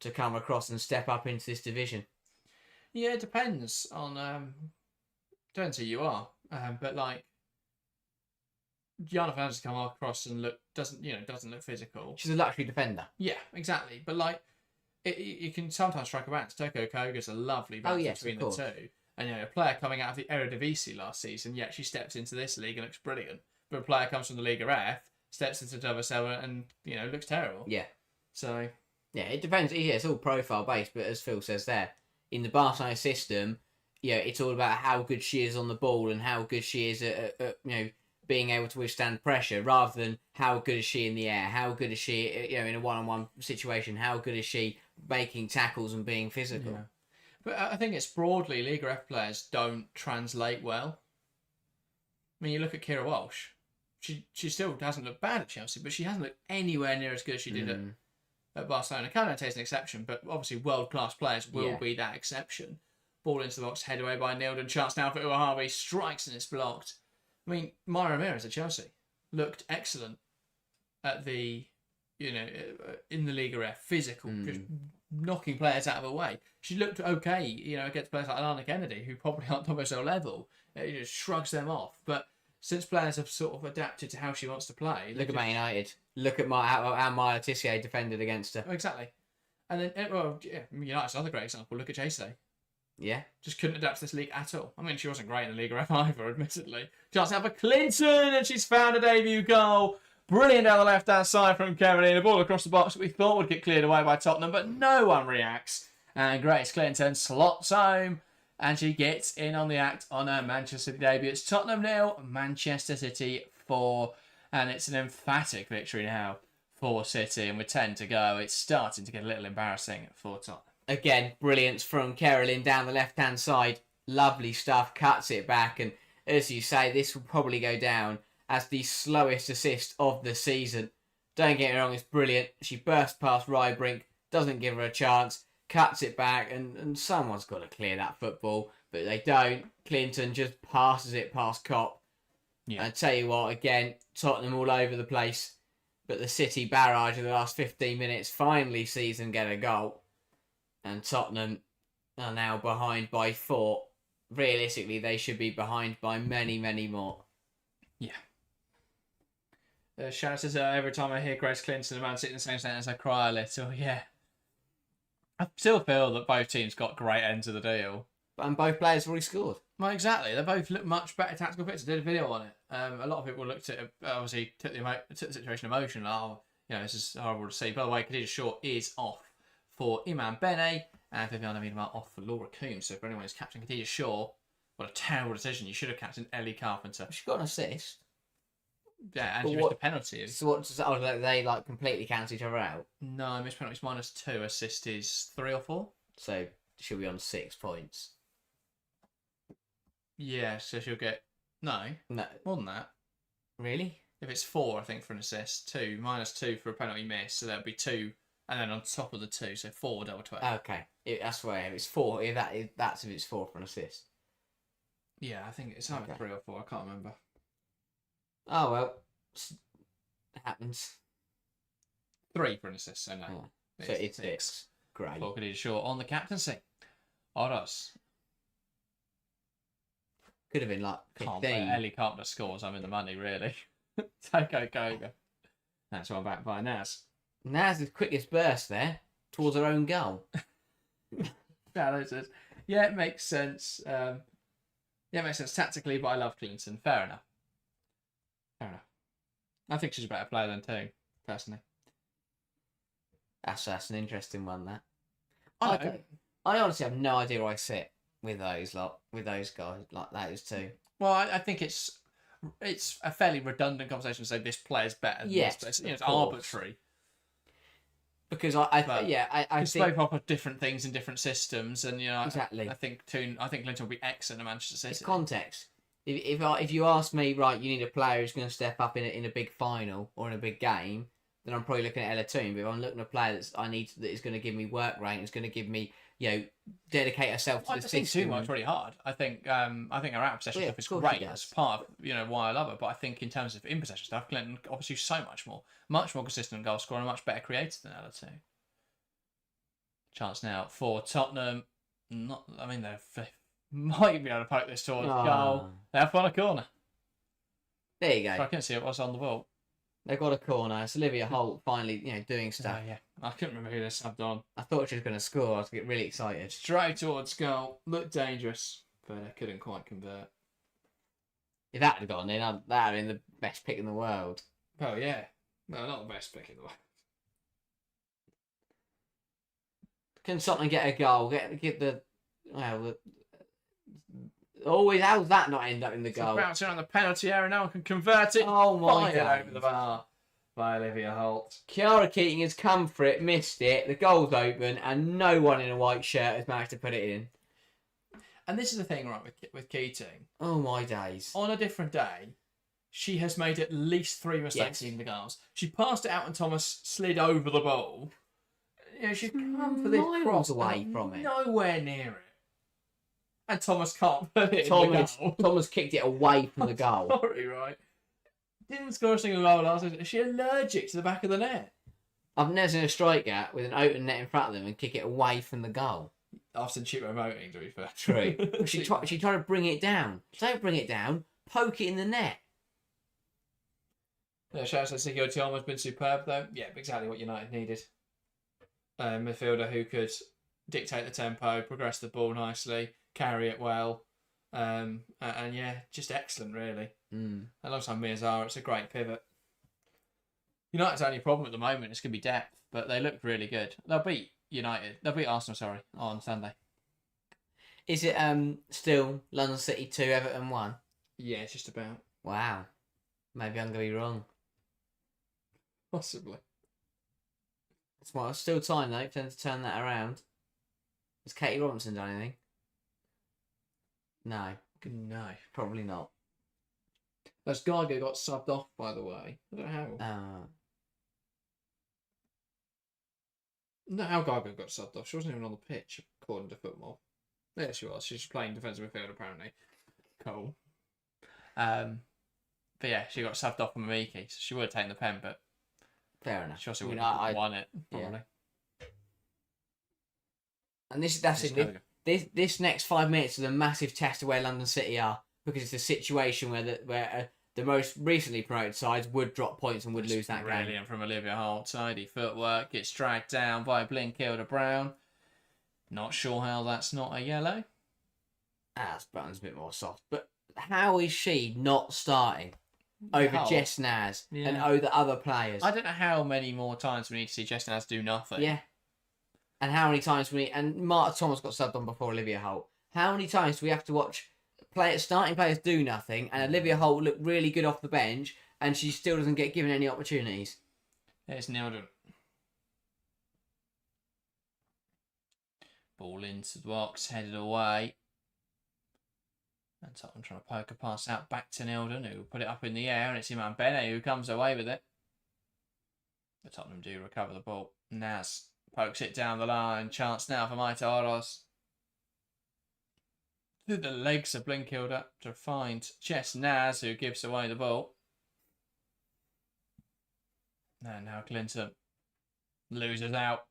to come across and step up into this division. Yeah, it depends on depends who you are. But like Jonna Fernandez come across and doesn't look physical. She's a luxury defender. Yeah, exactly. But like you can sometimes strike a balance. Toko Koga's a lovely balance between the two. And a player coming out of the Eredivisie last season, yet she steps into this league and looks brilliant. But a player comes from the Liga F, steps into WSL and looks terrible. Yeah. So yeah, it depends. Yeah, it's all profile based, but as Phil says there, in the Barcelona system, it's all about how good she is on the ball and how good she is at being able to withstand pressure, rather than how good is she in the air, how good is she in a one-on-one situation, how good is she making tackles and being physical. Yeah. But I think it's broadly Liga F players don't translate well. I mean, you look at Kira Walsh. She still hasn't looked bad at Chelsea, but she hasn't looked anywhere near as good as she did at Barcelona. Canada is an exception, but obviously world-class players will be that exception. Ball into the box, head away by Nilden. Chance now for Uahavi. Strikes and it's blocked. I mean, Maya Ramirez at Chelsea looked excellent at the, in the Liga F. Physical, just knocking players out of the way. She looked okay, against players like Alana Kennedy, who probably aren't top of her level. It just shrugs them off. But since players have sort of adapted to how she wants to play... Look at Man United. Look at how Maya Tissier defended against her. Exactly. And then, United's another great example. Look at Chase. Yeah. Just couldn't adapt to this league at all. I mean, she wasn't great in the Liga F either, admittedly. Chance now for Clinton, and she's found a debut goal. Brilliant down the left-hand side from Caroline. A ball across the box that we thought would get cleared away by Tottenham, but no one reacts. And Grace Clinton slots home, and she gets in on the act on her Manchester City debut. It's Tottenham 0, Manchester City 4, and it's an emphatic victory now for City. And with 10 to go, it's starting to get a little embarrassing for Tottenham. Again, brilliance from Caroline down the left-hand side. Lovely stuff, cuts it back, and as you say, this will probably go down as the slowest assist of the season. Don't get me wrong, it's brilliant. She bursts past Rybrink, doesn't give her a chance, cuts it back, and someone's got to clear that football, but they don't. Clinton just passes it past Kopp. Yeah. I tell you what, again, Tottenham all over the place, but the City barrage of the last 15 minutes finally sees them get a goal, and Tottenham are now behind by 4. Realistically, they should be behind by many, many more. Yeah. Shannon says, every time I hear Grace Clinton and Man City in the same sentence, I cry a little. Yeah. I still feel that both teams got great ends of the deal. And both players have already scored. Well, exactly. They both look much better tactical pictures. I did a video on it. A lot of people looked at it, obviously, took the situation emotional. This is horrible to see. By the way, Khadija Shaw is off for Iman Bene, and Viviana Miedema off for Laura Coombs. So for anyone who's captain Khadija Shaw, what a terrible decision. You should have captained Ellie Carpenter. She got an assist. Yeah, and she missed a penalty. So what does that, they completely cancel each other out? No, missed penalties -2, assist is 3 or 4. So she'll be on 6 points. Yeah, so she'll get no more than that. Really? If it's 4, I think for an assist, 2 -2 for a penalty miss, so that'd be 2, and then on top of the 2, so 4 double 12. Okay, that's where if it's 4. That's if it's 4 for an assist. Yeah, I think it's either 3 or 4. I can't remember. Oh well, it happens. 3 for an assist, so no. Yeah. So it's 6. Great. Paul Khadija Shaw on the captaincy. Oros. Could have been like 15. Ellie Carpenter scores. I'm in the money, really. Take Koga. That's why I'm back by Naz. Naz's quickest burst there towards her own goal. Yeah, it makes sense. It makes sense tactically, but I love Clinton. Fair enough. I think she's a better player than Toon, personally. That's an interesting one, that. I honestly have no idea where I sit with those guys, like those two. Well, I think it's a fairly redundant conversation to say this player's better than this player. It's arbitrary. Because I think both offer different things in different systems, and exactly. I think Clinton will be excellent at Manchester City. It's context. If you ask me, right, you need a player who's going to step up in a big final or in a big game, then I'm probably looking at Ella Toon. But if I'm looking at a player that is going to give me work rate, is going to give me, dedicate herself to the system. I think Toon works really hard. I think her out of possession stuff is great. That's part of why I love her. But I think in terms of in possession stuff, Clinton obviously so much more consistent goal scorer, and a much better creator than Ella Toon. Chance now for Tottenham. They might be able to poke this towards goal. They have won a corner. There you go. So I couldn't see it was on the ball. They got a corner. It's Olivia Holt finally, doing stuff. Yeah. I couldn't remember who they subbed on. I thought she was going to score. I was getting really excited. Straight towards goal. Looked dangerous, but they couldn't quite convert. If that had gone in, that would have been the best pick in the world. Oh, yeah. No, not the best pick in the world. Can Tottenham get a goal? Always, how's that not end up in the goal? Bouncing on the penalty area, no one can convert it. Oh my God. Over the bar. by Olivia Holt. Kiara Keating has come for it, missed it, the goal's open, and no one in a white shirt has managed to put it in. And this is the thing, right, with Keating. Oh, my days. On a different day, she has made at least 3 mistakes in the goals. She passed it out and Thomas slid over the ball. You know, she's come for this cross away from it. Nowhere near it. And Thomas can't put it in the goal. Thomas kicked it away from the goal. Sorry, right? Didn't score a single goal last season. Is she allergic to the back of the net? I've never seen a striker with an open net in front of them and kick it away from the goal. I've seen cheap voting, to be fair. True. she tried to bring it down. Don't bring it down. Poke it in the net. Yeah, shout out to Sigurd Tjorma's been superb, though. Yeah, exactly what United needed. Midfielder who could dictate the tempo, progress the ball nicely, carry it well. And yeah, just excellent, really. Alongside Miazara, it's a great pivot. United's only problem at the moment is going to be depth, but they look really good. They'll beat United. They'll beat Arsenal, sorry, on Sunday. Is it still London City 2, Everton 1? Yeah, it's just about. Wow. Maybe I'm going to be wrong. Possibly. It's still time, though, for them to turn that around. Has Katie Robinson done anything? No. No. Probably not. That's Geiger got subbed off, by the way. I don't know how. No, how Geiger got subbed off. She wasn't even on the pitch, according to football. There she was. She's playing defensive midfield, apparently. Cool. But yeah, she got subbed off from Miki, so she would have taken the pen, but fair enough. She also would have won it, probably. Yeah. And that's it. This next 5 minutes is a massive test of where London City are, because it's a situation where the most recently promoted sides would drop points and would lose that game. Brilliant from Olivia Holt. Tidy footwork. Gets dragged down by Blinkilda Brown. Not sure how that's not a yellow. That's Brown's a bit more soft. But how is she not starting over Jess Naz and over other players? I don't know how many more times we need to see Jess Naz do nothing. Yeah. And how many times and Marta Thomas got subbed on before Olivia Holt. How many times do we have to watch starting players do nothing and Olivia Holt look really good off the bench and she still doesn't get given any opportunities? It's Nildon. Ball into the box, headed away. And Tottenham trying to poke a pass out back to Nildon, who will put it up in the air, and it's Iman Bene who comes away with it. But Tottenham do recover the ball. Naz pokes it down the line. Chance now for Maite Oros. Through the legs of Blinkilda to find Jess Naz, who gives away the ball. And now Clinton loses out.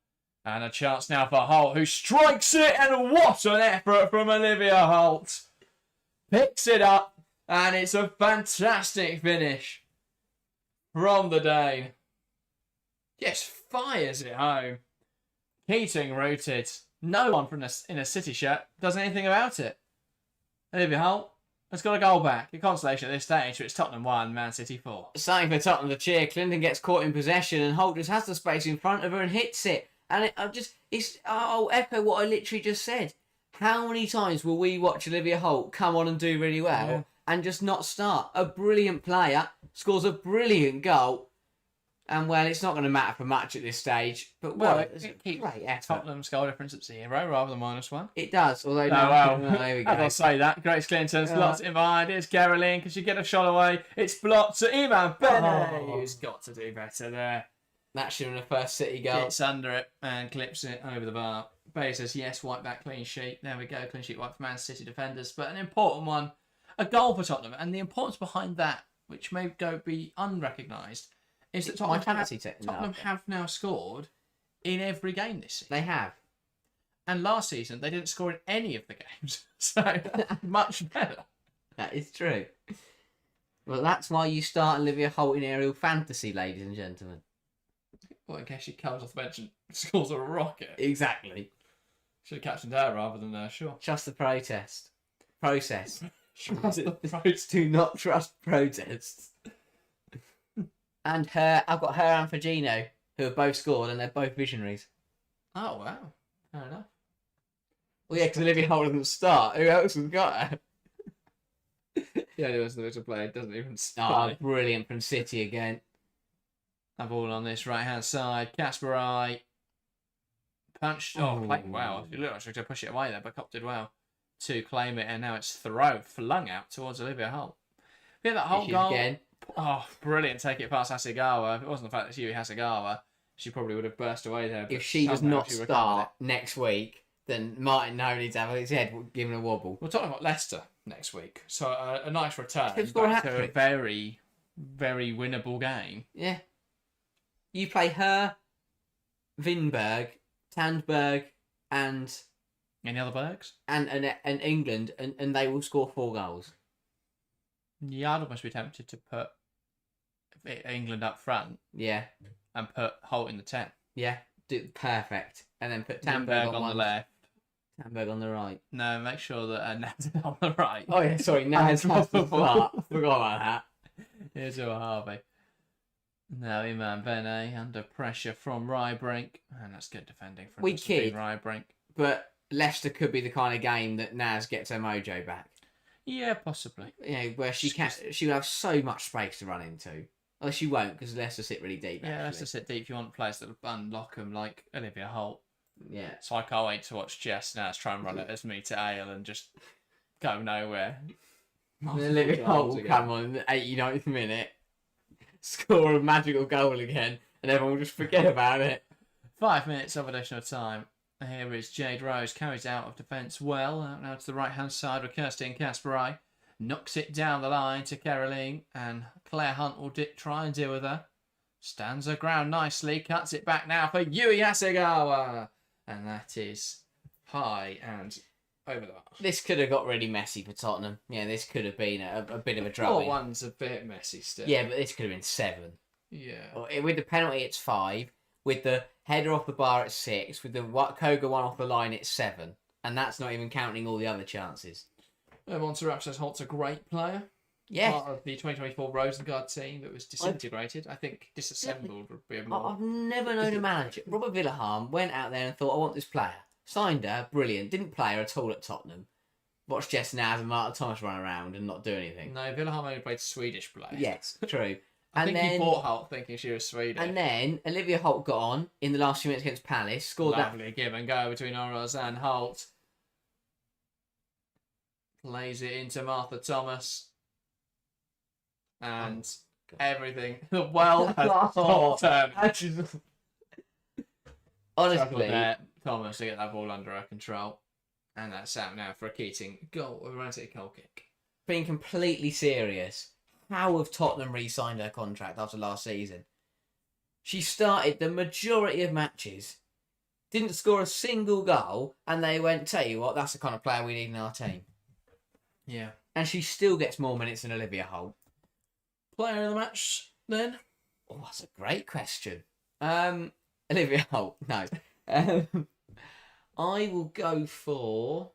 And a chance now for Holt, who strikes it, and what an effort from Olivia Holt. Picks it up, and it's a fantastic finish from the Dane. Yes, fires it home. Keating rooted. No one in a City shirt does anything about it. Olivia Holt has got a goal back. A consolation at this stage, but it's Tottenham 1, Man City 4. Something for Tottenham to cheer. Clinton gets caught in possession, and Holt just has the space in front of her and hits it. And I'll echo what I literally just said. How many times will we watch Olivia Holt come on and do really well and just not start? A brilliant player, scores a brilliant goal, and well, it's not going to matter for much at this stage. But it keeps Tottenham's goal difference at 0 rather than -1. It does, although there we go. As I say that, Grace Clinton's blocked it in behind. It's Caroline, can she get a shot away? It's blocked to Iman Bene, who's got to do better there. That should have been a first City goal. Gets under it and clips it over the bar. Bay says, yes, wipe back, clean sheet. There we go, clean sheet wipe for Man City defenders. But an important one, a goal for Tottenham. And the importance behind that, which may be unrecognised, is that Tottenham have now scored in every game this season. They have. And last season, they didn't score in any of the games. So, much better. That is true. Well, that's why you start Olivia Holt in aerial fantasy, ladies and gentlemen. Well, in case she comes off the bench and scores a rocket. Exactly. Should have captained her rather than Shaw. Trust the process. Do not trust protests. And I've got her and Fagino, who have both scored, and they're both visionaries. Oh, wow. Fair enough. Well, yeah, because Olivia Holt doesn't start. Who else has got her? Yeah, there was the little player. Doesn't even start. Oh, brilliant from City again. That ball on this right-hand side. Kasparai punched. Oh, wow. It looked like she was going to push it away there, but Cop did well to claim it, and now it's flung out towards Olivia Holt. Yeah, that whole goal. Again. Oh, brilliant. Take it past Hasegawa. If it wasn't the fact that it's Yui Hasegawa, she probably would have burst away there. If she does not start next week, then Martin now needs to have his head given a wobble. We're talking about Leicester next week. So a nice return back to a very, very winnable game. Yeah. You play her, Vinberg, Tandberg, and... Any other Bergs? And England, and they will score 4 goals. Yeah, I'd almost be tempted to put England up front. Yeah. And put Holt in the 10. Yeah, perfect. And then put Tandberg on the left. Tandberg on the right. No, make sure that Naz is on the right. Oh, yeah, sorry, Naz has the start. Forgot about that. Here's Ua Harvey. Now Iman Bene under pressure from Ryebrink. And that's good defending from Ryebrink. But Leicester could be the kind of game that Naz gets her mojo back. Yeah, possibly. You know, where she will have so much space to run into. Well, she won't, because Leicester sit really deep. Yeah, Leicester sit deep. If you want players that will unlock them, like Olivia Holt. Yeah. So I can't wait to watch Jess Naz try and run it as me to Ale and just go nowhere. Olivia Holt will come on in the 89th minute, score a magical goal again, and everyone will just forget about it. 5 minutes of additional time. Here is Jade Rose, carries out of defence well, out now to the right-hand side with Kirsty Kasparai. Knocks it down the line to Caroline, and Claire Hunt will try and deal with her. Stands her ground nicely, cuts it back now for Yui Hasegawa. And that is high and over the bar. This could have got really messy for Tottenham. Yeah, this could have been a bit of a drubbing. 4-1's a bit messy still. Yeah, but this could have been 7. Yeah. With the penalty, it's 5. With the header off the bar, it's 6. With the Koga one off the line, it's 7. And that's not even counting all the other chances. Montserrat says Holt's a great player. Yes. Part of the 2024 Rosengard team that was disintegrated. I think disassembled would be a more... I've never known a manager. Robert Villaharm went out there and thought, I want this player. Signed her, brilliant. Didn't play her at all at Tottenham. Watched Jess Naz and Martin Thomas run around and not do anything. No, Villaharm only played Swedish players. Yes, true. I think he bought Holt thinking she was Swedish. And then Olivia Holt got on in the last few minutes against Palace. Scored Lovely give and go between Oroz and Holt. Plays it into Martha Thomas. And everything well has turned. Honestly, Thomas to get that ball under her control. And that's out now for a Keating goal, a romantic goal kick. Being completely serious, how have Tottenham re-signed her contract after last season? She started the majority of matches, didn't score a single goal, and they went, tell you what, that's the kind of player we need in our team. Yeah. And she still gets more minutes than Olivia Holt. Player of the match, then? Oh, that's a great question. Olivia Holt, no. I'll go for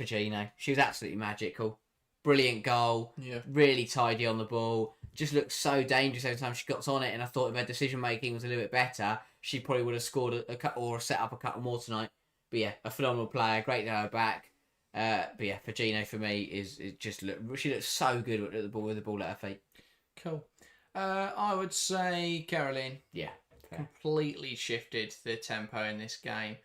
Gino. She was absolutely magical. Brilliant goal. Yeah. Really tidy on the ball. Just looked so dangerous every time she got on it. And I thought if her decision making was a little bit better, she probably would have scored a couple or set up a couple more tonight. But yeah, a phenomenal player. Great to have her back. But yeah, Gino for me is just she looks so good with the ball at her feet. Cool. I would say Caroline. Yeah. Fair. Completely shifted the tempo in this game.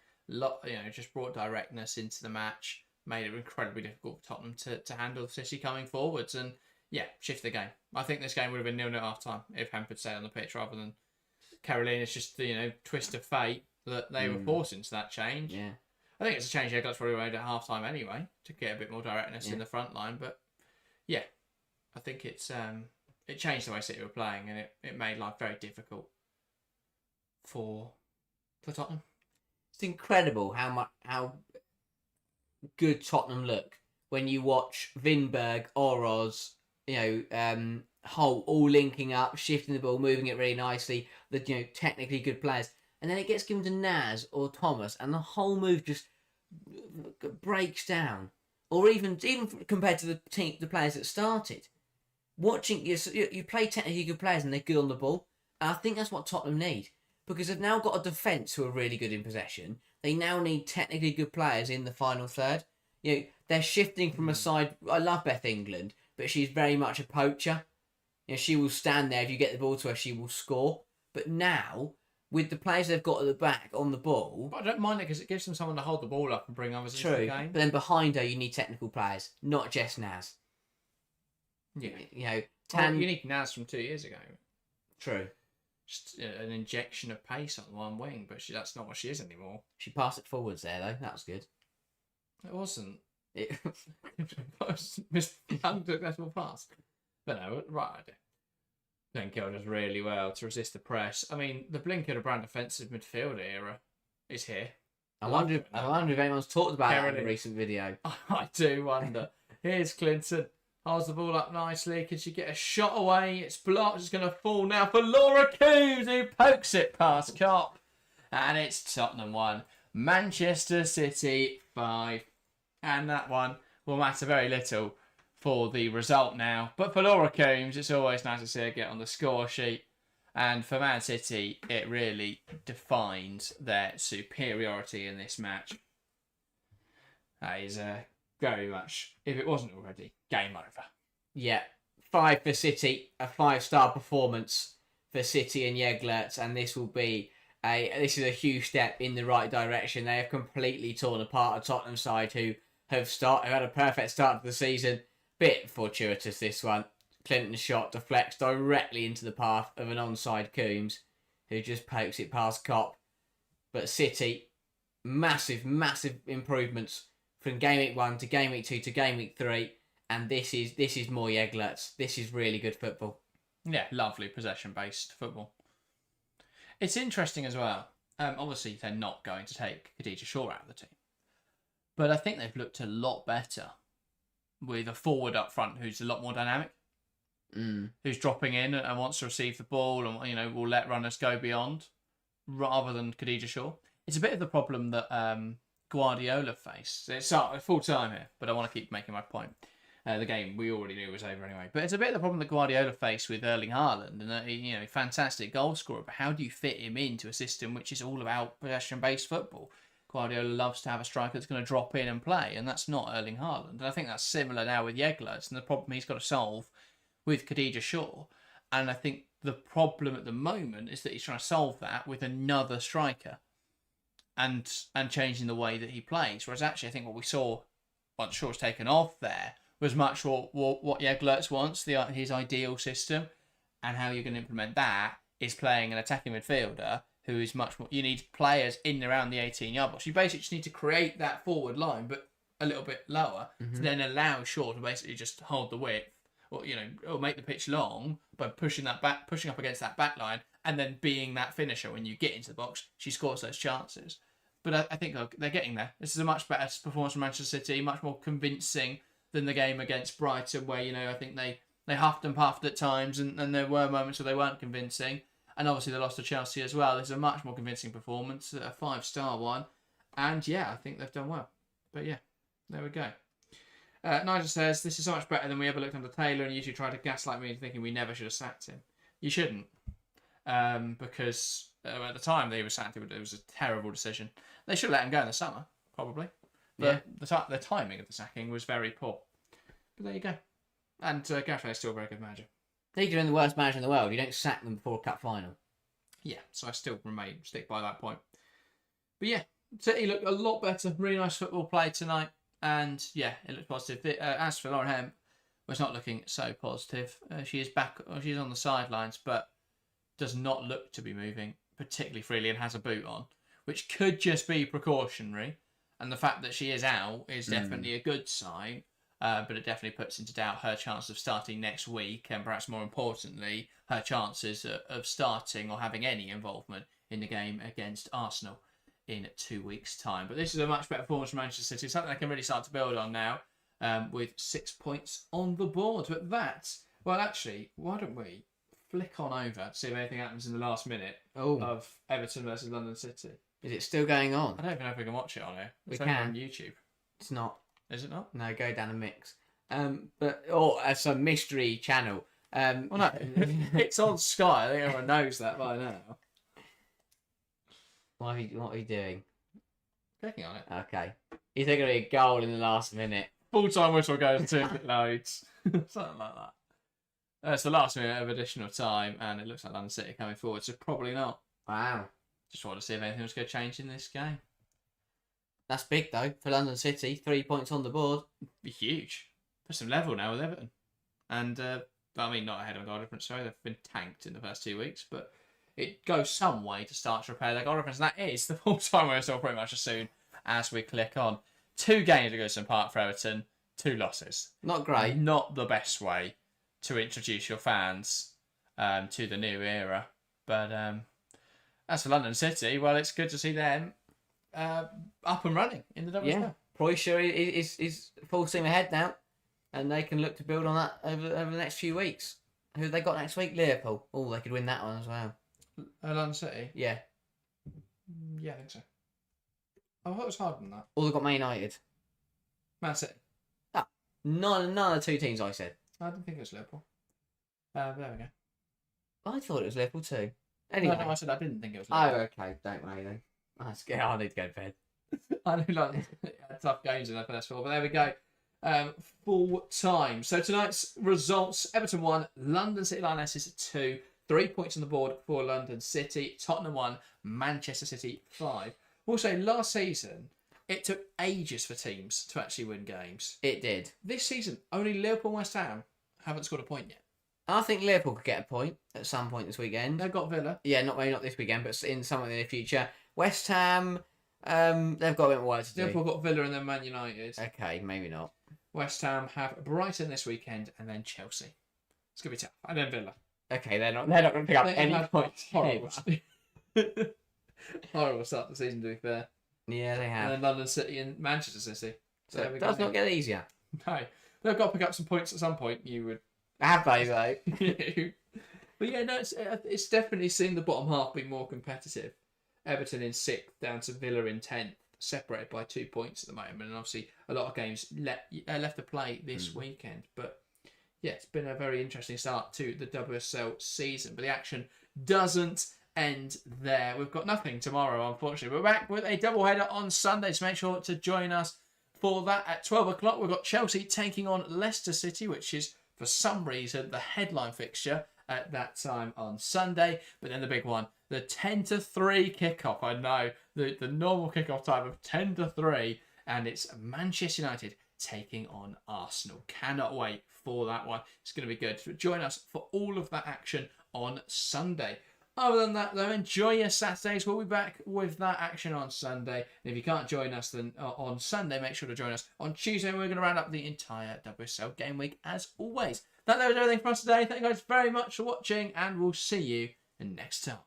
Just brought directness into the match. Made it incredibly difficult for Tottenham to handle City coming forwards. And yeah, shift the game. I think this game would have been 0-0 at half time if Hempard stayed on the pitch rather than Caroline. It's just the twist of fate that they were forced into that change. Yeah. I think it's a change Jeglertz probably made at half time anyway to get a bit more directness in the front line. But yeah, I think it changed the way City were playing and it made life very difficult for Tottenham. It's incredible how good Tottenham look when you watch Vinberg, Oroz, Holt all linking up, shifting the ball, moving it really nicely. The technically good players, and then it gets given to Naz or Thomas, and the whole move just breaks down. Or even compared to the players that started, watching you play technically good players and they're good on the ball. And I think that's what Tottenham need. Because they've now got a defence who are really good in possession. They now need technically good players in the final third. They're shifting from a side. I love Beth England, but she's very much a poacher. She will stand there. If you get the ball to her, she will score. But now, with the players they've got at the back on the ball... But I don't mind it because it gives them someone to hold the ball up and bring others into the game. But then behind her, you need technical players, not just Naz. Yeah. You know, Well, you need Naz from 2 years ago. True. Just an injection of pace on one wing, but that's not what she is anymore. She passed it forwards there, though. That was good. It wasn't. It was unsuccessful pass. But no, right idea. Blinker does really well to resist the press. I mean, the Blinker brand defensive midfield era is here. I wonder if anyone's talked about that in a recent video. I do wonder. Here's Clinton. Holds the ball up nicely. Can she get a shot away? It's blocked. It's going to fall now for Laura Coombs, who pokes it past Cop. And it's Tottenham 1, Manchester City 5. And that one will matter very little for the result now. But for Laura Coombs, it's always nice to see her get on the score sheet. And for Man City, it really defines their superiority in this match. That is very much, if it wasn't already, game over. Yeah, 5 for City, a 5-star performance for City and Jeglertz, and this is a huge step in the right direction. They have completely torn apart a Tottenham side who have had a perfect start to the season. Bit fortuitous this one. Clinton's shot deflects directly into the path of an onside Coombs, who just pokes it past Cop. But City, massive improvements from game week 1 to game week 2 to game week 3, and this is more Jeglertz. This is really good football. Yeah, lovely possession-based football. It's interesting as well. Obviously, they're not going to take Khadija Shaw out of the team, but I think they've looked a lot better with a forward up front who's a lot more dynamic, who's dropping in and wants to receive the ball and will let runners go beyond, rather than Khadija Shaw. It's a bit of the problem that Guardiola faced. It's full time here, but I want to keep making my point. The game we already knew was over anyway. But it's a bit of the problem that Guardiola faced with Erling Haaland, and fantastic goal scorer. But how do you fit him into a system which is all about possession-based football? Guardiola loves to have a striker that's going to drop in and play, and that's not Erling Haaland. And I think that's similar now with Jeglertz, and the problem he's got to solve with Khadija Shaw. And I think the problem at the moment is that he's trying to solve that with another striker, and changing the way that he plays. Whereas actually, I think what we saw once Shaw was taken off there was much what Jeglertz wants, his ideal system, and how you're going to implement that is playing an attacking midfielder who is much more... You need players in and around the 18-yard box. You basically just need to create that forward line, but a little bit lower, to then allow Shaw to basically just hold the width, or make the pitch long by pushing up against that back line, and then being that finisher when you get into the box. She scores those chances. But I think they're getting there. This is a much better performance from Manchester City, much more convincing than the game against Brighton, where I think they huffed and puffed at times, and there were moments where they weren't convincing. And obviously they lost to Chelsea as well. This is a much more convincing performance, a 5-star one. And yeah, I think they've done well. But yeah, there we go. Nigel says, this is so much better than we ever looked under Taylor, and you usually try to gaslight me into thinking we never should have sacked him. You shouldn't. Because at the time they were sacked, it was a terrible decision. They should have let him go in the summer, probably. But the timing of the sacking was very poor. But there you go. And Gareth is still a very good manager. They're doing the worst manager in the world. You don't sack them before a cup final. Yeah, so I still stick by that point. But yeah, City looked a lot better. Really nice football play tonight. And yeah, it looked positive. As for Lauren Hemp, was not looking so positive. She is back. She's on the sidelines, but does not look to be moving particularly freely and has a boot on, which could just be precautionary. And the fact that she is out is definitely a good sign, but it definitely puts into doubt her chance of starting next week, and perhaps more importantly, her chances of starting or having any involvement in the game against Arsenal in 2 weeks' time. But this is a much better performance from Manchester City, something they can really start to build on now, with 6 points on the board. But well, actually, why don't we flick on over to see if anything happens in the last minute of Everton versus London City. Is it still going on? I don't even know if we can watch it on here. We can on YouTube. It's not. Is it not? No, go down a mix. Some mystery channel. Well, no, it's on Sky. I think everyone knows that by now. What are you doing? Clicking on it. Okay. Is there going to be a goal in the last minute? Full-time whistle goes to loads. Something like that. It's the last minute of additional time, and it looks like London City coming forward, so probably not. Wow. Just wanted to see if anything was going to change in this game. That's big, though, for London City. 3 points on the board. Be huge. Put some level now with Everton. And, I mean, not ahead of goal difference, sorry. They've been tanked in the first 2 weeks, but it goes some way to start to repair their goal difference. And that is the full time whistle pretty much as soon as we click on. 2 games at Goodison Park for Everton, 2 losses. Not great. Not the best way to introduce your fans to the new era. But as for London City, well, it's good to see them up and running in the WSL. Yeah, Croatia is full steam ahead now, and they can look to build on that over the next few weeks. Who have they got next week? Liverpool. Oh, they could win that one as well. London City? Yeah. Yeah, I think so. I thought it was harder than that. Or they've got Man United. Man City. None of the 2 teams I said. I didn't think it was Liverpool. There we go. I thought it was Liverpool too. No, Anyway. I said I didn't think it was Oh, Liverpool. okay. Don't worry then. I'm scared. I need to go to bed. I know London had tough games in their first 4, but there we go. Full time. So tonight's results: Everton 1, London City Lionesses 2. 3 points on the board for London City. Tottenham 1, Manchester City 5. Also, last season it took ages for teams to actually win games. It did. This season, only Liverpool and West Ham haven't scored a point yet. I think Liverpool could get a point at some point this weekend. They've got Villa. Yeah, not this weekend, but in some in the future. West Ham, they've got a bit more work to do. Liverpool got Villa and then Man United. Okay, maybe not. West Ham have Brighton this weekend and then Chelsea. It's gonna be tough. And then Villa. Okay, they're not going to pick up They any have points. Horrible. Horrible start to the season, to be fair. Yeah, they And have. then London City and Manchester City. So there we it does go. not get easier. No, they've got to pick up some points at some point. You would. Have they though? But yeah, no, it's definitely seen the bottom half be more competitive. Everton in 6th, down to Villa in 10th, separated by 2 points at the moment, and obviously a lot of games left to play this weekend. But yeah, it's been a very interesting start to the WSL season. But the action doesn't end there. We've got nothing tomorrow, unfortunately. We're back with a doubleheader on Sunday, so make sure to join us for that at 12 o'clock. We've got Chelsea taking on Leicester City, which is for some reason the headline fixture at that time on Sunday. But then the big one, the 10-3 kickoff. I know the normal kickoff time of 10-3, and it's Manchester United taking on Arsenal. Cannot wait for that one. It's going to be good. So join us for all of that action on Sunday. Other than that, though, enjoy your Saturdays. We'll be back with that action on Sunday. And if you can't join us then on Sunday, make sure to join us on Tuesday. We're going to round up the entire WSL game week as always. That was everything for us today. Thank you guys very much for watching, and we'll see you next time.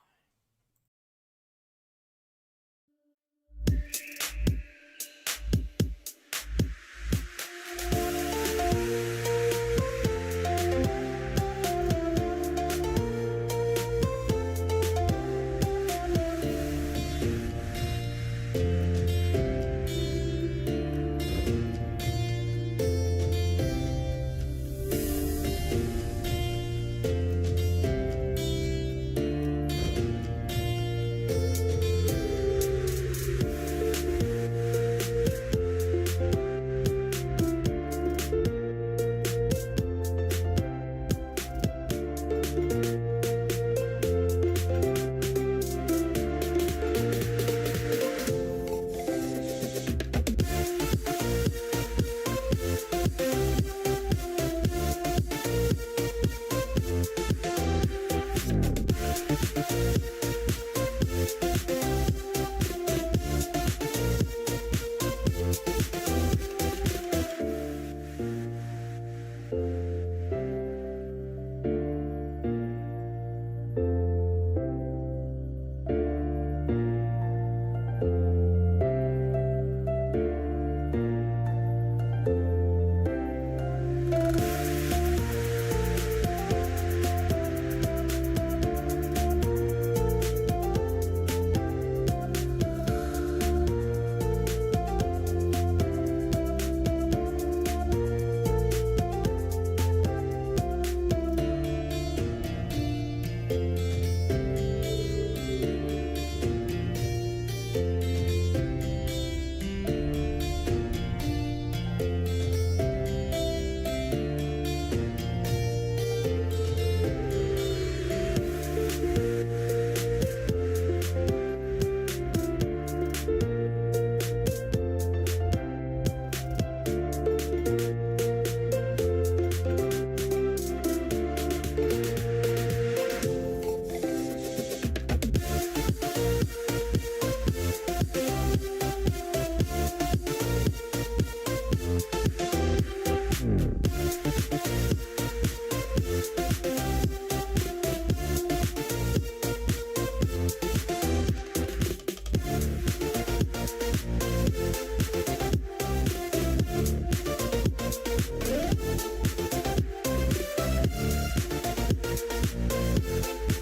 Bye.